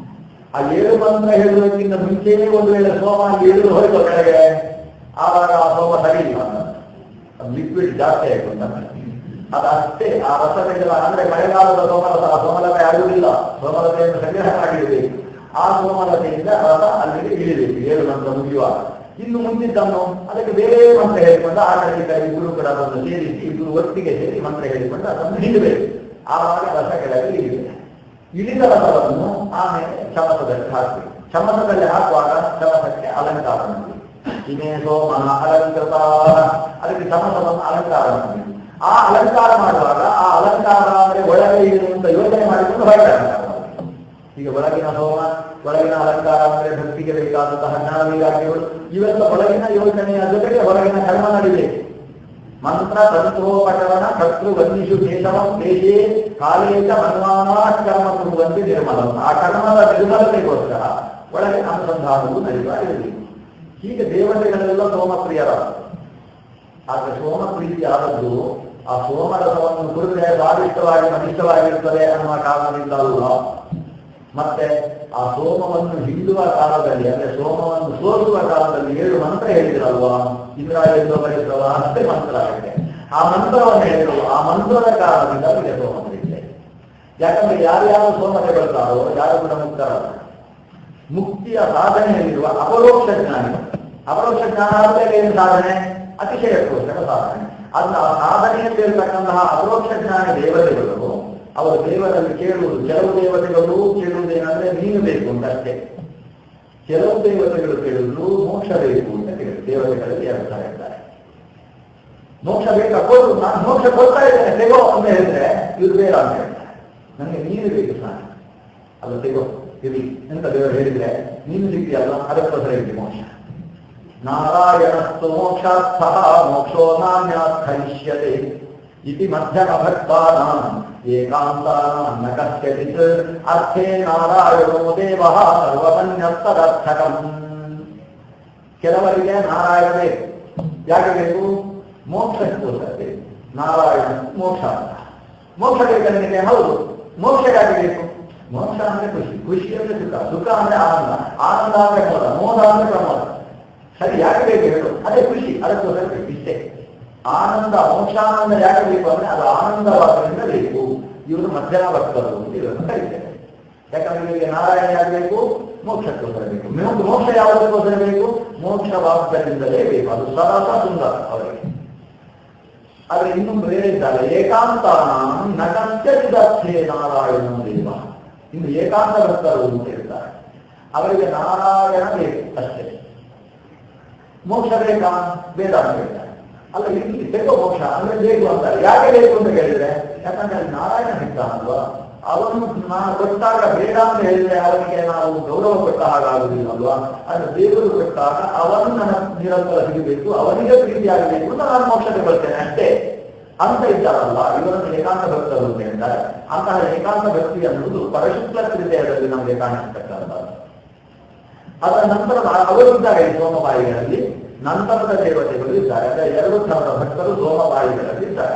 ಆ 7 ಮಂತ್ರ ಹೇಳುವುದಕ್ಕಿಂತ ಮುಂಚೆಯೇ ಒಂದು ವೇಳೆ ಸೋಮ 7 ಹೋಯ್ತು ಕೆಳಗೆ, ಆವಾಗ ಆ ಸೋಮ ಸರಿ ಇಲ್ಲ, ಅದು ಲಿಕ್ವಿಡ್ ಜಾಸ್ತಿ ಆಯ್ತು ಅಂತ ಅದು ಅಷ್ಟೇ. ಆ ರಸಗಳ ಅಂದ್ರೆ ಮಳೆಗಾಲದ ಸೋಮರಸ ಆ ಸೋಮಲತೆ ಆಗುವುದಿಲ್ಲ, ಸೋಮಲತೆಯನ್ನು ಸಂಗ್ರಹ ಮಾಡಿರಬೇಕು. ಆ ಸೋಮಲತೆಯಿಂದ ರಸ ಅಲ್ಲಿಗೆ ಇಳಿಬೇಕು 7 ಮಂತ್ರ ಮುಗಿಯುವಾಗ. ಇನ್ನು ಮುಂದಿದ್ದನ್ನು ಅದಕ್ಕೆ ಬೇರೆ ಮಂತ್ರ ಹೇಳಿಕೊಂಡು ಆ ಕಡೆ ಇಬ್ಬರು ಕೂಡ ಅದನ್ನು ಸೇರಿಸಿ ಇಬ್ಬರು ಒಟ್ಟಿಗೆ ಸೇರಿ ಮಂತ್ರ ಹೇಳಿಕೊಂಡು ಅದನ್ನು ಹಿಡಬೇಕು. ಆವಾಗ ರಸ ಕೆಳಗೆ ಇಳಿಬೇಕು. ಇಳಿದ ರಸವನ್ನು ಆಮೇಲೆ ಚಮಸದಲ್ಲಿ ಹಾಕಬೇಕು. ಚಮಸದಲ್ಲಿ ಹಾಕುವಾಗ ಚಮಸಕ್ಕೆ ಅಲಂಕಾರ ಮಾಡಿ ಇಮೇ ಸೋಮನ ಅಲಂಕೃತ, ಅದಕ್ಕೆ ಚಮಸವನ್ನು ಅಲಂಕಾರ ಮಾಡಿ ಆ ಅಲಂಕಾರ ಮಾಡುವಾಗ ಆ ಅಲಂಕಾರ ಅಂದ್ರೆ ಒಳಗೆ ಇರುವಂತ ಯೋಚನೆ ಮಾಡಿಕೊಂಡು ಹೊರಗೆ ಅಲಂಕಾರ ಮಾಡಿ. ಈಗ ಒಳಗಿನ ಸೋಮ, ಒಳಗಿನ ಅಲಂಕಾರ ಅಂದ್ರೆ ಭಕ್ತಿಗೆ ಬೇಕಾದಂತಹ ಜ್ಞಾನವೈರಾಗ್ಯಗಳು ಇವೆಲ್ಲ ಒಳಗಿನ ಯೋಚನೆಯ ಜೊತೆಗೆ ಹೊರಗಿನ ಕರ್ಮ ನಡಿಬೇಕು. ಮಂತ್ರ ತಂತ್ರೋಪಕರಣ ಕರ್ತೃ ವಂದಿಷು ಕೇಶವಂ ದೇಶೇ ಕಾಲೇಜ ಮನ್ವಾನಾತ್ ಕರ್ಮ ಕುರುವಂತೆ ನಿರ್ಮಲಂ. ಆ ಕರ್ಮದ ನಿರ್ಮಲತೆಗೋಸ್ಕರ ಒಳಗೆ ಅನುಸಂಧಾನವು ನಡೀತಾ ಇರಬೇಕು. ಹೀಗೆ ದೇವತೆಗಳೆಲ್ಲ ಸೋಮಪ್ರಿಯರಾದ, ಆದ್ರೆ ಸೋಮಪ್ರೀತಿಯಾದದ್ದು ಆ ಸೋಮರಸವನ್ನು ಕುರಿತರೆ ಸ್ವಾದಿಷ್ಟವಾಗಿ ಮನಿಷ್ಠವಾಗಿರುತ್ತದೆ ಅನ್ನುವ ಕಾರಣದಿಂದ ಅಲ್ಲ. ಮತ್ತೆ ಆ ಸೋಮವನ್ನು ಹಿಂಡುವ ಕಾಲದಲ್ಲಿ ಅಂದ್ರೆ ಸೋಮವನ್ನು ಸೋಸುವ ಕಾಲದಲ್ಲಿ 7 ಮಂತ್ರ ಹೇಳಿದ್ರಲ್ವಾ, ಇಂದ್ರಾಯಂದು ಪರಿಶ್ರವ ಅಷ್ಟೇ ಮಂತ್ರ ಆಗಿದೆ. ಆ ಮಂತ್ರವನ್ನು ಹೇಳಿದ್ರು, ಆ ಮಂತ್ರದ ಕಾರಣದಿಂದ ಅವರಿಗೆ ಸೋಮ ಬರೀತೆ. ಯಾಕಂದ್ರೆ ಯಾರ್ಯಾರು ಸೋಮತೆ ಬರ್ತಾರೋ ಯಾರು ಕೂಡ ಮುಕ್ತರಲ್ಲ. ಮುಕ್ತಿಯ ಸಾಧನೆಯಲ್ಲಿರುವ ಅಪರೋಕ್ಷ ಜ್ಞಾನಿ, ಅಪರೋಕ್ಷ ಜ್ಞಾನ ಆದ್ಮೇಲೆ ಏನು ಸಾಧನೆ? ಅತಿಶಯಕ್ಕೋಸ್ಕರ ಸಾಧನೆ. ಅದನ್ನ ಆ ಸಾಧನೆಯಲ್ಲಿರ್ತಕ್ಕಂತಹ ಅಪರೋಕ್ಷ ಜ್ಞಾನಿ ದೇವತೆಗಳು ಅವರು ದೇವರಲ್ಲಿ ಕೇಳುವುದು, ಕೆಲವು ದೇವತೆಗಳು ಕೇಳುವುದೇನಂದ್ರೆ ನೀನು ಬೇಕು ಅಂತ ಅಷ್ಟೇ. ಕೆಲವು ದೇವತೆಗಳು ಕೇಳುವುದು ಮೋಕ್ಷ ಬೇಕು ಅಂತ ಕೇಳುದು. ದೇವತೆಗಳಲ್ಲಿ 2 ಥರ ಇದ್ದಾರೆ. ಮೋಕ್ಷ ಬೇಕಾ ಕೊಡು, ನಾನು ಮೋಕ್ಷ ಕೊಡ್ತಾ ಇದ್ದೇನೆ ತೆಗೋ ಅಂತ ಹೇಳಿದ್ರೆ ಇವ್ರು ಬೇಡ ಅಂತ ಹೇಳ್ತಾರೆ. ನನಗೆ ನೀನು ಬೇಕು ಸಾಕು, ಅದು ತೆಗೋ ಇರಿ ಅಂತ ದೇವರು ಹೇಳಿದ್ರೆ ನೀನು ಸಿಗ್ತೀಯಲ್ಲ, ಅದಕ್ಕೋಸ್ಕರ ಇದೆ ಮೋಕ್ಷ. ನಾರಾಯಣಸ್ತು ಮೋಕ್ಷಾರ್ಥ ಮೋಕ್ಷೋ ನಾನ್ಯಾರ್ಥಯಿಷ್ಯತೆ ಇತಿ ಮಧ್ಯಮ ಭಕ್ತಾನಾಂ ಏಕಾಂತಾನಾಂ ನ ಕಶ್ಚಿತ್ ಅರ್ಥೇ ನಾರಾಯಣೋ ದೇವಃ ಸರ್ವಮನ್ಯತ್ತದರ್ಥಕಂ. ಕೆಲವರಿಗೆ ನಾರಾಯಣ ಬೇಕು. ಯಾಕೆ ಬೇಕು? ಮೋಕ್ಷಕ್ಕೋಸ್ಕರ ಬೇಕು. ನಾರಾಯಣ ಮೋಕ್ಷ, ಮೋಕ್ಷ ಬೇಕಂದ್ರೆ ಹೌದು. ಮೋಕ್ಷ ಯಾಕೆ ಬೇಕು? ಮೋಕ್ಷ ಅಂದ್ರೆ ಖುಷಿ, ಖುಷಿ ಅಂದ್ರೆ ಸುಖ, ಸುಖ ಅಂದ್ರೆ ಆನಂದ, ಆನಂದ ಅಂದ್ರೆ ಮೋದ, ಮೋದ ಅಂದ್ರೆ ಪ್ರಮೋದ. ಸರಿ, ಯಾಕೆ ಬೇಕು ಹೇಳು? ಅದೇ ಖುಷಿ, ಅದಕ್ಕೋಸ್ಕರ ಬೇಕು ಇಷ್ಟೇ. ಆನಂದ, ಮೋಕ್ಷಾನಂದ ಯಾಕೆ ಬೇಕು ಅಂದ್ರೆ ಅದು ಆನಂದವಾದ್ರಿಂದ ಬೇಕು. ಇವರು ಮಧ್ಯಮ ಭಕ್ತರು ಅಂತ ಇವರನ್ನು ಕರೀತಾರೆ. ಯಾಕಂದ್ರೆ ಇವರಿಗೆ ನಾರಾಯಣ ಯಾಗಬೇಕು? ಮೋಕ್ಷಕ್ಕೋಸ್ಕರ ಬೇಕು. ಮೋಕ್ಷ ಯಾವುದಕ್ಕೋಸ್ಕರ ಬೇಕು? ಮೋಕ್ಷವಾದದಿಂದಲೇ ಬೇಕು. ಅದು ಸರಸ ಸುಂದರ ಅವರಿಗೆ. ಆದ್ರೆ ಇನ್ನೊಂದು ಬೇರೆ ಇದ್ದಾರೆ, ಏಕಾಂತಾನ ನಕಂಚರಿದರ್ಥೇ ನಾರಾಯಣ ದೇವ. ಇನ್ನು ಏಕಾಂತ ಭಕ್ತರು ಅಂತ ಹೇಳ್ತಾರೆ. ಅವರಿಗೆ ನಾರಾಯಣ ಬೇಕು ಅಷ್ಟೇ. ಮೋಕ್ಷ ಬೇಕಾ? ಬೇಡ ಅಂತ ಹೇಳ್ತಾರೆ. ಅಲ್ಲ, ಇಲ್ಲಿ ಬೇಕೋ ಮೋಕ್ಷ ಅಂದ್ರೆ ಬೇಕು ಅಂತಾರೆ. ಯಾಕೆ ಬೇಕು ಅಂತ ಹೇಳಿದ್ರೆ ಯಾಕಂದ್ರೆ ಅಲ್ಲಿ ನಾರಾಯಣ ಇದ್ದಾನಲ್ವಾ, ಅವನು ನಾನು ಕೊಟ್ಟಾಗ ಬೇಡ ಅಂತ ಹೇಳಿದ್ರೆ ಅವನಿಗೆ ನಾವು ಗೌರವ ಕೊಟ್ಟ ಹಾಗಾಗುವುದಿಲ್ಲ ಅಲ್ವಾ. ಅಂದ್ರೆ ದೇವರು ಕೊಟ್ಟಾಗ ಅವನು ನನ್ನ ನಿರಂತರ ಸಿಗಬೇಕು, ಅವನಿಗೆ ಪ್ರೀತಿಯಾಗಬೇಕು ಅಂತ ನಾನು ಮೋಕ್ಷಕ್ಕೆ ಬರ್ತೇನೆ ಅಷ್ಟೇ ಅಂತ ಇದ್ದಾರಲ್ಲ, ಇವರನ್ನು ಏಕಾಂತ ಭಕ್ತರು ಅಂತ ಹೇಳ್ತಾರೆ. ಅಂತಹ ಏಕಾಂತ ಭಕ್ತಿ ಅನ್ನುವುದು ಪರಶುಕ್ಲ ಹೃದಯದಲ್ಲಿ ನಮಗೆ ಕಾಣಿಸ್ತಕ್ಕಂಥದ್ದು. ಅದರ ನಂತರ ಅವರಿದ್ದಾರೆ ಈ ಸೋಮವಾಯಿಗಳಲ್ಲಿ. ನಂತರದ ದೇವತೆಗಳು ಇದ್ದಾರೆ, ಅಂದ್ರೆ 2 ಥರದ ಭಕ್ತರು ಸೋಮವಾಯಿಗಳಲ್ಲಿ ಇದ್ದಾರೆ.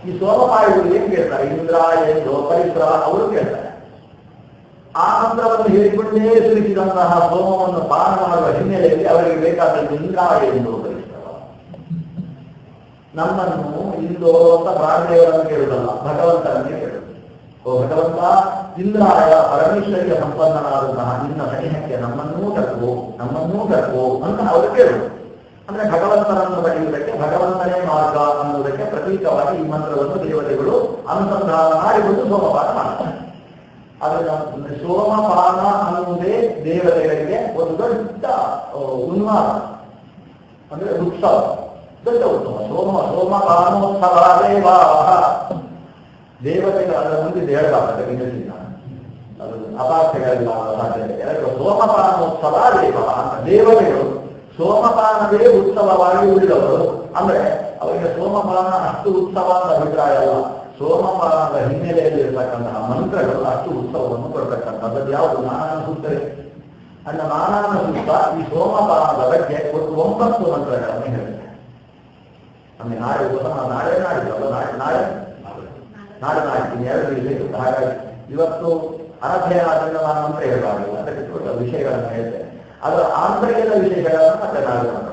ಈ ಸೋಮವಾಯಿಗಳು ಏನ್ ಕೇಳ್ತಾರೆ? ಇಂದ್ರ ಎಂದು ಪರಿಸರ ಅವರು ಕೇಳ್ತಾರೆ. ಆ ಮಂತ್ರವನ್ನು ಹೇಳಿಕೊಂಡೇ ಸುರಿಸಿದಂತಹ ಸೋಮವನ್ನು ಪಾನ ಮಾಡುವ ಹಿನ್ನೆಲೆಯಲ್ಲಿ ಅವರಿಗೆ ಬೇಕಾದದ್ದು ಇಂದ್ರ ಎಂದು ಪರಿಸರ. ನಮ್ಮನ್ನು ಇಂದೋ ಅಂತ ಪ್ರಾಣದೇವರನ್ನು ಕೇಳುವುದಲ್ಲ, ಭಗವಂತನನ್ನೇ ಕೇಳುವುದು. ಓ ಭಗವಂತ, ಇಂದ್ರಾಯ ಪರಮೇಶ್ವರಿಯ ಸಂಪನ್ನನಾದಂತಹ ನಿನ್ನ ಸೈನ್ಯಕ್ಕೆ ನಮ್ಮನ್ನೂ ಕಟ್ಟುವು ಅಂತ ಅವರು ಕೇಳುವುದು. ಅಂದ್ರೆ ಭಗವಂತನನ್ನು ಪಡೆಯುವುದಕ್ಕೆ ಭಗವಂತನೇ ಮಾರ್ಗ ಅನ್ನುವುದಕ್ಕೆ ಪ್ರತೀಕವಾಗಿ ಈ ಮಂತ್ರವನ್ನು ದೇವತೆಗಳು ಅನುಸಂಧಾನ ಮಾಡಿಕೊಂಡು ಸೋಮಪಾನ ಮಾಡ್ತಾರೆ. ಅದರ ಸೋಮಪಾನ ಅನ್ನುವುದೇ ದೇವತೆಗಳಿಗೆ ಒಂದು ದೊಡ್ಡ ಉನ್ಮಾದ, ಅಂದ್ರೆ ಉತ್ಸವ, ದೊಡ್ಡ ಉತ್ಸವ. ಸೋಮಪಾನೋತ್ಸವ ದೇವತೆಗಳು ಅದರ ಮುಂದೆ ಹೇಳಲಾಗ್ತದೆ, ನಿಲ್ಲಿಸಿಲ್ಲ, ಅದು ಅಪಾರ್ಥಗಳಿಲ್ಲ ಸಾಧ್ಯತೆ. ಸೋಮಪಾನೋತ್ಸವ ದೇವತೆಗಳು ಸೋಮಪಾನವೇ ಉತ್ಸವವಾಗಿ ಉಳಿದವರು. ಅಂದ್ರೆ ಅವರಿಗೆ ಸೋಮಪಾನ ಅಷ್ಟು ಉತ್ಸವ ಅಂತ ಅಭಿಪ್ರಾಯ ಅಲ್ಲ. ಸೋಮಪಾನದ ಹಿನ್ನೆಲೆಯಲ್ಲಿ ಇರತಕ್ಕಂತಹ ಮಂತ್ರಗಳು ಅಷ್ಟು ಉತ್ಸವವನ್ನು ಕೊಡ್ತಕ್ಕಂಥದ್ದು. ಯಾವುದು? ನಾರಾಯಣ ಸೂಕ್ತವೇ. ಅನ್ನ ನಾನಾನ ಸೂಕ್ತ ಈ ಸೋಮಪಾನದ ಬಗ್ಗೆ ಒಟ್ಟು 9 ಮಂತ್ರಗಳನ್ನು ಹೇಳುತ್ತೆ. ನಮಗೆ ನಾಳೆ ನಾಳೆ ನಾಡಿದ್ದಲ್ಲ, ನಾಳೆ ನಾಡ್ತೀನಿ 2 ದಿವಸ ಇರುತ್ತೆ. ಹಾಗಾಗಿ ಇವತ್ತು ಅನಧ್ಯಯನ ಆದ್ರಿಂದ ನಾನು ಮಂತ್ರ ಹೇಳಬಾರದು, ಅದಕ್ಕೆ ವಿಷಯಗಳನ್ನು ಹೇಳ್ತೇನೆ. ಅದರ ಆಂತರಿಕದ ವಿಷಯಗಳನ್ನು ಮತ್ತೆ ನಾಳೆ ಮಾಡೋಣ.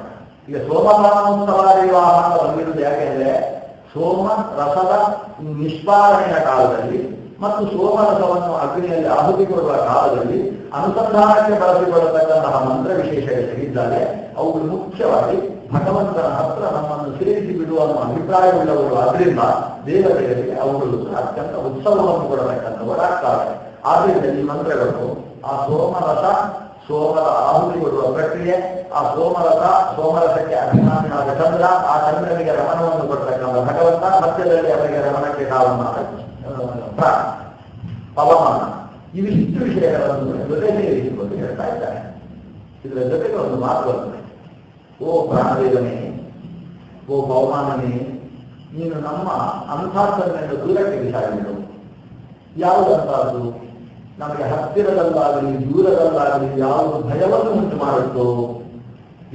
ಈಗ ಸೋಮಪಾನೋತ್ಸವ ವಿವಾಹ ಅಂತ ಬಂದಿರುವುದು ಯಾಕೆಂದ್ರೆ ಸೋಮ ರಸದ ನಿಷ್ಪಾದನೆಯ ಕಾಲದಲ್ಲಿ ಮತ್ತು ಸೋಮರಸವನ್ನು ಅಗ್ನಿಯಲ್ಲಿ ಆಹುತಿ ಕೊಡುವ ಕಾಲದಲ್ಲಿ ಅನುಸಂಧಾನಕ್ಕೆ ಬಳಸಿಕೊಳ್ಳತಕ್ಕಂತಹ ಮಂತ್ರ ವಿಶೇಷಗಳಿದ್ದಾರೆ. ಅವುಗಳು ಮುಖ್ಯವಾಗಿ ಭಗವಂತನ ಹತ್ರ ನಮ್ಮನ್ನು ಸೇರಿಸಿ ಬಿಡುವ ಅಭಿಪ್ರಾಯವುಳ್ಳವರು. ಆದ್ರಿಂದ ದೇವತೆಗಳಿಗೆ ಅವುಗಳು ಅತ್ಯಂತ ಉತ್ಸವವನ್ನು ಕೊಡತಕ್ಕಂಥವರಾಗ್ತಾರೆ. ಆದ್ರಿಂದ ಈ ಮಂತ್ರಗಳು ಆ ಸೋಮದ ಆಹುತಿ ಕೊಡುವ ಪ್ರಕ್ರಿಯೆ, ಆ ಸೋಮರಸಕ್ಕೆ ಅಭಿಮಾನಿಯಾದ ಚಂದ್ರ, ಆ ಚಂದ್ರನಿಗೆ ರಮಣವನ್ನು ಕೊಡ್ತಕ್ಕಂಥ ಭಗವಂತ, ಮಧ್ಯದಲ್ಲಿ ಅವರಿಗೆ ರಮಣಕ್ಕೆ ಕಾಲಮಾನ ಪವಮಾನ, ಇವಿಷ್ಟು ವಿಷಯಗಳನ್ನು ಜೊತೆಗೆ ಇರಿಸಿಕೊಂಡು ಹೇಳ್ತಾ ಇದ್ದಾರೆ. ಇದರ ಜೊತೆಗೆ ಒಂದು ಮಾತು ಬರ್ತದೆ. ಓ ಪ್ರಾಣದೇವನೇ, ಓ ಪವಮಾನನೇ, ನೀನು ನಮ್ಮ ಅಂಥಾರ್ಥದಿಂದ ದೂರಕ್ಕೆ ಬಿಸಾಡಿದರು. ಯಾವುದಂತಹದ್ದು? ನಮಗೆ ಹತ್ತಿರದಲ್ಲಾಗಲಿ ದೂರದಲ್ಲಾಗಲಿ ಯಾವುದು ಭಯವನ್ನು ಉಂಟು ಮಾಡುತ್ತೋ,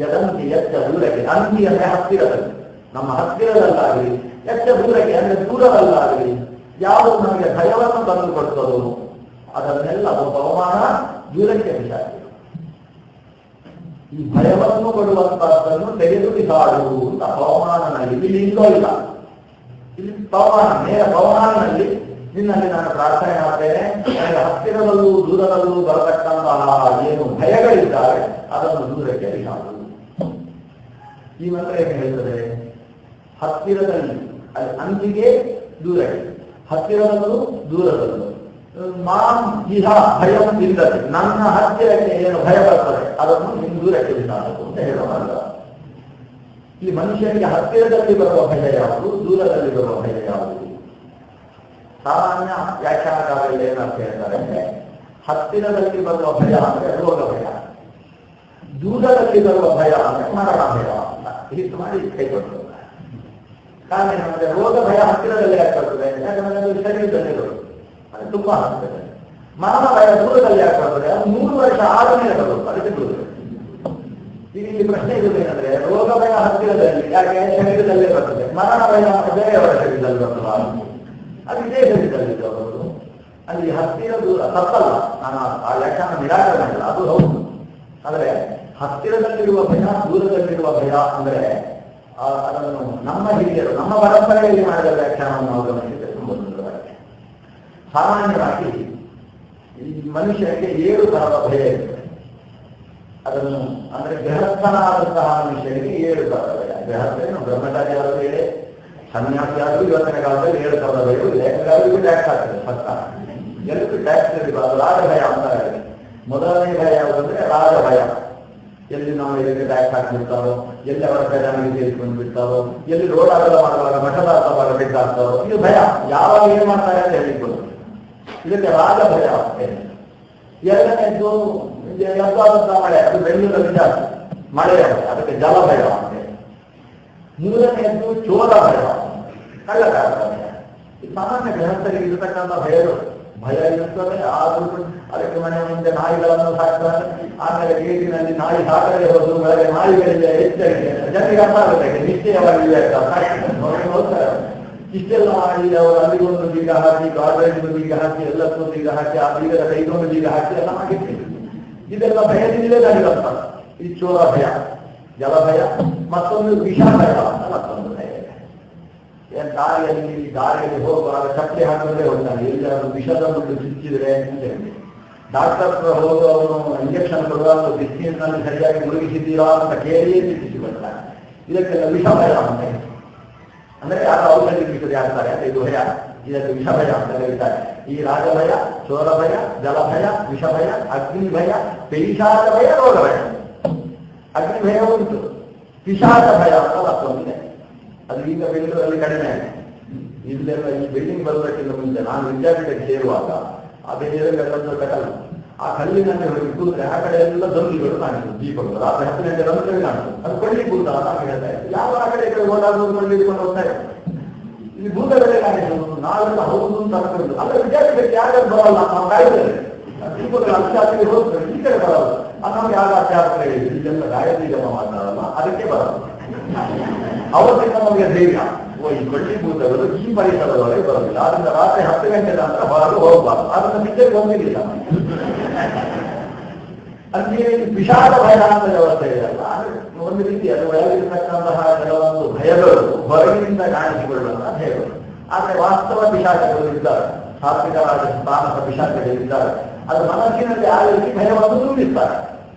ಯದಂತಿ ಎಚ್ಚ ದೂರಕ್ಕೆ, ಅಂತಿ ಅಂದರೆ ಹತ್ತಿರದಲ್ಲಿ, ನಮ್ಮ ಹತ್ತಿರದಲ್ಲಾಗಲಿ ಎಚ್ಚ ದೂರಕ್ಕೆ ಅಂದರೆ ದೂರದಲ್ಲಾಗಲಿ ಯಾವುದು ನಮಗೆ ಭಯವನ್ನು ತಂದು ಕೊಡ್ತದೋ ಅದನ್ನೆಲ್ಲ ಒಬ್ಬ ಅವಮಾನ ದೂರಕ್ಕೆ ಬಿಸಾಡಿ. ಈ ಭಯವನ್ನು ಕೊಡುವಂತಹದ್ದನ್ನು ತೆಗೆದು ಬಿಸಾಡು ಅಂತ ಪವಮಾನನಲ್ಲಿ, ಇಲ್ಲಿ ಇಂದೋ ಇಲ್ಲ, ಇಲ್ಲಿ ಪವಮಾನನಲ್ಲಿ ನಿನ್ನಲ್ಲಿ ನಾನು ಪ್ರಾರ್ಥನೆ ಮಾಡ್ತೇನೆ. ನನಗೆ ಹತ್ತಿರದಲ್ಲೂ ದೂರದಲ್ಲೂ ಬರತಕ್ಕಂತಹ ಏನು ಭಯಗಳಿದ್ದಾರೆ ಅದನ್ನು ದೂರಕ್ಕೆ ಬಿಸಾಡು. ಈ ಮಂತ್ರ ಏನು ಹೇಳ್ತದೆ? ಹತ್ತಿರದಲ್ಲಿ ಅಲ್ಲಿ ಅಂತಿಗೆ ದೂರಕ್ಕೆ, ಹತ್ತಿರದಲ್ಲೂ ದೂರದಲ್ಲೂ ಮಾಂ ಇಹ ಭಯಂ ಇಲ್ಲದೆ, ನನ್ನ ಹತ್ತಿರಕ್ಕೆ ಏನು ಭಯ ಬರ್ತದೆ ಅದನ್ನು ನಿನ್ನ ದೂರಕ್ಕೆ ಬಿಸಾಡಬೇಕು ಅಂತ ಹೇಳುವಾಗ, ಈ ಮನುಷ್ಯನಿಗೆ ಹತ್ತಿರದಲ್ಲಿ ಬರುವ ಭಯ ಯಾವುದು, ದೂರದಲ್ಲಿ ಬರುವ ಭಯ ಯಾವುದು? ಸಾಮಾನ್ಯ ವ್ಯಾಖ್ಯಾನಕಾರರಲ್ಲಿ ಏನಂತ ಹೇಳ್ತಾರೆ ಅಂದ್ರೆ, ಹತ್ತಿರದಲ್ಲಿ ಬರುವ ಭಯ ಅಂದ್ರೆ ರೋಗ ಭಯ, ದೂರದಲ್ಲಿ ಬರುವ ಭಯ ಅಂದ್ರೆ ಮರಣ ಭಯ ಅಂತ ಹಿಟ್ಟು ಮಾಡಿ ಕೈಗೊಳ್ಳುವುದು. ಕಾರಣ ಏನಂದ್ರೆ ರೋಗ ಭಯ ಹತ್ತಿರದಲ್ಲಿ ಆಗ್ತದೆ, ಯಾಕಂದ್ರೆ ಅದು ಶರೀರದಲ್ಲಿ ಬರುವುದು, ಅದು ತುಂಬಾ ಆಗ್ತದೆ. ಮರಣ ಭಯ ದೂರದಲ್ಲಿ ಆಗ್ತದೆ, ಅದು 3 ವರ್ಷ ಆದಮೇಲೆ ಬರುವುದು, ಅದಕ್ಕೆ ದೂರ. ಈಗ ಇಲ್ಲಿ ಪ್ರಶ್ನೆ ಇರುವುದೇನೆಂದ್ರೆ, ರೋಗ ಭಯ ಹತ್ತಿರದಲ್ಲಿ ಯಾಕೆ ಶರೀರದಲ್ಲೇ ಬರ್ತದೆ, ಮರಣ ಭಯ ಬೇರೆಯವರ ಶರೀರದಲ್ಲಿ ಬರ್ತದೆ, ಅದು ಇದೇ ಶರೀರದಲ್ಲಿ ಬರುವುದು. ಅಲ್ಲಿ ಹತ್ತಿರ ದೂರ ತಪ್ಪಲ್ಲ, ನಾನು ಆ ವ್ಯಾಖ್ಯಾನ ನಿರಾಕರಣೆ ಇಲ್ಲ, ಅದು ಹೌದು. ಆದರೆ ಹತ್ತಿರದಲ್ಲಿರುವ ಭಯ ದೂರದಲ್ಲಿರುವ ಭಯ ಅಂದ್ರೆ ಅದನ್ನು ನಮ್ಮ ಹಿರಿಯರು ನಮ್ಮ ಪರಂಪರೆಯಲ್ಲಿ ಮಾಡಿದ ವ್ಯಾಖ್ಯಾನವನ್ನು ನಾವು ಗಮನಿಸಿದರೆ ತುಂಬ ಸುಂದರವಾಗಿದೆ. ಸಾಮಾನ್ಯವಾಗಿ ಈ ಮನುಷ್ಯನಿಗೆ 7 ತರದ ಭಯ ಇರ್ತದೆ. ಅದನ್ನು ಅಂದ್ರೆ ಗೃಹಸ್ಥನಾದಂತಹ ಮನುಷ್ಯನಿಗೆ 7 ತರದ ಭಯ. ಗೃಹಸ್ಥೇನು ಬ್ರಹ್ಮಚಾರಿ ಆದರೂ ಹೇಳಿ, ಸನ್ಯಾಸಿ ಆದರೂ ಇವತ್ತಿನ ಕಾಲದಲ್ಲಿ 7 ತರದ ಭಯ ಇದೆ. ಎಲ್ಲರಿಗೂ ಟ್ಯಾಕ್ಸ್ ಆಗ್ತದೆ, ಸತ್ತ ಎಲ್ಲರಿಗೂ ಟ್ಯಾಕ್ಸ್ ಇರಬಾರ್ದು. ರಾಜಭಯ ಅಂತ ಹೇಳಿ ಮೊದಲನೇ ಭಯ ಯಾವುದಂದ್ರೆ ರಾಜಭಯ. ಎಲ್ಲಿ ನಾವು ಎಲ್ಲಿ ಟ್ಯಾಕ್ಸ್ ಹಾಕ್ಬಿಡ್ತಾರೋ, ಎಲ್ಲಿ ಅವರ ಖಜಾನೆಗೆ ಸೇರಿಕೊಂಡು ಬಿಡ್ತಾರೋ, ಎಲ್ಲಿ ರೋಡ್ ಅಗಲ ಮಾಡುವಾಗ ಮಠದ ಬಿಟ್ಟಾಗ್ತಾರೋ, ಇದು ಭಯ. ಯಾವಾಗ ಏನ್ ಮಾಡ್ತಾರೆ ಅಂತ ಹೇಳಿಕೊಂಡು ಇದಕ್ಕೆ ರಾಜಭಯ ಆಗ್ತದೆ. ಎರಡನೇದ್ದು ಎದ್ದಾದಂತಹ ಮಳೆ, ಅದು ಬೆಂಗಳೂರಲ್ಲಿ ಜಾಸ್ತಿ ಮಳೆ, ಅದಕ್ಕೆ ಜಲಭಯ ಆಗ್ತದೆ. ಮೂರನೆಯದ್ದು ಚೋರ ಭಯ, ಕಳ್ಳಕಾರರ ಭಯ. ಈ ಸಾಮಾನ್ಯ ಗೃಹಸ್ಥರಿಗೆ ಇರತಕ್ಕಂಥ ಭಯಗಳು. ಭಯ ಇರುತ್ತದೆ, ಆದರೂ ಅದಕ್ಕೆ ಮನೆ ಮುಂದೆ ನಾಯಿಗಳನ್ನು ಸಾಕ್ತಾರೆ. ಆಮೇಲೆ ಗೇಟಿನಲ್ಲಿ ನಾಯಿ ಸಾಕದೆ ಹೋದ್ರು, ಒಳಗೆ ನಾಯಿಗಳಿಂದ ಎಚ್ಚರಿಕೆ. ಜನರಿಗೆ ಅರ್ಥ ಆಗುತ್ತೆ, ನಿಶ್ಚಯವಾಗಿ ಹೋಗ್ತಾರೆ. ಇಷ್ಟೆಲ್ಲ ಮಾಡಿ ಅವರು ಅಲ್ಲಿಗೊಂದು ಬೀಗ ಹಾಕಿ, ಗಾರ್ಡನ್ಗೂ ಬೀಗ ಹಾಕಿ, ಎಲ್ಲಕ್ಕೂ ಬೀಗ ಹಾಕಿ, ಆ ಬೀಗದ ಕೈಗೊಂದು ಬೀಗ ಹಾಕಿ ಎಲ್ಲ ಮಾಡಿರ್ತೀವಿ. ಇದೆಲ್ಲ ಭಯದಿಂದಲೇ ನಡೆಯುವಂತ. ಈ ಚೋರ ಭಯ, ಜಲಭಯ, ಮತ್ತೊಂದು ವಿಷ ಭಯ ಅಂತ ಮತ್ತೊಂದು ಭಯ. ದಾರಿಯಲ್ಲಿ ಹೋಗುವಾಗ ಚಪ್ಪಲಿ ಹಾಕಿದ್ರೆ ಹೋಗ್ತಾನೆ, ಎಲ್ಲಾದ್ರೂ ವಿಷದ ಮುಂದೆ ಚುಚ್ಚಿದ್ರೆ ಅಂತ ಹೇಳಿ ಡಾಕ್ಟರ್ ಹೋಗಿ ಅವನು ಇಂಜೆಕ್ಷನ್ ಕೊಡುವಾಗ ಬಿಸಿಲಿನಲ್ಲಿ ಸರಿಯಾಗಿ ಮುಳುಗಿಸಿದ್ದೀರಾ ಅಂತ ಕೇಳಿಯೇ ಚಿಕಿತ್ಸೆ ಬರ್ತಾನೆ. ಇದಕ್ಕೆಲ್ಲ ವಿಷ ಭಯ ಅಂತ ಅಂದ್ರೆ ಯಾರು ಔಷಧಿ ಚಿಕಿತ್ಸೆ ಆಗ್ತಾರೆ ಅಂತ ಇದು ಭಯ, ಇದಕ್ಕೆ ವಿಷ ಭಯ ಅಂತ ಕರೀತಾರೆ. ಈ ರಾಜಭಯ, ಚೋರ ಭಯ, ಜಲಭಯ, ವಿಷ ಭಯ, ಅಗ್ನಿ ಭಯ, ಪಿಶಾಚ ಭಯ, ರೋಗ ಭಯ. ಅಗ್ನಿ ಭಯ ಉಂಟು, ಪಿಶಾಚ ಭಯ ಅಂತ ಮತ್ತೊಂದಿದೆ. ಅದು ಈಗ ಬೆಂಗಳೂರಲ್ಲಿ ಕಡಿಮೆ ಆಗಿದೆ. ಇಲ್ಲೆಲ್ಲ ಈ ಬಿಲ್ಡಿಂಗ್ ಬರುವುದಕ್ಕಿಂತ ಮುಂಚೆ ನಾನು ವಿದ್ಯಾಪೀಠಕ್ಕೆ ಸೇರುವಾಗ ಆ ಬೆಂಗಳೂರಲ್ಲಿ ದೊಡ್ಡ ಕಲ್ಲು, ಆ ಕಲ್ಲಿನಲ್ಲಿ ಹೊರಗೆ ಕೂತ್ರೆ ಆ ಕಡೆ ಎಲ್ಲ ದೊಂದಿಗಳು ಕಾಣಿಸ್ತದೆ, ದೀಪಗಳು ರಾತ್ರಿ 10 ಗಂಟೆ ರಂಧ್ರಗಳು ಕಾಣಿಸ್ತದೆ. ಅದು ಕೊಳ್ಳಿ ಕೂತ ಅಂತ ಹೇಳ್ತಾ ಇತ್ತು. ಯಾವ ಆ ಕಡೆ ಓಡಾಡುವುದು ಕೊಳ್ಳಿಕೊಂಡು ಹೋಗ್ತಾ ಇತ್ತು. ಇಲ್ಲಿ ಭೂತಗಳೇ ಕಾಣಿಸುವುದು, ನಾವೆಲ್ಲ ಹೌದು ಅಂತ ಅನ್ಕೊಂಡು. ಅಲ್ಲ ವಿದ್ಯಾರ್ಥಿಗಳಿಗೆ ಯಾರು ಬರಲ್ಲ, ನಾವು ಕಾಯ್ತೇವೆ. ದೀಪಗಳು ಅಕ್ಷಾತಿಗೆ ಹೋಗ್ತೇವೆ, ಈ ಕಡೆ ಬರಲ್ಲ. ನಮ್ಗೆ ಯಾವ ಅಧ್ಯಾಪಕರು ಹೇಳಿದ್ರು ಇದೆಲ್ಲ ಗಾಯತ್ರಿ ಜಪ ಮಾತಾಡಲ್ಲ, ಅದಕ್ಕೆ ಬರಲ್ಲ. ಅವತ್ತಿಂದ ನಮಗೆ ಧೈರ್ಯ, ಈ ಕೊಳ್ಳಿಭೂತಗಳು ಈ ಪರಿಸರದೊಳಗೆ ಬರೋದಿಲ್ಲ, ಆದ್ರಿಂದ ರಾತ್ರಿ 10 ಗಂಟೆ ನಂತರ ಹೊರಗೆ ಹೋಗಬಾರ್ದು, ಅದನ್ನ ಪಿಕ್ಚರ್ಗೆ ಬಂದಿಲ್ಲ. ಅಲ್ಲಿ ವಿಷಾದ ಭಯ ಅಂತ ವ್ಯವಸ್ಥೆ ಇದೆಯಲ್ಲ, ಒಂದು ರೀತಿ ಅದು ಒಳಗಿರ್ತಕ್ಕಂತಹ ಕೆಲವೊಂದು ಭಯಗಳು ಹೊರಗಿನಿಂದ ಕಾಣಿಸಿಕೊಳ್ಳುವಂತಹ ಭಯಗಳು. ಆದರೆ ವಾಸ್ತವ ಪಿಶಾಚಗಳು ಇದ್ದಾರೆ, ಸಾತ್ವಿಕರಾದ ತಾಮಸ ಪಿಶಾಚಗಳಿದ್ದಾರೆ, ಅದು ಮನಸ್ಸಿನಲ್ಲಿ ಆ ರೀತಿ ಭಯವನ್ನು ತುಂಬಿಸ್ತಾರೆ.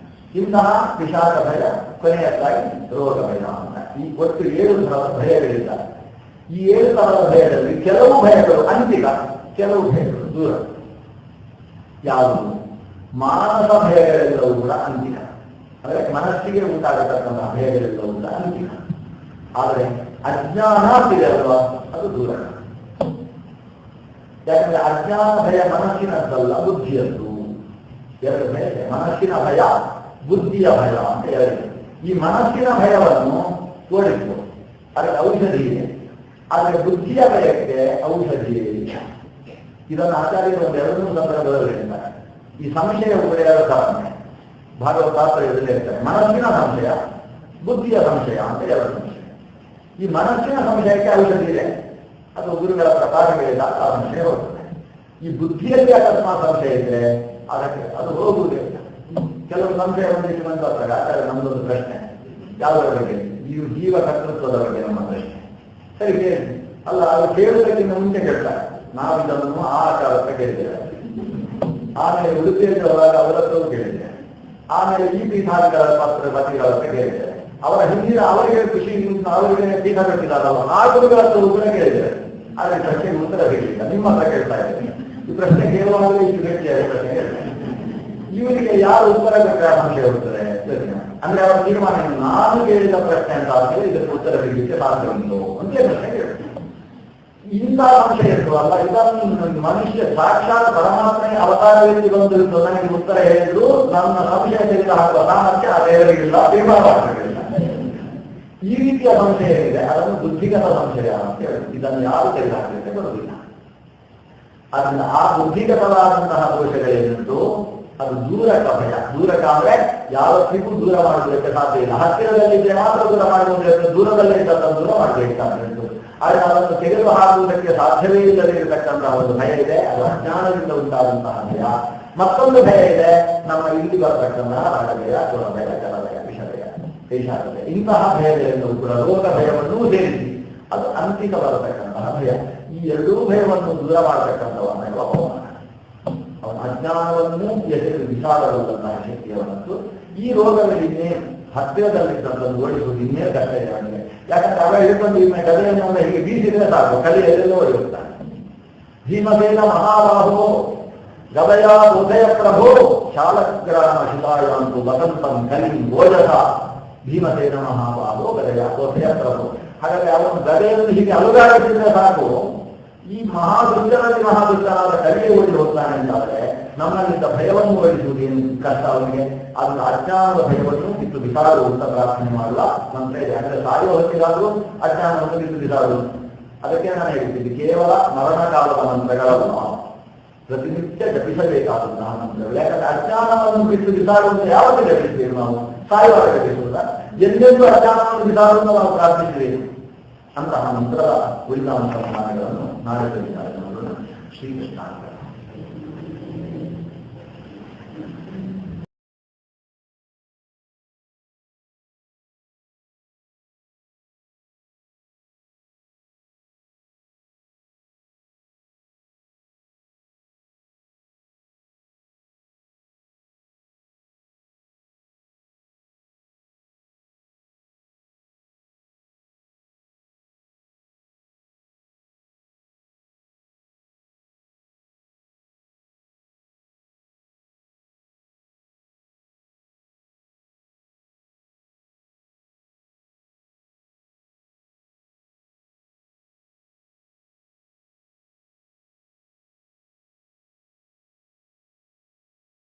ಇಂತಹ ಪಿಶಾಚ ಭಯ, ಕೊನೆಯದ್ದಾಗಿ ರೋಗ ಭಯ ಅಂತ ಈ ಒಟ್ಟು 7 ಥರದ ಭಯಗಳಿದ್ದಾರೆ. ಈ 7 ಥರದ ಭಯದಲ್ಲಿ ಕೆಲವು ಭಯಗಳು ಅಂತಿಕ, ಕೆಲವು ಭಯಗಳು ದೂರ. ಯಾವುದು? ಮಾನಸ ಭಯಗಳೆಲ್ಲವೂ ಕೂಡ ಅಂತಿಕ, ಅಂದರೆ ಮನಸ್ಸಿಗೆ ಉಂಟಾಗತಕ್ಕಂತಹ ಭಯಗಳೆಲ್ಲವೂ ಕೂಡ ಅಂತಿಕ. ಆದರೆ ಅಜ್ಞಾನ ಇದೆಯಲ್ವಾ, ಅದು ದೂರ. ಯಾಕಂದ್ರೆ ಅಜ್ಞಾನ ಭಯ ಮನಸ್ಸಿನದ್ದಲ್ಲ, ಬುದ್ಧಿಯದ್ದು. 2 ಭಯ, ಮನಸ್ಸಿನ ಭಯ, ಬುದ್ಧಿಯ ಭಯ ಅಂತ ಹೇಳಿದೆ. ಈ ಮನಸ್ಸಿನ ಭಯವನ್ನು ಓಡಿಸುವುದು, ಅದಕ್ಕೆ ಔಷಧಿ ಇದೆ. ಆದರೆ ಬುದ್ಧಿಯ ಭಯಕ್ಕೆ ಔಷಧಿ ಇಲ್ಲ. ಇದನ್ನು ಆಚಾರ್ಯರು ಒಂದು 2 ಸಂದರ್ಭದಲ್ಲಿ ಹೇಳ್ತಾರೆ. ಈ ಸಂಶಯ ಉಪಯೋಗ ಕಾರಣ ಭಾಗವತಾತ್ರದಲ್ಲಿ ಹೇಳ್ತಾರೆ, ಮನಸ್ಸಿನ ಸಂಶಯ, ಬುದ್ಧಿಯ ಸಂಶಯ ಅಂತ 2 ಸಂಶಯ. ಈ ಮನಸ್ಸಿನ ಸಂಶಯಕ್ಕೆ ಔಷಧಿ ಇದೆ, ಅದು ಗುರುಗಳ ಪ್ರಕಾಶಗಳಿಂದ ಆ ಸಂಶಯ ಹೋಗ್ತದೆ. ಈ ಬುದ್ಧಿಯಲ್ಲಿ ಅಕಸ್ಮಾತ್ ಸಂಶಯ ಇದ್ರೆ ಅದಕ್ಕೆ ಅದು ಹೋಗುವುದೇ. ಕೆಲವು ಸಂಶಯ ಒಂದಿಷ್ಟು ಬಂದಾಗ ನಮ್ಮದೊಂದು ಪ್ರಶ್ನೆ, ಯಾವುದರ ಬಗ್ಗೆ? ಈ ಜೀವ ಕರ್ತೃತ್ವದ ಬಗ್ಗೆ ನಮ್ಮ ಪ್ರಶ್ನೆ. ಸರಿ ಕೇಳಿ, ಅಲ್ಲ ಅದು ಕೇಳುವುದಕ್ಕಿಂತ ಮುಂಚೆ ಕೇಳ್ತಾರೆ, ನಾವು ಇದನ್ನು ಆ ಆಚಾರಕ್ಕೆ ಕೇಳಿದ್ದೇವೆ, ಆಮೇಲೆ ಉಡುಪಿಯಲ್ಲಿ ಹೋದಾಗ ಅವರತ್ತೂ ಕೇಳಿದ್ದೇವೆ, ಆಮೇಲೆ ಈ ಪೀಠಾಧಿಕಾರ ಪತಿಗಳ ಹತ್ರ ಕೇಳಿದ್ದೇವೆ, ಅವರ ಹಿಂದಿನ ಅವರಿಗೆ ಖುಷಿ ಅವರಿಗೆ ಪೀಠ ಕಟ್ಟಿದಾರಲ್ಲ ಆ ಗುರುಗಳ ಹತ್ರ ಕೂಡ ಕೇಳಿದ್ದೇವೆ. ಆದರೆ ಪ್ರಶ್ನೆಗೆ ಉತ್ತರ ಸಿಗಲಿಲ್ಲ. ನಿಮ್ಮ ಹತ್ರ ಕೇಳ್ತಾ ಇದ್ದೇನೆ, ಈ ಪ್ರಶ್ನೆ ಕೇಳುವಾಗಲೇ ಇಷ್ಟು ಗಟ್ಟಿಯಾದ ಪ್ರಶ್ನೆ ಕೇಳ್ತೇನೆ. ಇವರಿಗೆ ಯಾರು ಉತ್ತರ ಕೊಟ್ಟರೆ ಸಂಶಯ ಇರುತ್ತದೆ ಅಂದ್ರೆ ಅವರ ತೀರ್ಮಾನ, ನಾನು ಕೇಳಿದ ಪ್ರಶ್ನೆ ಅಂತ ಆದ್ಮೇಲೆ ಇದಕ್ಕೆ ಉತ್ತರ ಸಿಗಲಿಕ್ಕೆ ಸಾಧ್ಯ ಉಂಟು ಅಂತಲೇ ಪ್ರಶ್ನೆ ಕೇಳ್ತೇನೆ. ಇಂಥ ಸಂಶಯ ಇರುವಲ್ಲ, ಇದನ್ನು ಮನುಷ್ಯ ಸಾಕ್ಷಾತ್ ಪರಮಾತ್ಮನೇ ಅವತಾರದಲ್ಲಿ ಬಂದಿರುವುದು ನನಗೆ ಉತ್ತರ ಹೇಳಿದ್ರು ನನ್ನ ಸಂಶಯ ತೆಗೆದು ಹಾಕುವ ಸಾಮರ್ಥ್ಯ ಆ ದೇವರಿಗಿಲ್ಲ, ತೀರ್ಮಾನವಾಗಿಲ್ಲ. ಈ ರೀತಿಯ ಸಂಶಯ ಇದೆ, ಅದನ್ನು ಬುದ್ಧಿಗತ ಸಂಶಯ ಅಂತ ಹೇಳಿ ಇದನ್ನು ಯಾರು ತೆಗೆದುಹಾಕಲಿಕ್ಕೆ ಬರುವುದಿಲ್ಲ. ಅದರಿಂದ ಆ ಬುದ್ಧಿಗತವಾದಂತಹ ದೋಷಗಳೇನುಂಟು ಅದು ದೂರಕ ಭಯ. ದೂರಕ ಅಂದ್ರೆ ಯಾವತ್ತಿಗೂ ದೂರ ಮಾಡುವುದಕ್ಕೆ ಸಾಧ್ಯ ಇಲ್ಲ. ಹತ್ತಿರದಲ್ಲಿದ್ದರೆ ಮಾತ್ರ ದೂರ ಮಾಡುವುದಕ್ಕೆ, ದೂರದಲ್ಲೇ ಇದ್ದಂತ ದೂರ ಮಾಡಲಿಕ್ಕೆ ಸಾಧ್ಯ ಉಂಟು. ಆದರೆ ಅದನ್ನು ತೆಗೆದು ಹಾಕುವುದಕ್ಕೆ ಸಾಧ್ಯವೇ ಇಲ್ಲದೆ ಇರತಕ್ಕಂತಹ ಒಂದು ಭಯ ಇದೆ, ಅದು ಅಜ್ಞಾನದಿಂದ ಉಂಟಾದಂತಹ ಭಯ. ಮತ್ತೊಂದು ಭಯ ಇದೆ, ನಮ್ಮ ಇಲ್ಲಿ ಬರತಕ್ಕಂತಹ ರಾಗಭಯ, ಸುರಭಯ, ಜಲಭಯ, ವಿಷಭಯ, ಪೇಶಾಭಯ. ಇಂತಹ ಭಯಗಳೆಲ್ಲವೂ ಕೂಡ ರೋಗ ಭಯವನ್ನೂ ಸೇರಿಸಿ ಅದು ಅಂತಿಕ ಬರತಕ್ಕಂತಹ ಭಯ. ಈ 2 ಭಯವನ್ನು ದೂರ ಮಾಡತಕ್ಕಂಥವನ್ನ ಅವಮಾನ, ಅವನ ಅಜ್ಞಾನವನ್ನು ಎದುರು ವಿಚಾರವಲ್ಲಂತಹ ಶಕ್ತಿಯವನ್ನಂತೂ ಈ ರೋಗಗಳಿನ್ನೇ ಹತ್ತಿರದಲ್ಲಿದ್ದಂಥದ್ದು ಓಡಿಸುವುದು ಇನ್ನೇ ಕಷ್ಟ ಇದೆ ಅವನಿಗೆ. ಯಾಕಂದ್ರೆ ಅವ ಹಿಡ್ಕೊಂಡು ಈ ಗದೆಯನ್ನು ಹೀಗೆ ಬೀಸಿದ್ರೆ ಸಾಕು, ಕಲಿ ಎಲ್ಲೆಲ್ಲೋ ಓಡಿ ಹೋಗ್ತಾನೆ. ಭೀಮಸೇನ ಮಹಾಬಾಹೋ ಗದಯ ಉದಯ ಪ್ರಭೋ ಶಾಲಗ್ರಾಮ ಶಿಲಾಯಾಂತು ವಸಂತಂ ಕಲಿಂ ಓಜಸ. ಭೀಮಸೇನ ಮಹಾಬಾಹೋ ಗದಯ ಉದಯ ಪ್ರಭು. ಹಾಗಾದ್ರೆ ಅವನು ಗದೆಯನ್ನು ಹೀಗೆ ಅಲುಗಾಡಿಸಿದ್ರೆ ಸಾಕು, ಈ ಮಹಾದುಷ್ಟರಲ್ಲಿ ಮಹಾದುಷ್ಟನಾದ ಕಲಿಗೆ ಓಡಿ ಹೋಗ್ತಾನೆ ಅಂತಾದ್ರೆ ನಮ್ಮಲ್ಲಿದ್ದ ಭಯವನ್ನು ಓಡಿಸುವುದು ಏನು ಕಷ್ಟ ಅವನಿಗೆ. ಅದನ್ನು ಅಜ್ಞಾನದ ಭಯವನ್ನು ಕಿತ್ತು ಬಿಸಾಡು ಅಂತ ಪ್ರಾರ್ಥನೆ ಮಾಡುವ ಮಂತ್ರ ಇದೆ. ಅಂದ್ರೆ ಸಾಯುವ ಹೊತ್ತಿಗಾದ್ರೂ ಅಜ್ಞಾನವನ್ನು ಕಿತ್ತು ಬಿಸಾಡು. ಅದಕ್ಕೆ ನಾನು ಹೇಳ್ತಿದ್ದೆ, ಕೇವಲ ಮರಣಕಾಲದ ಮಂತ್ರಗಳಲ್ಲ, ಪ್ರತಿನಿತ್ಯ ಜಪಿಸಬೇಕಾದಂತಹ ಮಂತ್ರಗಳು. ಯಾಕಂದ್ರೆ ಅಜ್ಞಾನವನ್ನು ಬಿಟ್ಟು ಬಿಸಾಡುವಂತ ಯಾವಾಗ ಜಪಿಸ್ಬೇಕು ನಾವು? ಸಾಯುವಾಗ ಜಪಿಸುವುದ? ಎಂದೆಂದು ಅಜ್ಞಾನವನ್ನು ಬಿಸಾಡುವಂತ ನಾವು ಪ್ರಾರ್ಥಿಸಬೇಕು. ಅಂತಹ ಮಂತ್ರದ ಉಳಿದ ಅನುಸಂಧಾನಗಳನ್ನು ನಾಳೆ ಶ್ರೀಕೃಷ್ಣ.